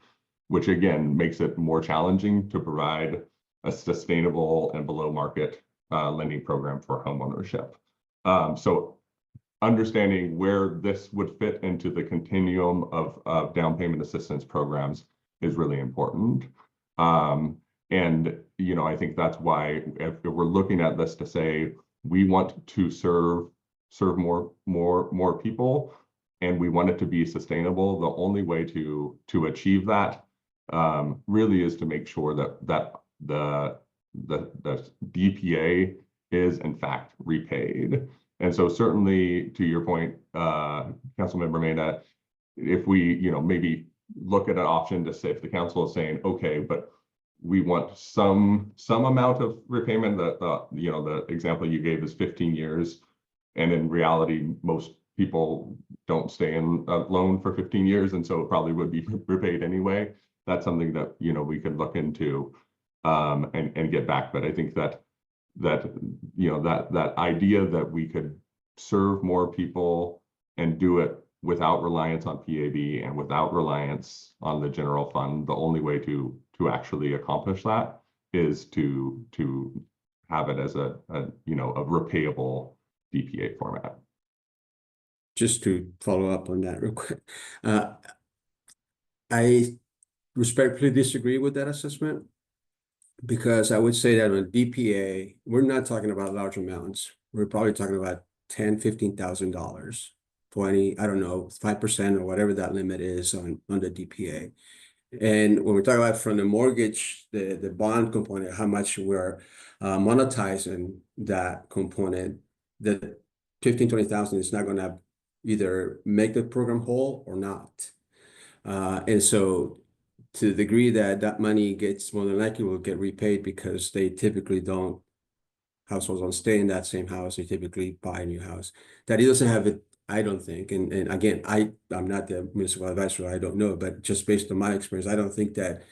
which again makes it more challenging to provide a sustainable and below market lending program for homeownership. So understanding where this would fit into the continuum of down payment assistance programs is really important. And I think that's why if we're looking at this to say we want to serve more people and we want it to be sustainable, the only way to achieve that really is to make sure that the DPA is in fact repaid. And so certainly to your point, Councilmember Mena, if we maybe look at an option to say, if the council is saying, okay, but we want some amount of repayment, that the example you gave is 15 years. And in reality, most people don't stay in a loan for 15 years. And so it probably would be repaid anyway. That's something that, we could look into and get back. But I think that idea that we could serve more people and do it without reliance on PAB and without reliance on the general fund, the only way to actually accomplish that is to have it as a repayable DPA format. Just to follow up on that real quick, I respectfully disagree with that assessment, because I would say that on DPA, we're not talking about large amounts. We're probably talking about $10,000, $15,000, 20, I don't know, 5% or whatever that limit is on the DPA. And when we talk about from the mortgage, the bond component, how much we're monetizing that component, the 15, 20,000 is not going to either make the program whole or not. And so to the degree that that money gets, more than likely will get repaid, because they typically households don't stay in that same house. They typically buy a new house. That it doesn't have it, I don't think. And again, I'm not the municipal advisor, I don't know, but just based on my experience, I don't think that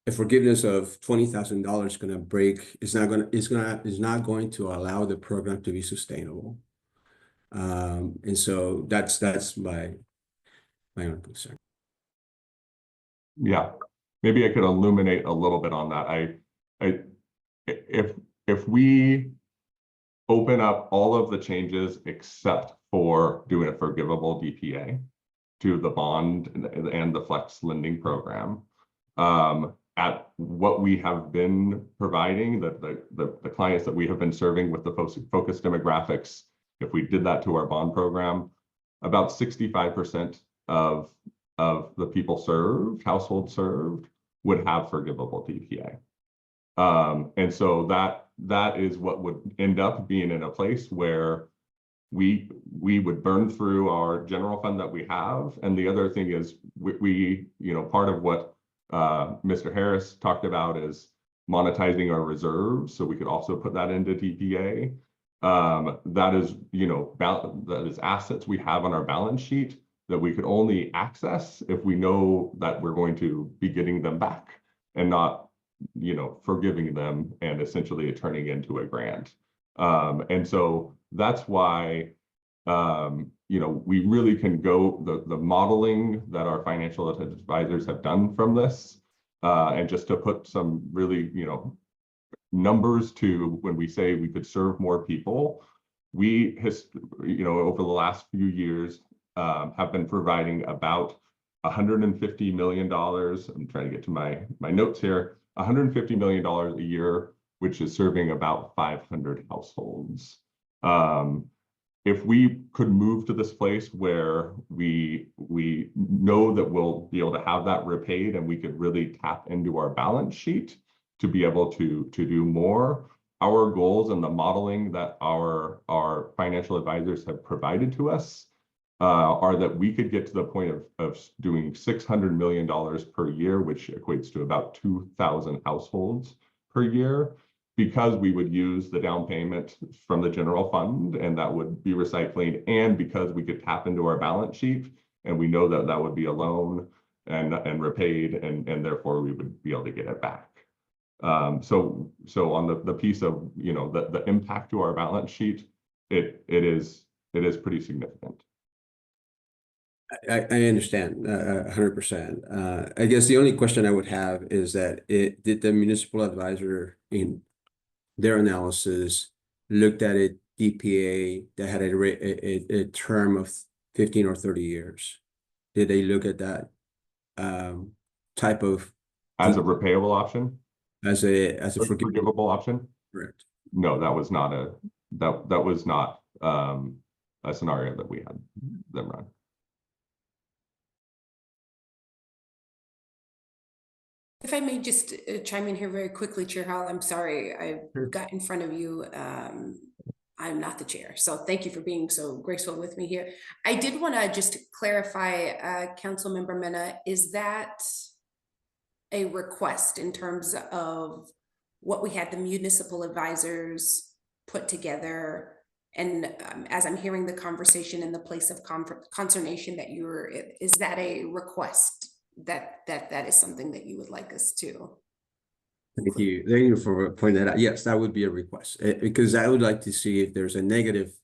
a forgiveness of $20,000 is going to break, is not going to allow the program to be sustainable. And so that's my own concern. Yeah, maybe I could illuminate a little bit on that. If we open up all of the changes except for doing a forgivable DPA to the bond and the flex lending program, at what we have been providing, the clients that we have been serving with the focus demographics, if we did that to our bond program, about 65% of the people served, households served, would have forgivable DPA. And so that is what would end up being in a place where we would burn through our general fund that we have. And the other thing is we part of what Mr. Harris talked about is monetizing our reserves. So we could also put that into DPA. that is, that is assets we have on our balance sheet that we could only access if we know that we're going to be getting them back and not, forgiving them and essentially turning into a grant. And so that's why, we really can go the modeling that our financial advisors have done from this, and just to put some really, numbers to when we say we could serve more people, we, over the last few years, have been providing about $150 million. I'm trying to get to my notes here. $150 million a year, which is serving about 500 households. If we could move to this place where we know that we'll be able to have that repaid and we could really tap into our balance sheet to be able to do more, our goals and the modeling that our financial advisors have provided to us are that we could get to the point of doing $600 million per year, which equates to about 2,000 households per year, because we would use the down payment from the general fund and that would be recycling, and because we could tap into our balance sheet and we know that that would be a loan and repaid, and therefore we would be able to get it back. So on the piece of, the impact to our balance sheet, it is pretty significant. I understand 100%. I guess the only question I would have is that did the municipal advisor in their analysis looked at a DPA that had a term of 15 or 30 years? Did they look at that type of as a repayable option? As a forgivable option? Correct. No, that was not a scenario that we had them run. If I may just chime in here very quickly, Chair Howell, I'm sorry, I Sure. got in front of you. I'm not the chair, so thank you for being so graceful with me here. I did want to just clarify, Councilmember Mena, is that a request in terms of what we had the municipal advisors put together? And as I'm hearing the conversation in the place of consternation that is that a request that is something that you would like us to? Thank you for pointing that out. Yes, that would be a request, because I would like to see if there's a negative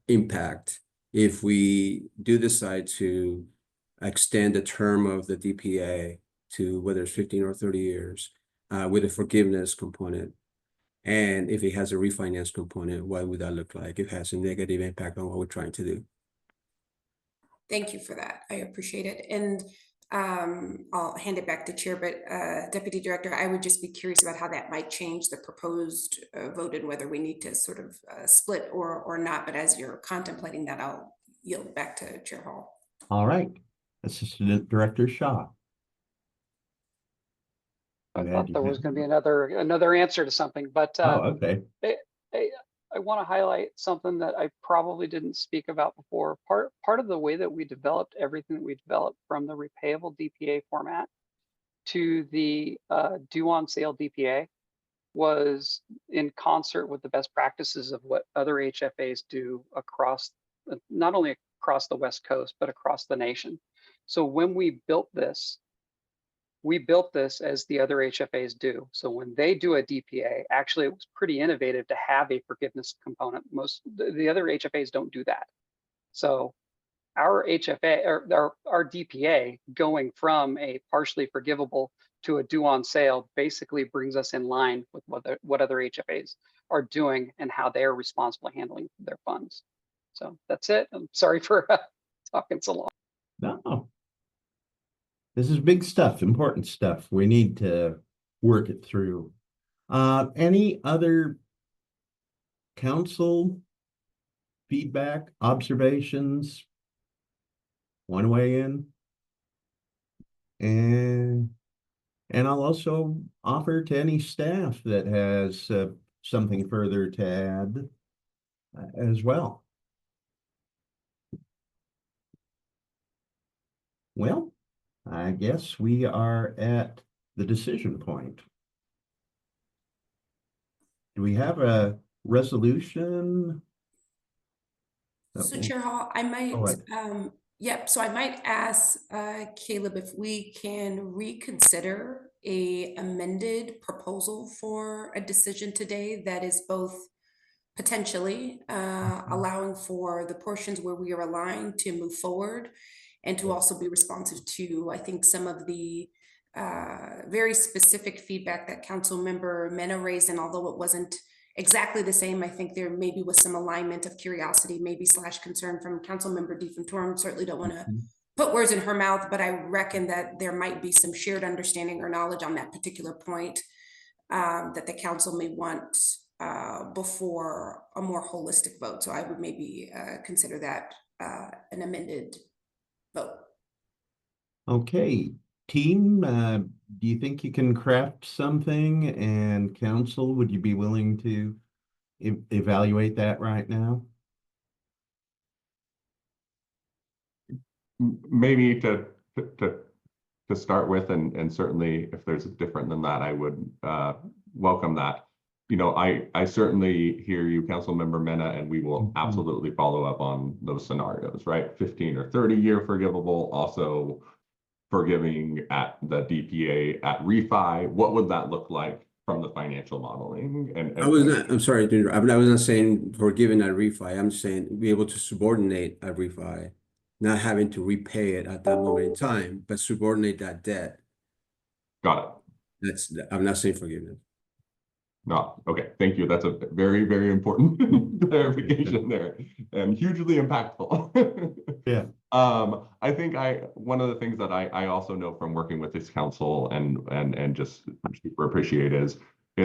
impact if we do decide to extend the term of the DPA to whether it's 15 or 30 years with a forgiveness component. And if it has a refinance component, what would that look like? If it has a negative impact on what we're trying to do. Thank you for that. I appreciate it. And I'll hand it back to Chair, but Deputy Director, I would just be curious about how that might change the proposed vote and whether we need to sort of split or not. But as you're contemplating that, I'll yield back to Chair Hall. All right, Assistant Director Shaw. I thought there was going to be another answer to something, but okay. I want to highlight something that I probably didn't speak about before. Part of the way that we developed everything that we developed, from the repayable DPA format to the due on sale DPA, was in concert with the best practices of what other HFAs do across, not only across the West Coast, but across the nation. So when we built this as the other HFAs do. So when they do a DPA, actually it was pretty innovative to have a forgiveness component. The other HFAs don't do that. So our HFA, or our DPA, going from a partially forgivable to a due on sale, basically brings us in line with what other HFAs are doing and how they're responsible handling their funds. So that's it. I'm sorry for talking so long. No. This is big stuff, important stuff. We need to work it through. Any other council feedback, observations? Want to weigh in? And I'll also offer to any staff that has something further to add as well. Well, I guess we are at the decision point. Do we have a resolution. So Chair Hall, I might, right. so I might ask Caleb if we can reconsider a amended proposal for a decision today that is both potentially allowing for the portions where we are aligned to move forward and to also be responsive to, I think, some of the very specific feedback that Councilmember Mena raised, and although it wasn't exactly the same, I think there maybe was some alignment of curiosity, maybe / concern from Councilmember DeFontorum. Certainly don't want to put words in her mouth, but I reckon that there might be some shared understanding or knowledge on that particular point that the council may want before a more holistic vote. So I would maybe consider that an amended vote. Okay, team, do you think you can craft something? And council, would you be willing to evaluate that right now? Maybe to start with, and certainly if there's different than that, I would welcome that. You know, I certainly hear you, Councilmember Mena, and we will absolutely follow up on those scenarios, right? 15 or 30-year forgivable, also forgiving at the DPA at refi. What would that look like from the financial modeling? And I'm sorry to interrupt. I was not saying forgiving at refi. I'm saying be able to subordinate a refi, not having to repay it at that moment in time, but subordinate that debt. Got it. I'm not saying forgiveness. No, okay, thank you. That's a very, very important clarification there, and hugely impactful. Yeah. I think one of the things that I also know from working with this council and just super appreciate is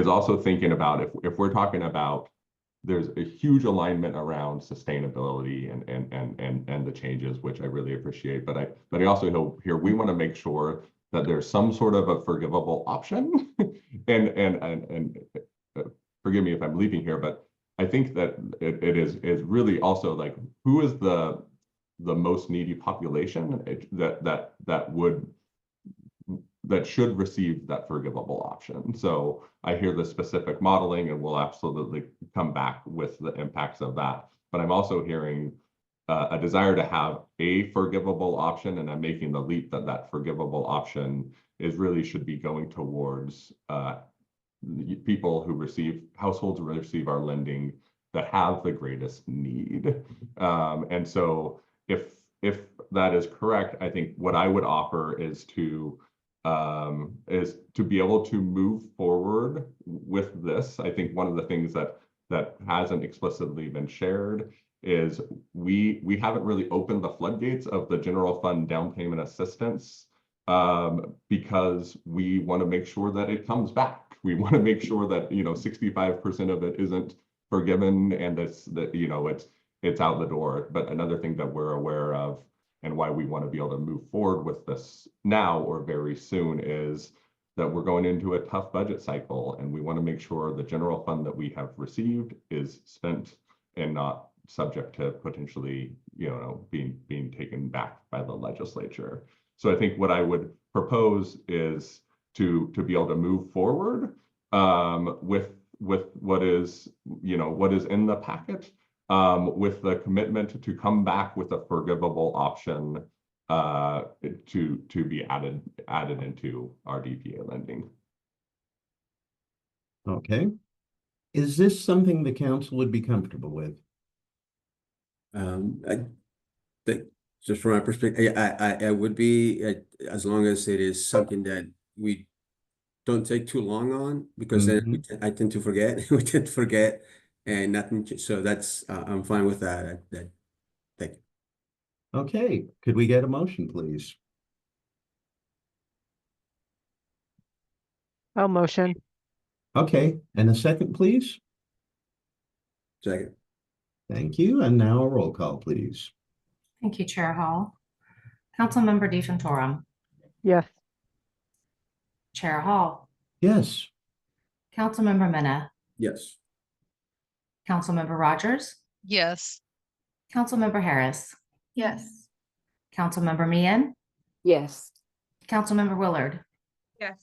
also thinking about if we're talking about, there's a huge alignment around sustainability and the changes, which I really appreciate. But I also know here we want to make sure that there's some sort of a forgivable option. and forgive me if I'm leaving here, but I think that it is really also like, who is the most needy population that should receive that forgivable option. So I hear the specific modeling, and we'll absolutely come back with the impacts of that. But I'm also hearing a desire to have a forgivable option, and I'm making the leap that forgivable option should be going towards people who households who receive our lending that have the greatest need. And so if that is correct, I think what I would offer is to be able to move forward with this. I think one of the things that hasn't explicitly been shared is we haven't really opened the floodgates of the general fund down payment assistance because we want to make sure that it comes back. We want to make sure that 65% of it isn't forgiven and it's out the door. But another thing that we're aware of and why we want to be able to move forward with this now or very soon is that we're going into a tough budget cycle, and we want to make sure the general fund that we have received is spent and not subject to potentially, being taken back by the legislature. So I think what I would propose is to be able to move forward with what is in the packet, with the commitment to come back with a forgivable option to be added into our DPA lending. Okay. Is this something the council would be comfortable with? I think just from my perspective, I would be, as long as it is something that we don't take too long on, because then I tend to forget. We tend to forget, and nothing. So that's I'm fine with that. Thank you. Okay, could we get a motion, please? I'll motion. Okay, and a second, please. Second. Thank you. And now a roll call, please. Thank you, Chair Hall. Councilmember DeFontorum. Yes. Chair Hall. Yes. Councilmember Mena. Yes. Councilmember Rogers. Yes. Councilmember Harris. Yes. Councilmember Meehan. Yes. Councilmember Willard. Yes.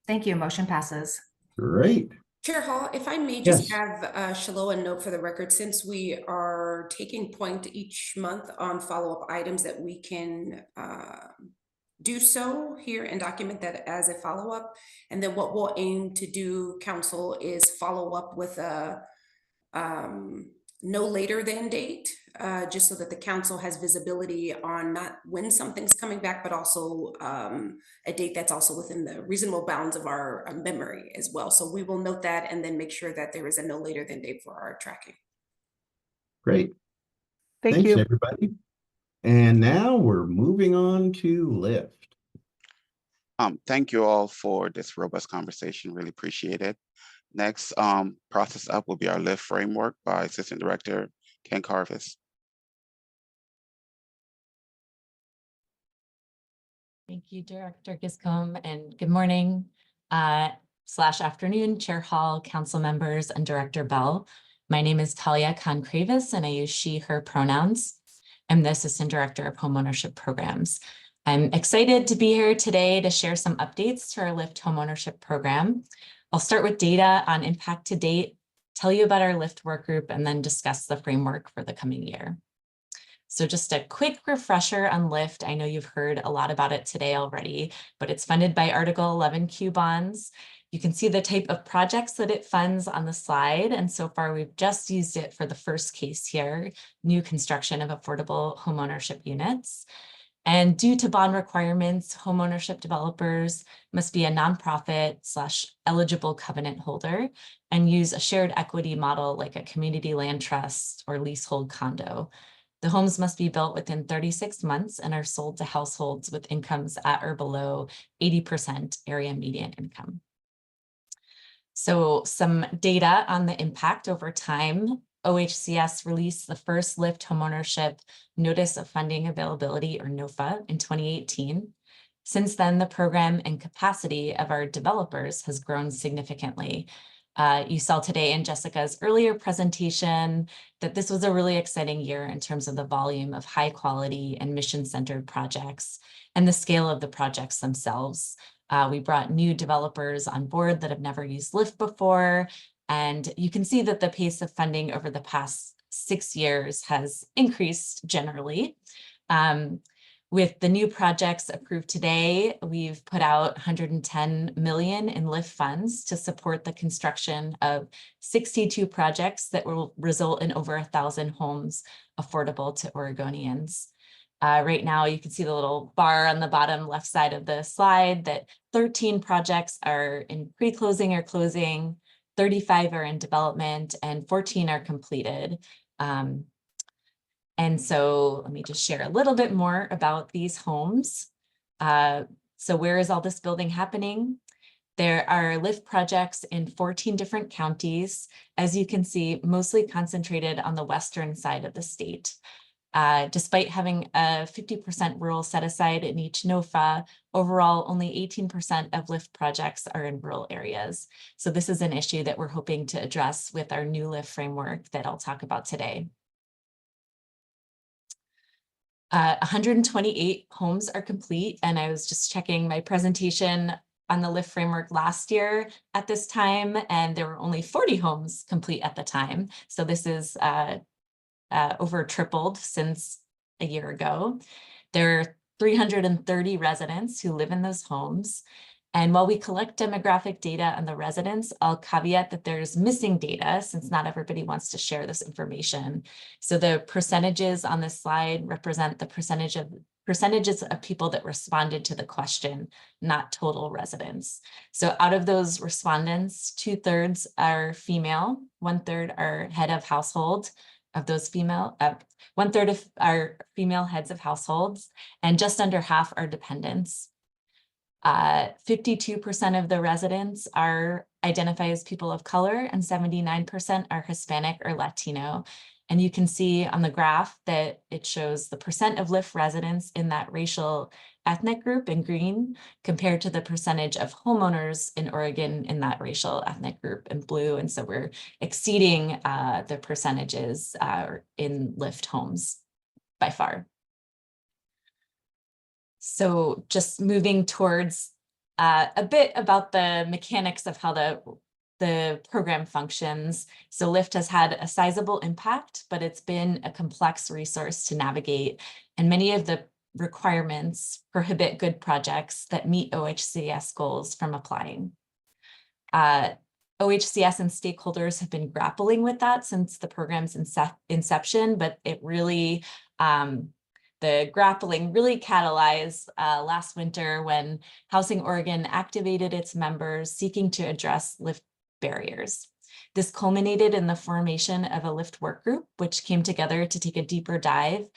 Thank you. Motion passes. Great. Chair Hall, if I may just Yes. have Shiloh a note for the record, since we are taking point each month on follow-up items that we can do so here and document that as a follow-up. And then what we'll aim to do, council, is follow up with a no later than date, just so that the council has visibility on not when something's coming back, but also a date that's also within the reasonable bounds of our memory as well. So we will note that and then make sure that there is a no later than date for our tracking. Great. Thank Thanks, you. everybody. And now we're moving on to Lyft. Thank you all for this robust conversation. Really appreciate it. Next, process up will be our Lyft framework by Assistant Director Ken Carvis. Thank you, Director Giscombe, and good morning slash afternoon, Chair Hall, council members, and Director Bell. My name is Talia Khan-Kravis, and I use she, her pronouns. I'm the Assistant Director of Homeownership Programs. I'm excited to be here today to share some updates to our Lyft homeownership program. I'll start with data on impact to date, tell you about our Lyft work group, and then discuss the framework for the coming year. So just a quick refresher on Lyft. I know you've heard a lot about it today already, but it's funded by Article 11Q bonds. You can see the type of projects that it funds on the slide. And so far, we've just used it for the first case here, new construction of affordable homeownership units. And due to bond requirements, homeownership developers must be a nonprofit / eligible covenant holder and use a shared equity model like a community land trust or leasehold condo. The homes must be built within 36 months and are sold to households with incomes at or below 80% area median income. So some data on the impact over time. OHCS released the first Lyft homeownership notice of funding availability, or NOFA, in 2018. Since then, the program and capacity of our developers has grown significantly. You saw today in Jessica's earlier presentation that this was a really exciting year in terms of the volume of high quality and mission-centered projects and the scale of the projects themselves. We brought new developers on board that have never used Lyft before. And you can see that the pace of funding over the past 6 years has increased generally. With the new projects approved today, we've put out $110 million in Lyft funds to support the construction of 62 projects that will result in over 1,000 homes affordable to Oregonians. Right now, you can see the little bar on the bottom left side of the slide that 13 projects are in pre-closing or closing, 35 are in development, and 14 are completed. And so let me just share a little bit more about these homes. So where is all this building happening? There are Lyft projects in 14 different counties, as you can see, mostly concentrated on the western side of the state. Despite having a 50% rural set aside in each NOFA, overall only 18% of Lyft projects are in rural areas. So this is an issue that we're hoping to address with our new Lyft framework that I'll talk about today. 128 homes are complete, and I was just checking my presentation on the Lyft framework last year at this time, and there were only 40 homes complete at the time. So this is over tripled since a year ago. There are 330 residents who live in those homes. And while we collect demographic data on the residents, I'll caveat that there's missing data since not everybody wants to share this information. So the percentages on this slide represent the percentages of people that responded to the question, not total residents. So out of those respondents, 2/3 are female, 1/3 are head of household. Of those female, 1/3 are female heads of households, and just under half are dependents. 52% of the residents identify as people of color, and 79% are Hispanic or Latino. And you can see on the graph that it shows the percent of Lyft residents in that racial ethnic group in green compared to the percentage of homeowners in Oregon in that racial ethnic group in blue. And so we're exceeding the percentages in Lyft homes by far. So just moving towards a bit about the mechanics of how the the program functions. So LIFT has had a sizable impact, but it's been a complex resource to navigate. And many of the requirements prohibit good projects that meet OHCS goals from applying. OHCS and stakeholders have been grappling with that since the program's inception, but it really, the grappling really catalyzed last winter when Housing Oregon activated its members seeking to address LIFT barriers. This culminated in the formation of a LIFT work group, which came together to take a deeper dive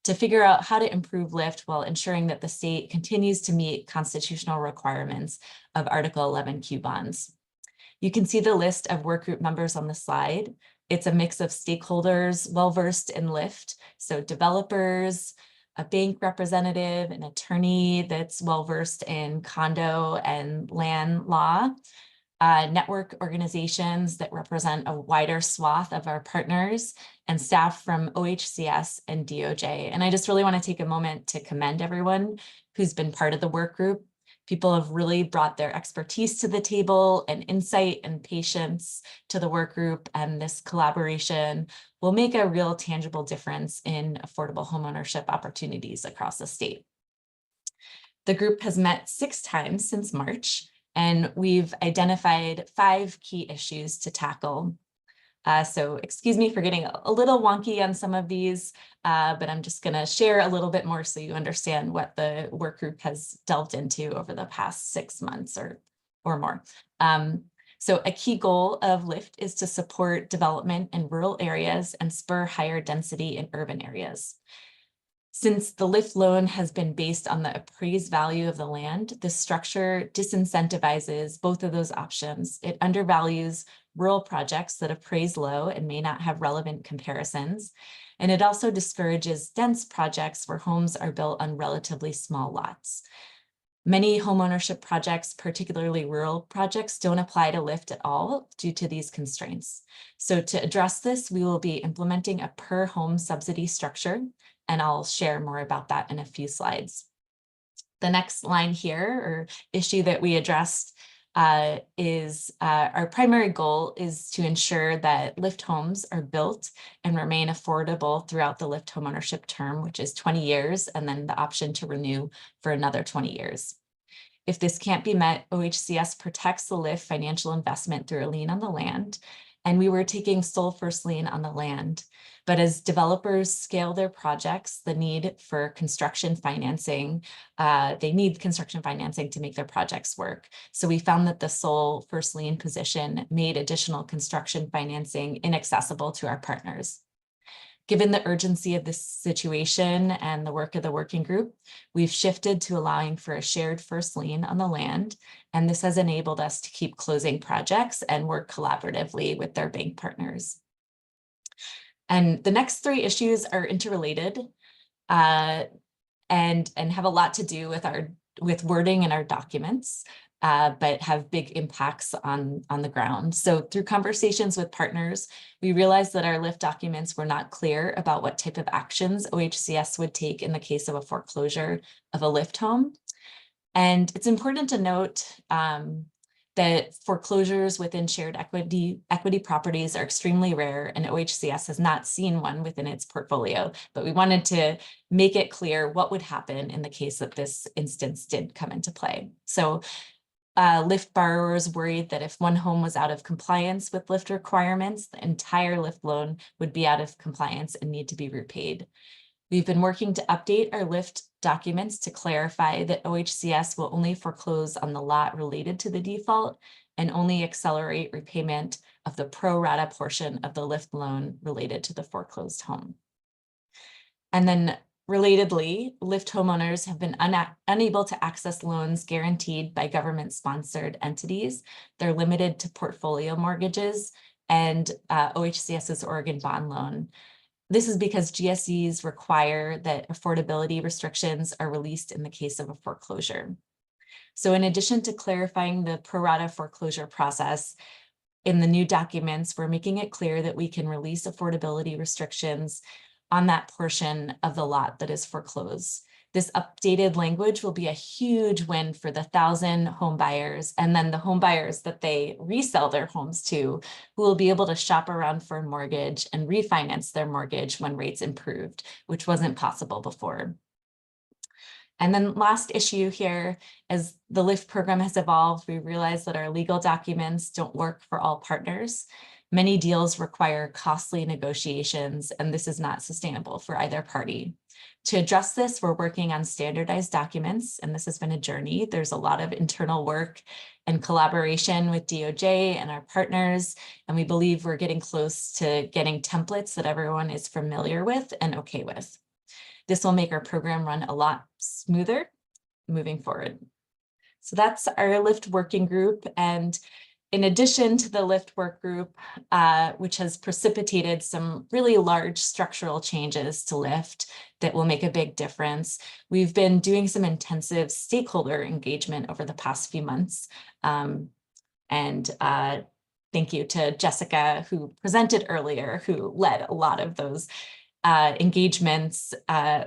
to figure out how to improve LIFT while ensuring that the state continues to meet constitutional requirements of Article 11Q bonds. You can see the list of work group members on the slide. It's a mix of stakeholders well-versed in LIFT, so developers, a bank representative, an attorney that's well-versed in condo and land law, network organizations that represent a wider swath of our partners, and staff from OHCS and DOJ. And I just really want to take a moment to commend everyone who's been part of the work group. People have really brought their expertise to the table and insight and patience to the work group, and this collaboration will make a real tangible difference in affordable homeownership opportunities across the state. The group has met 6 times since March, and we've identified 5 key issues to tackle. So excuse me for getting a little wonky on some of these, but I'm just going to share a little bit more so you understand what the work group has delved into over the past 6 months or more. So a key goal of LIFT is to support development in rural areas and spur higher density in urban areas. Since the LIFT loan has been based on the appraised value of the land, this structure disincentivizes both of those options. It undervalues rural projects that appraise low and may not have relevant comparisons. And it also discourages dense projects where homes are built on relatively small lots. Many homeownership projects, particularly rural projects, don't apply to LIFT at all due to these constraints. So to address this, we will be implementing a per home subsidy structure, and I'll share more about that in a few slides. The next line here, or issue that we addressed, is our primary goal is to ensure that LIFT homes are built and remain affordable throughout the LIFT homeownership term, which is 20 years, and then the option to renew for another 20 years. If this can't be met, OHCS protects the LIFT financial investment through a lien on the land, and we were taking sole first lien on the land. But as developers scale their projects, the need for construction financing, they need construction financing to make their projects work. So we found that the sole first lien position made additional construction financing inaccessible to our partners. Given the urgency of this situation and the work of the working group, we've shifted to allowing for a shared first lien on the land, and this has enabled us to keep closing projects and work collaboratively with their bank partners. And the next 3 issues are interrelated and have a lot to do with wording in our documents, but have big impacts on the ground. So through conversations with partners, we realized that our LIFT documents were not clear about what type of actions OHCS would take in the case of a foreclosure of a LIFT home. And it's important to note that foreclosures within shared equity properties are extremely rare, and OHCS has not seen one within its portfolio, but we wanted to make it clear what would happen in the case that this instance did come into play. So LIFT borrowers worried that if one home was out of compliance with LIFT requirements, the entire LIFT loan would be out of compliance and need to be repaid. We've been working to update our LIFT documents to clarify that OHCS will only foreclose on the lot related to the default and only accelerate repayment of the pro rata portion of the LIFT loan related to the foreclosed home. And then relatedly, LIFT homeowners have been unable to access loans guaranteed by government-sponsored entities. They're limited to portfolio mortgages and OHCS's Oregon bond loan. This is because GSEs require that affordability restrictions are released in the case of a foreclosure. So in addition to clarifying the pro rata foreclosure process, in the new documents, we're making it clear that we can release affordability restrictions on that portion of the lot that is foreclosed. This updated language will be a huge win for the 1,000 home buyers and then the home buyers that they resell their homes to, who will be able to shop around for a mortgage and refinance their mortgage when rates improved, which wasn't possible before. And then last issue here, as the LIFT program has evolved, we realized that our legal documents don't work for all partners. Many deals require costly negotiations, and this is not sustainable for either party. To address this, we're working on standardized documents, and this has been a journey. There's a lot of internal work and collaboration with DOJ and our partners, and we believe we're getting close to getting templates that everyone is familiar with and okay with. This will make our program run a lot smoother moving forward. So that's our LIFT working group. And in addition to the LIFT work group, which has precipitated some really large structural changes to LIFT that will make a big difference, we've been doing some intensive stakeholder engagement over the past few months. Thank you to Jessica, who presented earlier, who led a lot of those engagements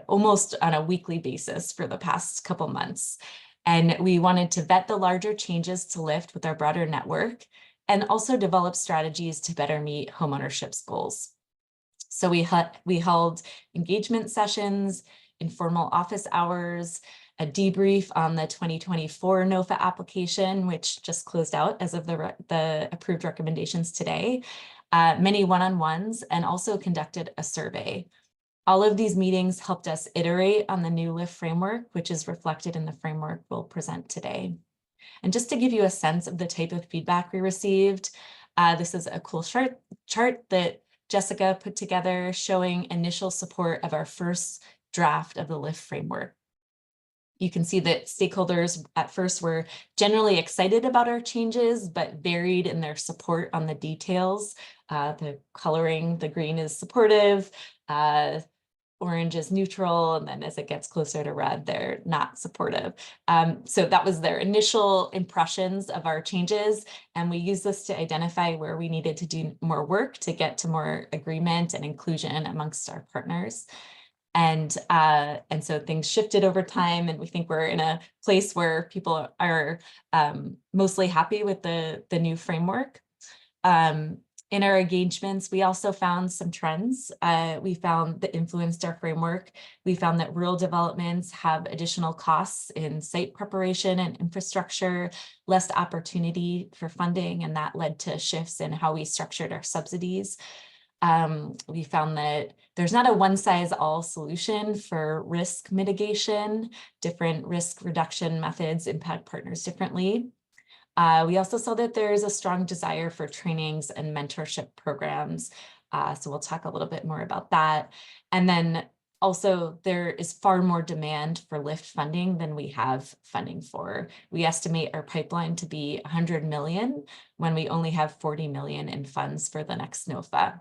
almost on a weekly basis for the past couple months. And we wanted to vet the larger changes to LIFT with our broader network and also develop strategies to better meet homeownership's goals. So we held engagement sessions, informal office hours, a debrief on the 2024 NOFA application, which just closed out as of the approved recommendations today, many one-on-ones, and also conducted a survey. All of these meetings helped us iterate on the new LIFT framework, which is reflected in the framework we'll present today. And just to give you a sense of the type of feedback we received, this is a cool chart that Jessica put together showing initial support of our first draft of the LIFT framework. You can see that stakeholders at first were generally excited about our changes, but varied in their support on the details. The coloring, the green is supportive, orange is neutral, and then as it gets closer to red, they're not supportive. So that was their initial impressions of our changes, and we used this to identify where we needed to do more work to get to more agreement and inclusion amongst our partners. And so things shifted over time, and we think we're in a place where people are mostly happy with the new framework. In our engagements, we also found some trends. We found that influenced our framework. We found that rural developments have additional costs in site preparation and infrastructure, less opportunity for funding, and that led to shifts in how we structured our subsidies. We found that there's not a one-size-all solution for risk mitigation. Different risk reduction methods impact partners differently. We also saw that there's a strong desire for trainings and mentorship programs. So we'll talk a little bit more about that. And then also there is far more demand for LIFT funding than we have funding for. We estimate our pipeline to be 100 million when we only have 40 million in funds for the next NOFA.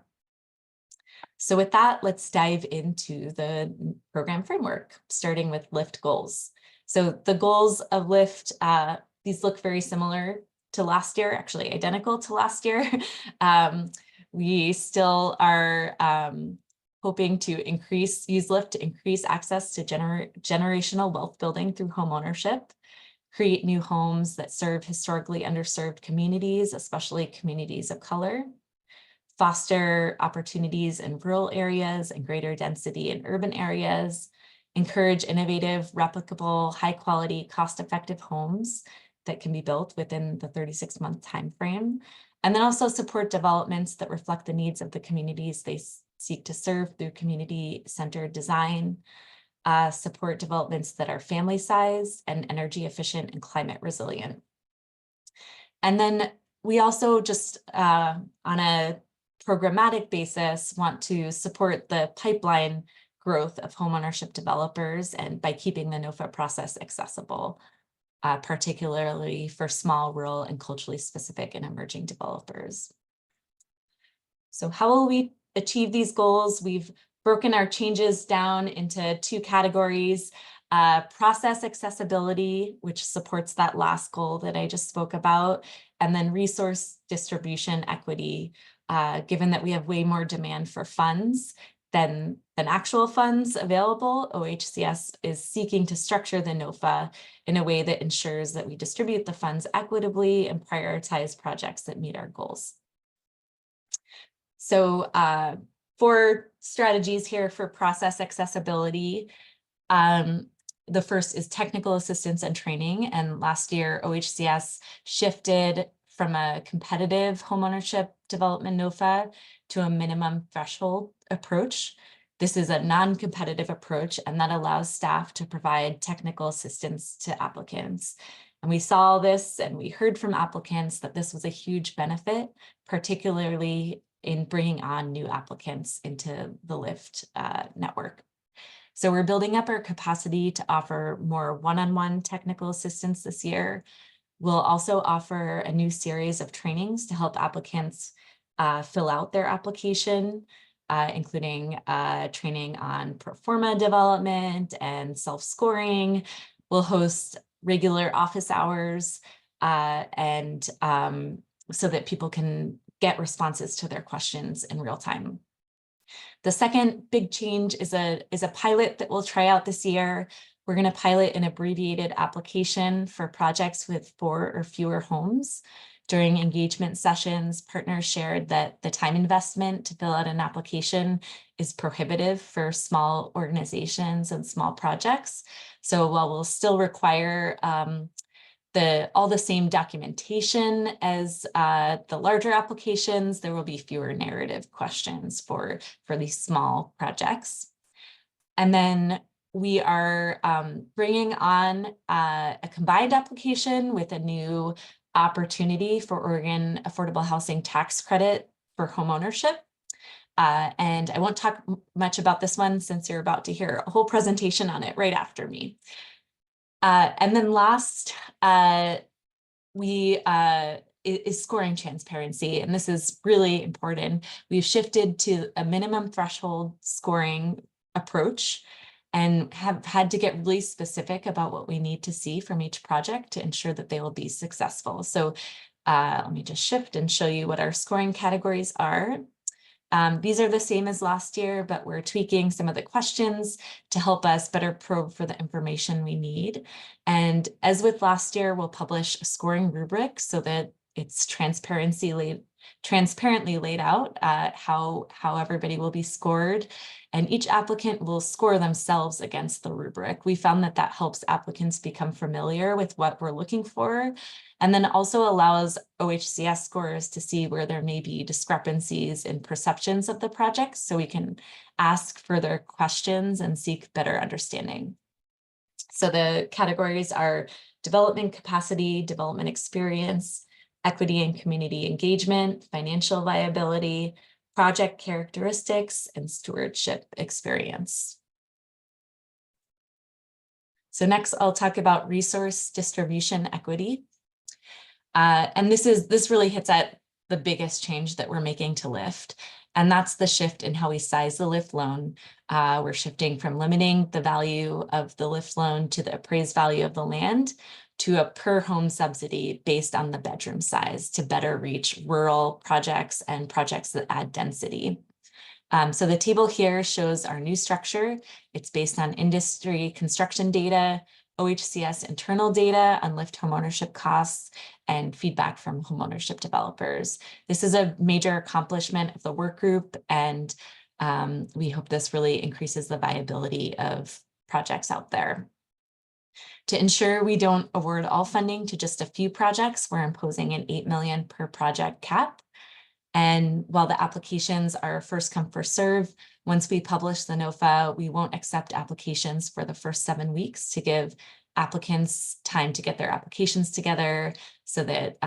So with that, let's dive into the program framework, starting with LIFT goals. So the goals of LIFT, these look very similar to last year, actually identical to last year. We still are hoping to use LIFT to increase access to generational wealth building through homeownership, create new homes that serve historically underserved communities, especially communities of color, foster opportunities in rural areas and greater density in urban areas, encourage innovative, replicable, high quality, cost-effective homes that can be built within the 36-month time frame, and then also support developments that reflect the needs of the communities they seek to serve through community-centered design, support developments that are family-sized and energy efficient and climate resilient. And then we also just on a programmatic basis want to support the pipeline growth of homeownership developers and by keeping the NOFA process accessible, particularly for small, rural, and culturally specific and emerging developers. So how will we achieve these goals? We've broken our changes down into two categories: process accessibility, which supports that last goal that I just spoke about, and then resource distribution equity, given that we have way more demand for funds. than actual funds available, OHCS is seeking to structure the NOFA in a way that ensures that we distribute the funds equitably and prioritize projects that meet our goals. So 4 strategies here for process accessibility. The first is technical assistance and training. And last year, OHCS shifted from a competitive homeownership development NOFA to a minimum threshold approach. This is a non-competitive approach, and that allows staff to provide technical assistance to applicants. And we saw this and we heard from applicants that this was a huge benefit, particularly in bringing on new applicants into the LIFT network. So we're building up our capacity to offer more one-on-one technical assistance this year. We'll also offer a new series of trainings to help applicants fill out their application, including training on pro forma development and self-scoring. We'll host regular office hours and so that people can get responses to their questions in real time. The second big change is a pilot that we'll try out this year. We're going to pilot an abbreviated application for projects with 4 or fewer homes. During engagement sessions, partners shared that the time investment to fill out an application is prohibitive for small organizations and small projects. So while we'll still require all the same documentation as the larger applications, there will be fewer narrative questions for these small projects. And then we are bringing on a combined application with a new opportunity for Oregon Affordable Housing Tax Credit for homeownership. And I won't talk much about this one since you're about to hear a whole presentation on it right after me. And then last, is scoring transparency, and this is really important. We've shifted to a minimum threshold scoring approach and have had to get really specific about what we need to see from each project to ensure that they will be successful. So let me just shift and show you what our scoring categories are. These are the same as last year, but we're tweaking some of the questions to help us better probe for the information we need. And as with last year, we'll publish a scoring rubric so that it's transparently laid out how everybody will be scored. And each applicant will score themselves against the rubric. We found that helps applicants become familiar with what we're looking for, and then also allows OHCS scorers to see where there may be discrepancies in perceptions of the project, so we can ask further questions and seek better understanding. So the categories are development capacity, development experience, equity and community engagement, financial viability, project characteristics, and stewardship experience. So next, I'll talk about resource distribution equity. And this really hits at the biggest change that we're making to LIFT, and that's the shift in how we size the LIFT loan. We're shifting from limiting the value of the LIFT loan to the appraised value of the land to a per home subsidy based on the bedroom size to better reach rural projects and projects that add density. So the table here shows our new structure. It's based on industry construction data, OHCS internal data on LIFT homeownership costs, and feedback from homeownership developers. This is a major accomplishment of the work group, and we hope this really increases the viability of projects out there. To ensure we don't award all funding to just a few projects, we're imposing an $8 million per project cap. And while the applications are first come, first serve, once we publish the NOFA, we won't accept applications for the first 7 weeks to give applicants time to get their applications together so that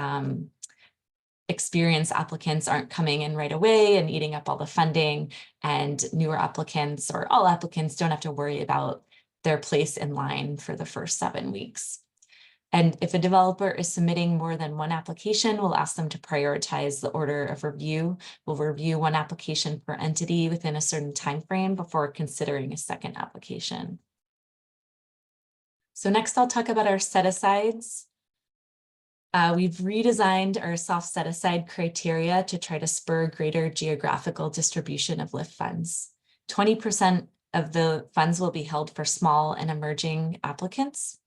experienced applicants aren't coming in right away and eating up all the funding, and newer applicants or all applicants don't have to worry about their place in line for the first 7 weeks. And if a developer is submitting more than one application, we'll ask them to prioritize the order of review. We'll review one application per entity within a certain time frame before considering a second application. So next I'll talk about our set-asides. We've redesigned our soft set-aside criteria to try to spur greater geographical distribution of LIFT funds. 20% of the funds will be held for small and emerging applicants.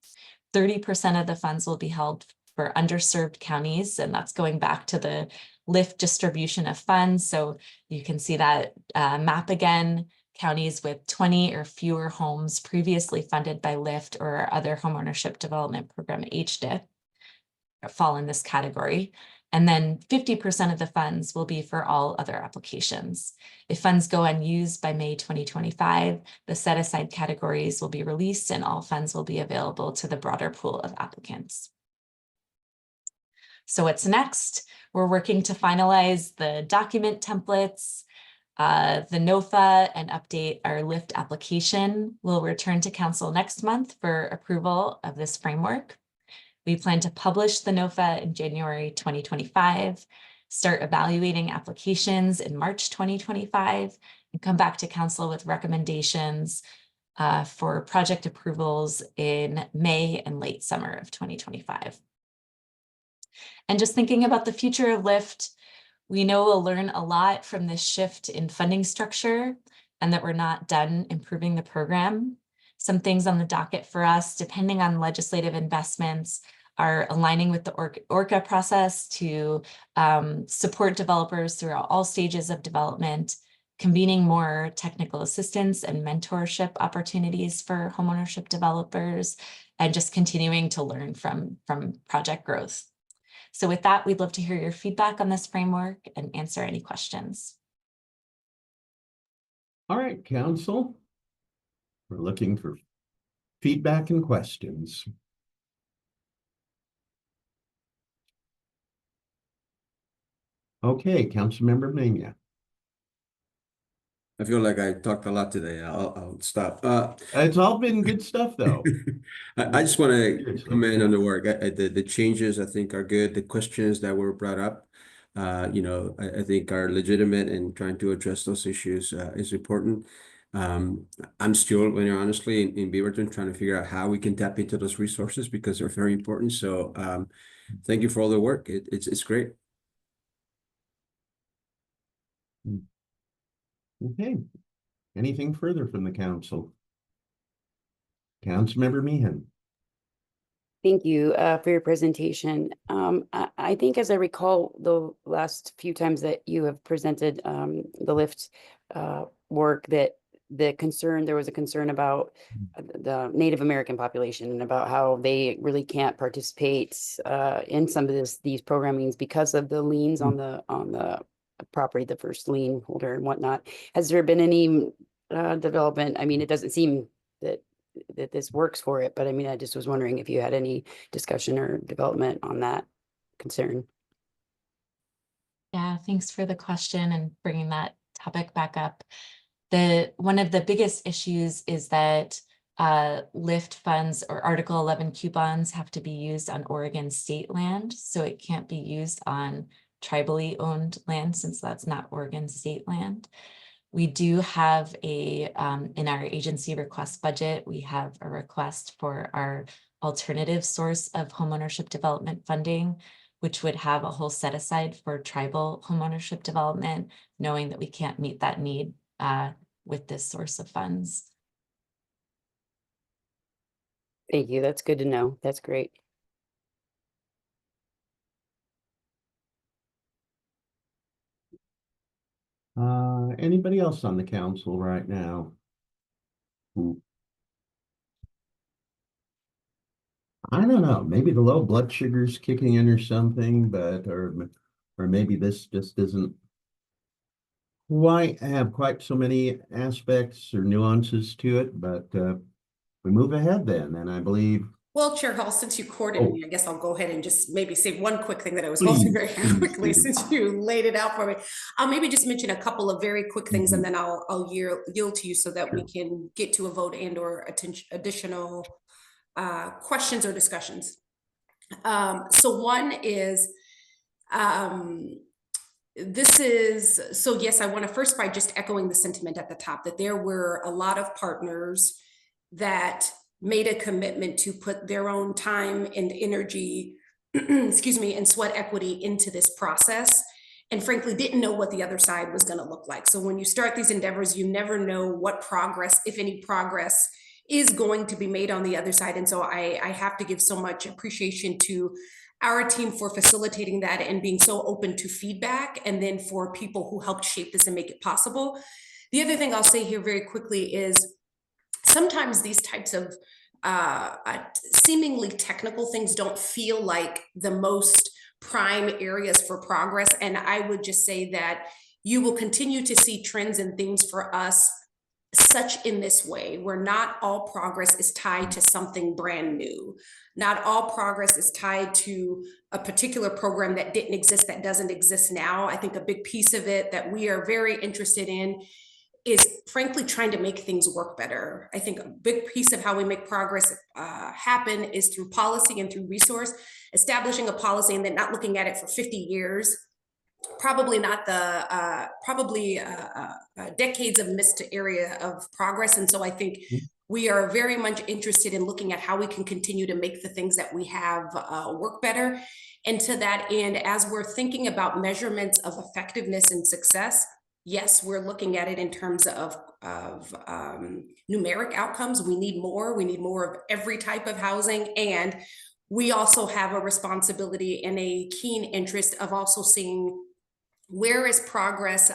30% of the funds will be held for underserved counties, and that's going back to the LIFT distribution of funds. So you can see that map again. Counties with 20 or fewer homes previously funded by LIFT or other homeownership development program HDIP fall in this category. And then 50% of the funds will be for all other applications. If funds go unused by May 2025, the set aside categories will be released and all funds will be available to the broader pool of applicants. So what's next? We're working to finalize the document templates, the NOFA, and update our LIFT application. We'll return to council next month for approval of this framework. We plan to publish the NOFA in January 2025, start evaluating applications in March 2025, and come back to council with recommendations for project approvals in May and late summer of 2025. And just thinking about the future of LIFT, we know we'll learn a lot from this shift in funding structure and that we're not done improving the program. Some things on the docket for us, depending on legislative investments, are aligning with the ORCA process to support developers throughout all stages of development, convening more technical assistance and mentorship opportunities for homeownership developers, and just continuing to learn from project growth. So with that, we'd love to hear your feedback on this framework and answer any questions. All right, council. We're looking for feedback and questions. Okay, Councilmember Mena. I feel like I talked a lot today. I'll stop. It's all been good stuff, though. I just want to comment on the work. The changes I think are good. The questions that were brought up, I think are legitimate, and trying to address those issues is important. I'm still, honestly, in Beaverton, trying to figure out how we can tap into those resources because they're very important. So thank you for all the work. It's great. Okay. Anything further from the council? Councilmember Meehan. Thank you for your presentation. I think, as I recall, the last few times that you have presented the LIFT work, that there was a concern about the Native American population and about how they really can't participate in some of these programmings because of the liens on the property, the first lien holder and whatnot. Has there been any development? I mean, it doesn't seem that this works for it, but I mean, I just was wondering if you had any discussion or development on that concern. Yeah, thanks for the question and bringing that topic back up. One of the biggest issues is that LIFT funds or Article 11 coupons have to be used on Oregon state land, so it can't be used on tribally owned land since that's not Oregon state land. We do have in our agency request budget, we have a request for our alternative source of homeownership development funding, which would have a whole set aside for tribal homeownership development, knowing that we can't meet that need with this source of funds. Thank you. That's good to know. That's great. Anybody else on the council right now? I don't know, maybe the low blood sugar's kicking in or something, but or maybe this just isn't quite so many aspects or nuances to it, but we move ahead then, and I believe. Well, Chair Hall, since you courted me, I guess I'll go ahead and just maybe say one quick thing that I was supposed to very quickly, since you laid it out for me. I'll maybe just mention a couple of very quick things, and then I'll yield to you so that we can get to a vote and or additional questions or discussions. So one is, yes, I want to first by just echoing the sentiment at the top that there were a lot of partners that made a commitment to put their own time and energy, excuse me, and sweat equity into this process. and frankly didn't know what the other side was going to look like. So when you start these endeavors, you never know what progress, if any progress, is going to be made on the other side. And so I have to give so much appreciation to our team for facilitating that and being so open to feedback, and then for people who helped shape this and make it possible. The other thing I'll say here very quickly is sometimes these types of seemingly technical things don't feel like the most prime areas for progress. And I would just say that you will continue to see trends and things for us such in this way, where not all progress is tied to something brand new. Not all progress is tied to a particular program that didn't exist, that doesn't exist now. I think a big piece of it that we are very interested in is frankly trying to make things work better. I think a big piece of how we make progress happen is through policy and through resource, establishing a policy and then not looking at it for 50 years. Probably not the decades of missed area of progress. And so I think we are very much interested in looking at how we can continue to make the things that we have work better. And to that end, as we're thinking about measurements of effectiveness and success, yes, we're looking at it in terms of numeric outcomes. We need more of every type of housing. And we also have a responsibility and a keen interest of also seeing where is progress,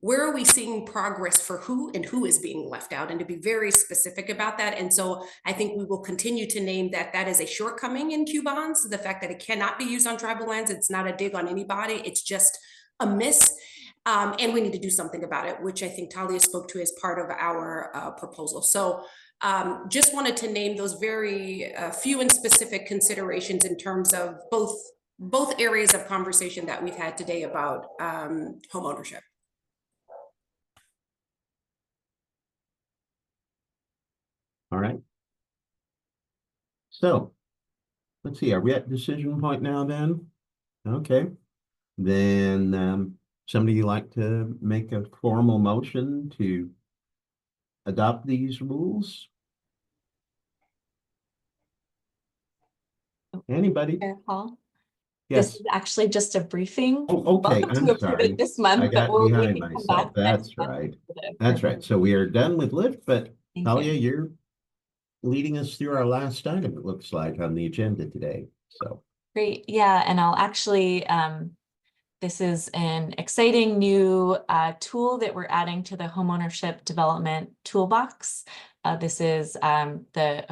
where are we seeing progress for who, and who is being left out, and to be very specific about that. And so I think we will continue to name that that is a shortcoming in Q bonds, the fact that it cannot be used on tribal lands. It's not a dig on anybody, it's just a miss. And we need to do something about it, which I think Talia spoke to as part of our proposal. So just wanted to name those very few and specific considerations in terms of both areas of conversation that we've had today about home ownership. All right. So let's see, are we at decision point now then? Okay. Then somebody like to make a formal motion to adopt these rules? Anybody? Chair Hall? Yes. This is actually just a briefing. Oh, okay, Welcome to I'm approve sorry. it this month, I but got we behind can come myself. back next That's month right. for the That's approval. right. So we are done with Lyft, but Thank Talia, you. you're leading us through our last item, it looks like, on the agenda today. So Great, yeah, and I'll actually, this is an exciting new tool that we're adding to the homeownership development toolbox. This is the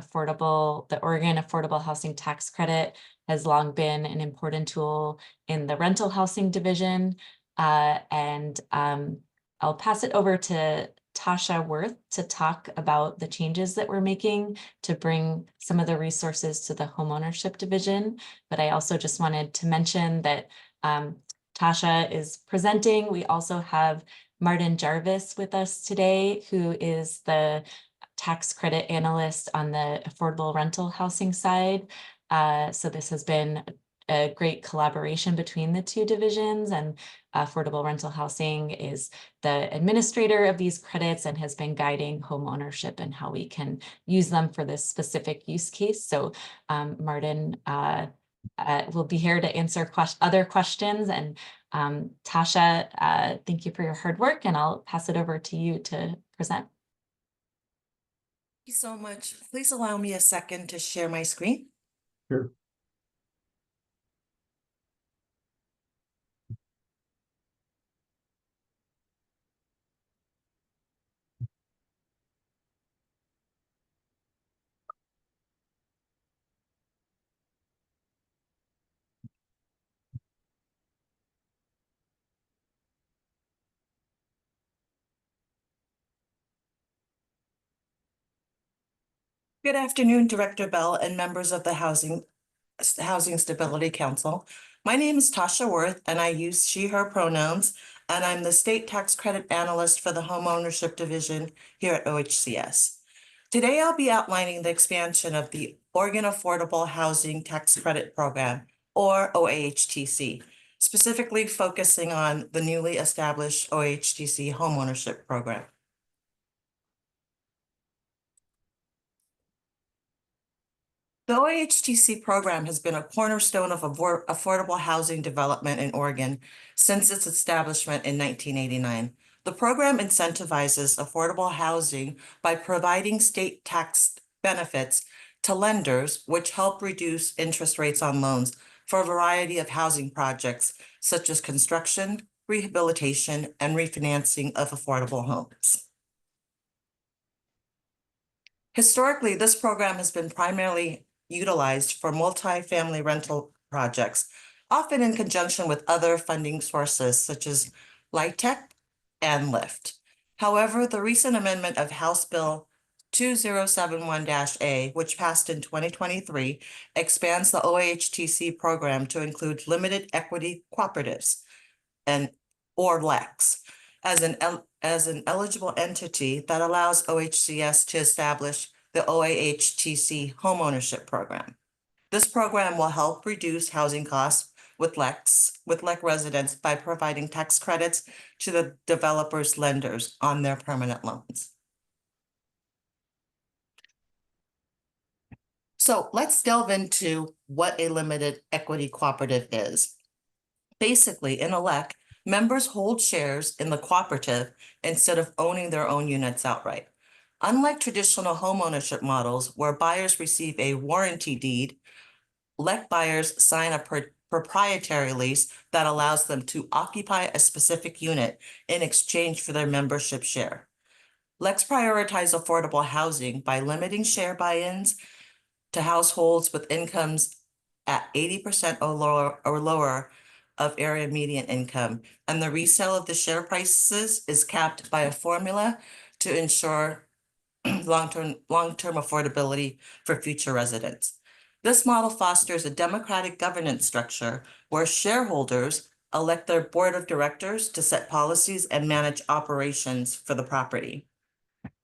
Oregon Affordable Housing Tax Credit has long been an important tool in the rental housing division. And I'll pass it over to Tasha Worth to talk about the changes that we're making to bring some of the resources to the homeownership division. But I also just wanted to mention that Tasha is presenting. We also have Martin Jarvis with us today, who is the tax credit analyst on the affordable rental housing side. So this has been a great collaboration between the two divisions, and affordable rental housing is the administrator of these credits and has been guiding home ownership and how we can use them for this specific use case. So Martin will be here to answer other questions. And Tasha, thank you for your hard work, and I'll pass it over to you to present. Thank you so much. Please allow me a second to share my screen. sure. Good afternoon, Director Bell and members of the Housing Stability Council. My name is Tasha Worth, and I use she, her pronouns, and I'm the State Tax Credit Analyst for the Home Ownership Division here at OHCS. Today, I'll be outlining the expansion of the Oregon Affordable Housing Tax Credit Program, or OAHTC, specifically focusing on the newly established OAHTC Homeownership Program. The OHTC program has been a cornerstone of affordable housing development in Oregon since its establishment in 1989. The program incentivizes affordable housing by providing state tax benefits to lenders, which help reduce interest rates on loans for a variety of housing projects, such as construction, rehabilitation, and refinancing of affordable homes. Historically, this program has been primarily utilized for multifamily rental projects, often in conjunction with other funding sources such as LIHTC and LIFT. However, the recent amendment of House Bill 2071-A, which passed in 2023, expands the OHTC program to include limited equity cooperatives or LECs as an eligible entity that allows OHCS to establish the OAHTC homeownership program. This program will help reduce housing costs with LEC residents by providing tax credits to the developers' lenders on their permanent loans. So let's delve into what a limited equity cooperative is. Basically, in a LEC, members hold shares in the cooperative instead of owning their own units outright. Unlike traditional homeownership models where buyers receive a warranty deed, LEC buyers sign a proprietary lease that allows them to occupy a specific unit in exchange for their membership share. LECs prioritize affordable housing by limiting share buy-ins to households with incomes at 80% or lower of area median income, and the resale of the share prices is capped by a formula to ensure long-term affordability for future residents. This model fosters a democratic governance structure where shareholders elect their board of directors to set policies and manage operations for the property.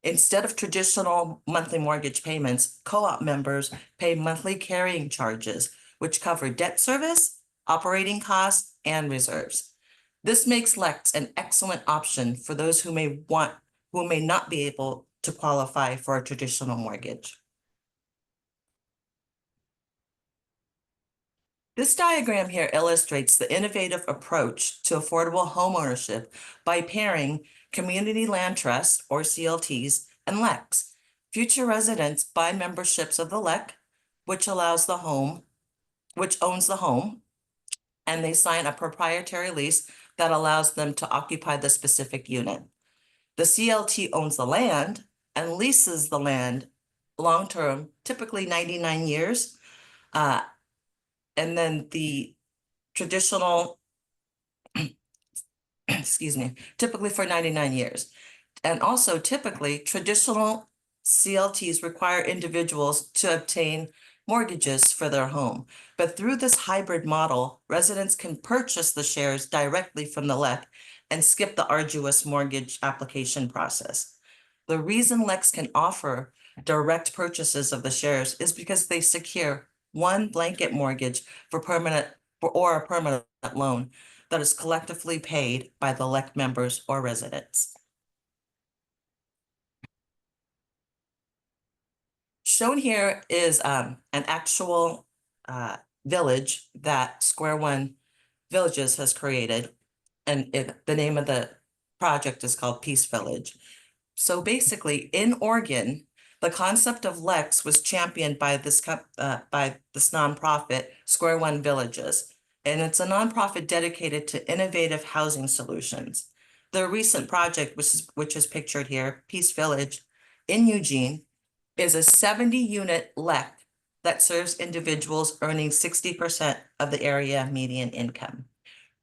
Instead of traditional monthly mortgage payments, co-op members pay monthly carrying charges, which cover debt service, operating costs, and reserves. This makes LECs an excellent option for those who may not be able to qualify for a traditional mortgage. This diagram here illustrates the innovative approach to affordable homeownership by pairing community land trusts, or CLTs, and LECs. Future residents buy memberships of the LEC, which owns the home, and they sign a proprietary lease that allows them to occupy the specific unit. The CLT owns the land and leases the land long-term, typically 99 years. And then the traditional, typically for 99 years. And also typically traditional CLTs require individuals to obtain mortgages for their home. But through this hybrid model, residents can purchase the shares directly from the LEC and skip the arduous mortgage application process. The reason LECs can offer direct purchases of the shares is because they secure one blanket mortgage or a permanent loan that is collectively paid by the LEC members or residents. Shown here is an actual village that Square One Villages has created, and the name of the project is called Peace Village. So basically, in Oregon, the concept of LECs was championed by this nonprofit, Square One Villages, and it's a nonprofit dedicated to innovative housing solutions. The recent project, which is pictured here, Peace Village in Eugene, is a 70-unit LEC that serves individuals earning 60% of the area median income.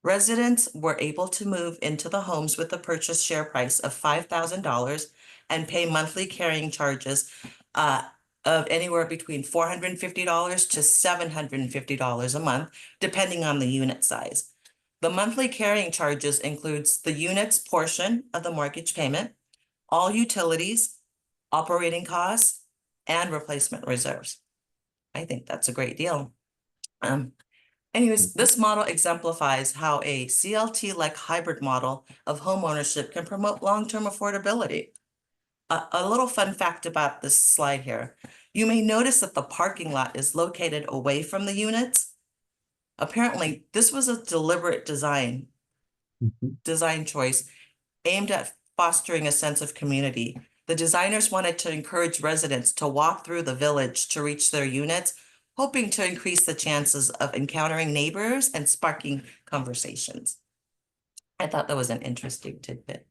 Residents were able to move into the homes with a purchase share price of $5,000 and pay monthly carrying charges of anywhere between $450 to $750 a month, depending on the unit size. The monthly carrying charges includes the unit's portion of the mortgage payment, all utilities, operating costs, and replacement reserves. I think that's a great deal. Anyways, this model exemplifies how a CLT-like hybrid model of homeownership can promote long-term affordability. A little fun fact about this slide here. You may notice that the parking lot is located away from the units. Apparently, this was a deliberate design choice aimed at fostering a sense of community. The designers wanted to encourage residents to walk through the village to reach their units, hoping to increase the chances of encountering neighbors and sparking conversations. I thought that was an interesting tidbit.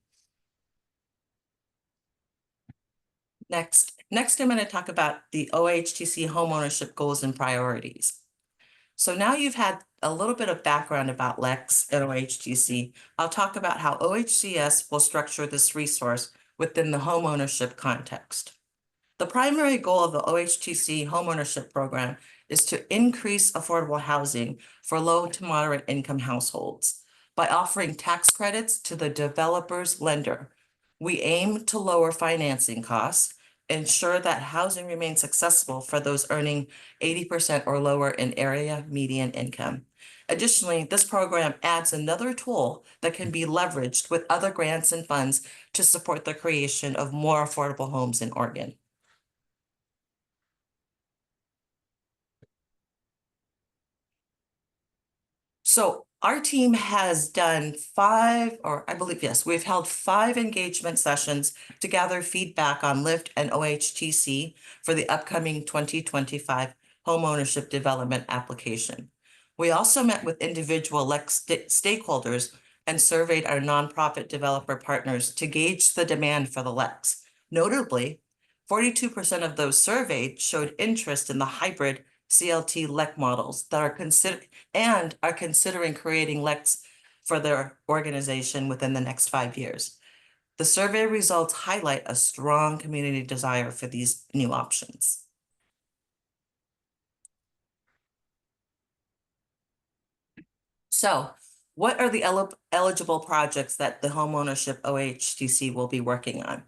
Next, I'm going to talk about the OHTC homeownership goals and priorities. So now you've had a little bit of background about LEX and OHTC. I'll talk about how OHCS will structure this resource within the homeownership context. The primary goal of the OHTC homeownership program is to increase affordable housing for low to moderate income households by offering tax credits to the developer's lender. We aim to lower financing costs, ensure that housing remains accessible for those earning 80% or lower in area median income. Additionally, this program adds another tool that can be leveraged with other grants and funds to support the creation of more affordable homes in Oregon. So our team has done we've held 5 engagement sessions to gather feedback on LIFT and OHTC for the upcoming 2025 homeownership development application. We also met with individual LEX stakeholders and surveyed our nonprofit developer partners to gauge the demand for the LEX. Notably, 42% of those surveyed showed interest in the hybrid CLT LEC models that are considering creating LECs for their organization within the next 5 years. The survey results highlight a strong community desire for these new options. So, what are the eligible projects that the homeownership OHTC will be working on?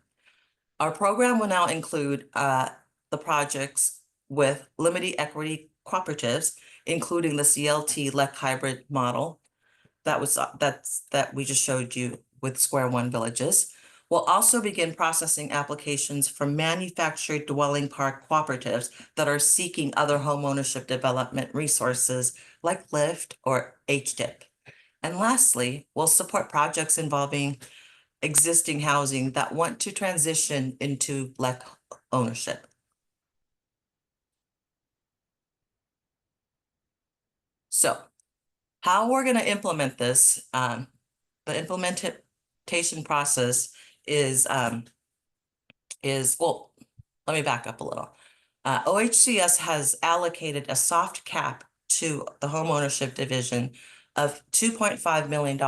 Our program will now include the projects with limited equity cooperatives, including the CLT LEC hybrid model that we just showed you with Square One Villages. We'll also begin processing applications from manufactured dwelling park cooperatives that are seeking other homeownership development resources like LIFT or HDIP. And lastly, we'll support projects involving existing housing that want to transition into LEC ownership. So how we're going to implement this, the implementation process is, well, let me back up a little. OHCS has allocated a soft cap to the homeownership division of $2.5 million.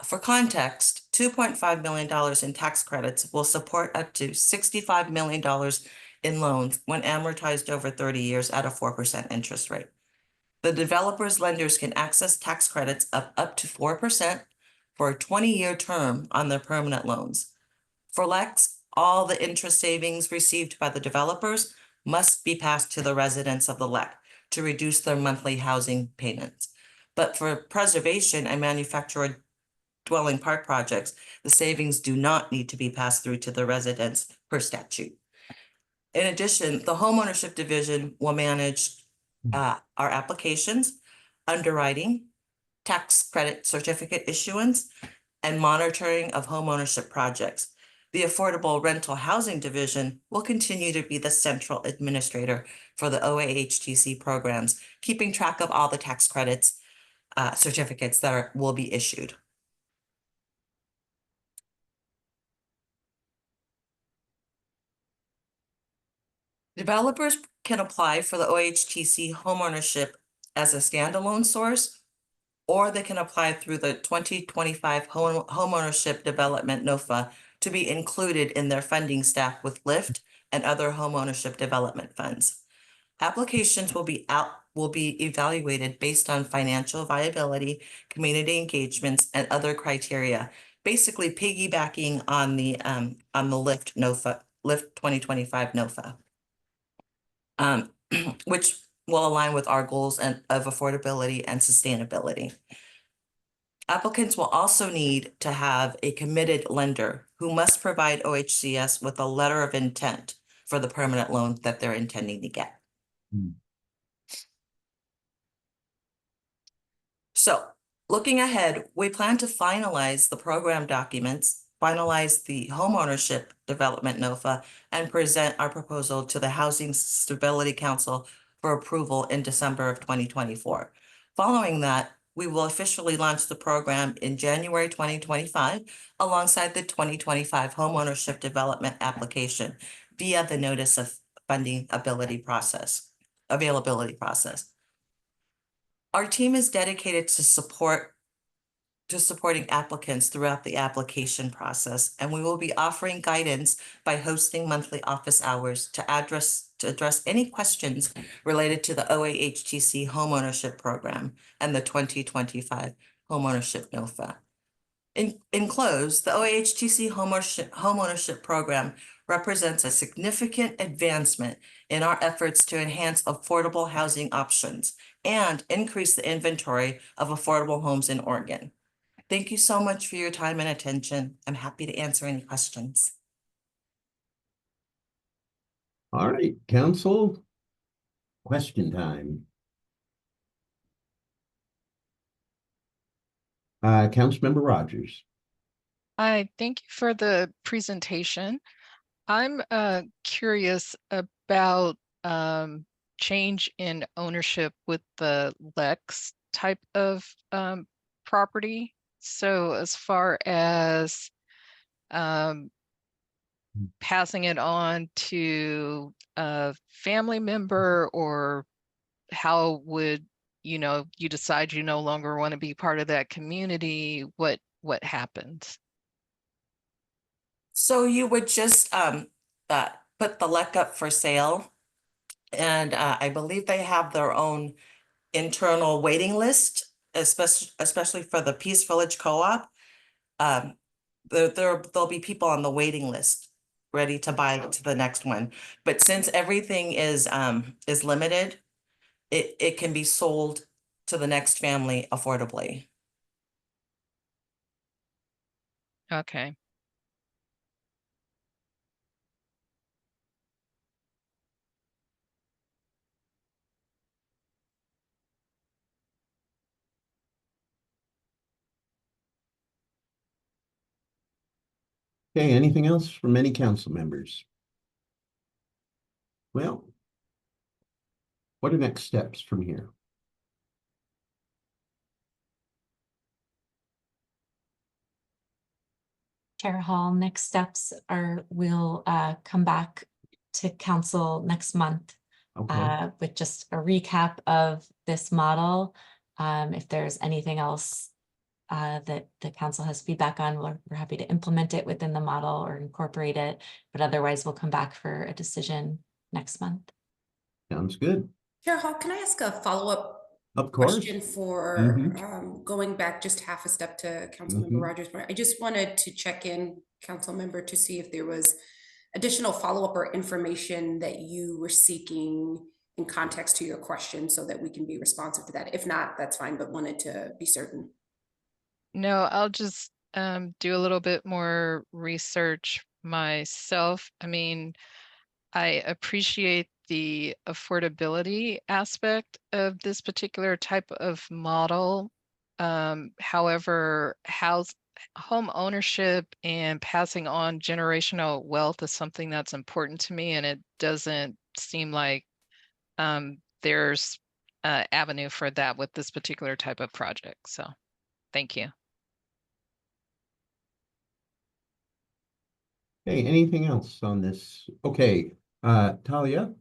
For context, $2.5 million in tax credits will support up to $65 million in loans when amortized over 30 years at a 4% interest rate. The developer's lenders can access tax credits of up to 4% for a 20-year term on their permanent loans. For LECs, all the interest savings received by the developers must be passed to the residents of the LEC to reduce their monthly housing payments. But for preservation and manufactured dwelling park projects, the savings do not need to be passed through to the residents per statute. In addition, the homeownership division will manage our applications, underwriting, tax credit certificate issuance, and monitoring of homeownership projects. The Affordable Rental Housing Division will continue to be the central administrator for the OAHTC programs, keeping track of all the tax credits certificates that will be issued. Developers can apply for the OHTC homeownership as a standalone source, or they can apply through the 2025 homeownership development NOFA to be included in their funding stack with LIFT and other homeownership development funds. Applications will be evaluated based on financial viability, community engagements, and other criteria, basically piggybacking on the LIFT NOFA, LIFT 2025 NOFA. Which will align with our goals of affordability and sustainability. Applicants will also need to have a committed lender who must provide OHCS with a letter of intent for the permanent loan that they're intending to get. So, looking ahead, we plan to finalize the program documents, finalize the homeownership development NOFA, and present our proposal to the Housing Stability Council for approval in December of 2024. Following that, we will officially launch the program in January 2025 alongside the 2025 homeownership development application via the notice of funding availability process. Our team is dedicated to supporting applicants throughout the application process, and we will be offering guidance by hosting monthly office hours to address any questions related to the OAHTC homeownership program and the 2025 homeownership NOFA. In close, the OAHTC homeownership program represents a significant advancement in our efforts to enhance affordable housing options and increase the inventory of affordable homes in Oregon. Thank you so much for your time and attention. I'm happy to answer any questions. All right, council, question time. Councilmember Rogers. Hi, thank you for the presentation. I'm curious about change in ownership with the Lex type of property. So as far as passing it on to a family member, or how would you decide you no longer want to be part of that community? What happens? So you would just put the LEC up for sale, and I believe they have their own internal waiting list, especially for the Peace Village Co-op. There'll be people on the waiting list ready to buy to the next one. But since everything is limited, it can be sold to the next family affordably. Okay. Okay, anything else from any council members? Well, what are next steps from here? Chair Hall, next steps are we'll come back to council next month with just a recap of this model. If there's anything else that the council has feedback on, we're happy to implement it within the model or incorporate it, but otherwise we'll come back for a decision next month. Sounds good. Chair Hall, can I ask a follow-up Of course. question for going back just half a step to Councilmember Rogers? I just wanted to check in, council member, to see if there was additional follow-up or information that you were seeking in context to your question so that we can be responsive to that. If not, that's fine, but wanted to be certain. No, I'll just do a little bit more research myself. I mean, I appreciate the affordability aspect of this particular type of model. However, home ownership and passing on generational wealth is something that's important to me, and it doesn't seem like there's an avenue for that with this particular type of project. So thank you. Okay, anything else on this? Okay, Talia,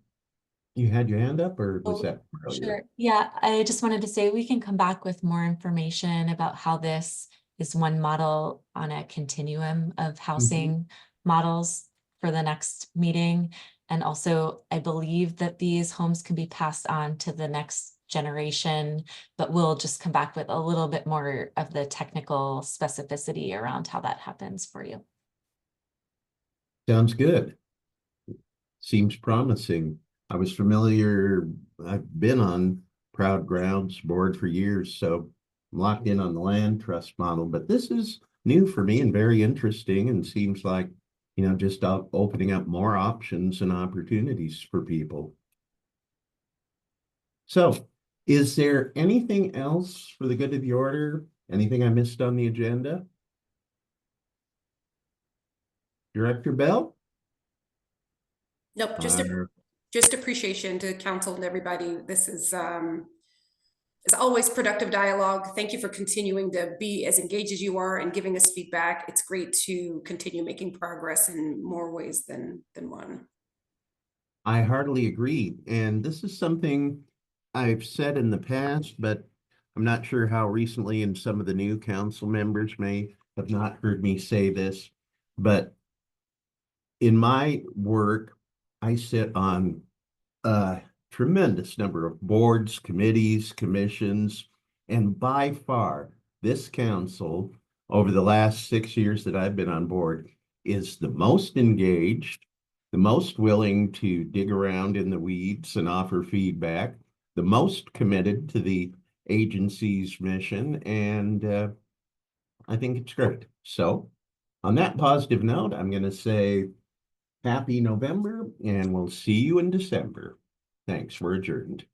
you had your hand up, or was that earlier? Sure. Yeah, I just wanted to say we can come back with more information about how this is one model on a continuum of housing models for the next meeting. And also, I believe that these homes can be passed on to the next generation, but we'll just come back with a little bit more of the technical specificity around how that happens for you. Sounds good. Seems promising. I've been on Proud Grounds board for years, so locked in on the land trust model, but this is new for me and very interesting and seems like, just opening up more options and opportunities for people. So is there anything else for the good of the order? Anything I missed on the agenda? Director Bell? Nope, just appreciation to council and everybody. This is always productive dialogue. Thank you for continuing to be as engaged as you are and giving us feedback. It's great to continue making progress in more ways than one. I heartily agree. And this is something I've said in the past, but I'm not sure how recently, and some of the new council members may have not heard me say this, but in my work, I sit on a tremendous number of boards, committees, commissions, and by far, this council, over the last 6 years that I've been on board, is the most engaged, the most willing to dig around in the weeds and offer feedback, the most committed to the agency's mission, and I think it's great. So on that positive note, I'm going to say happy November, and we'll see you in December. Thanks, we're adjourned.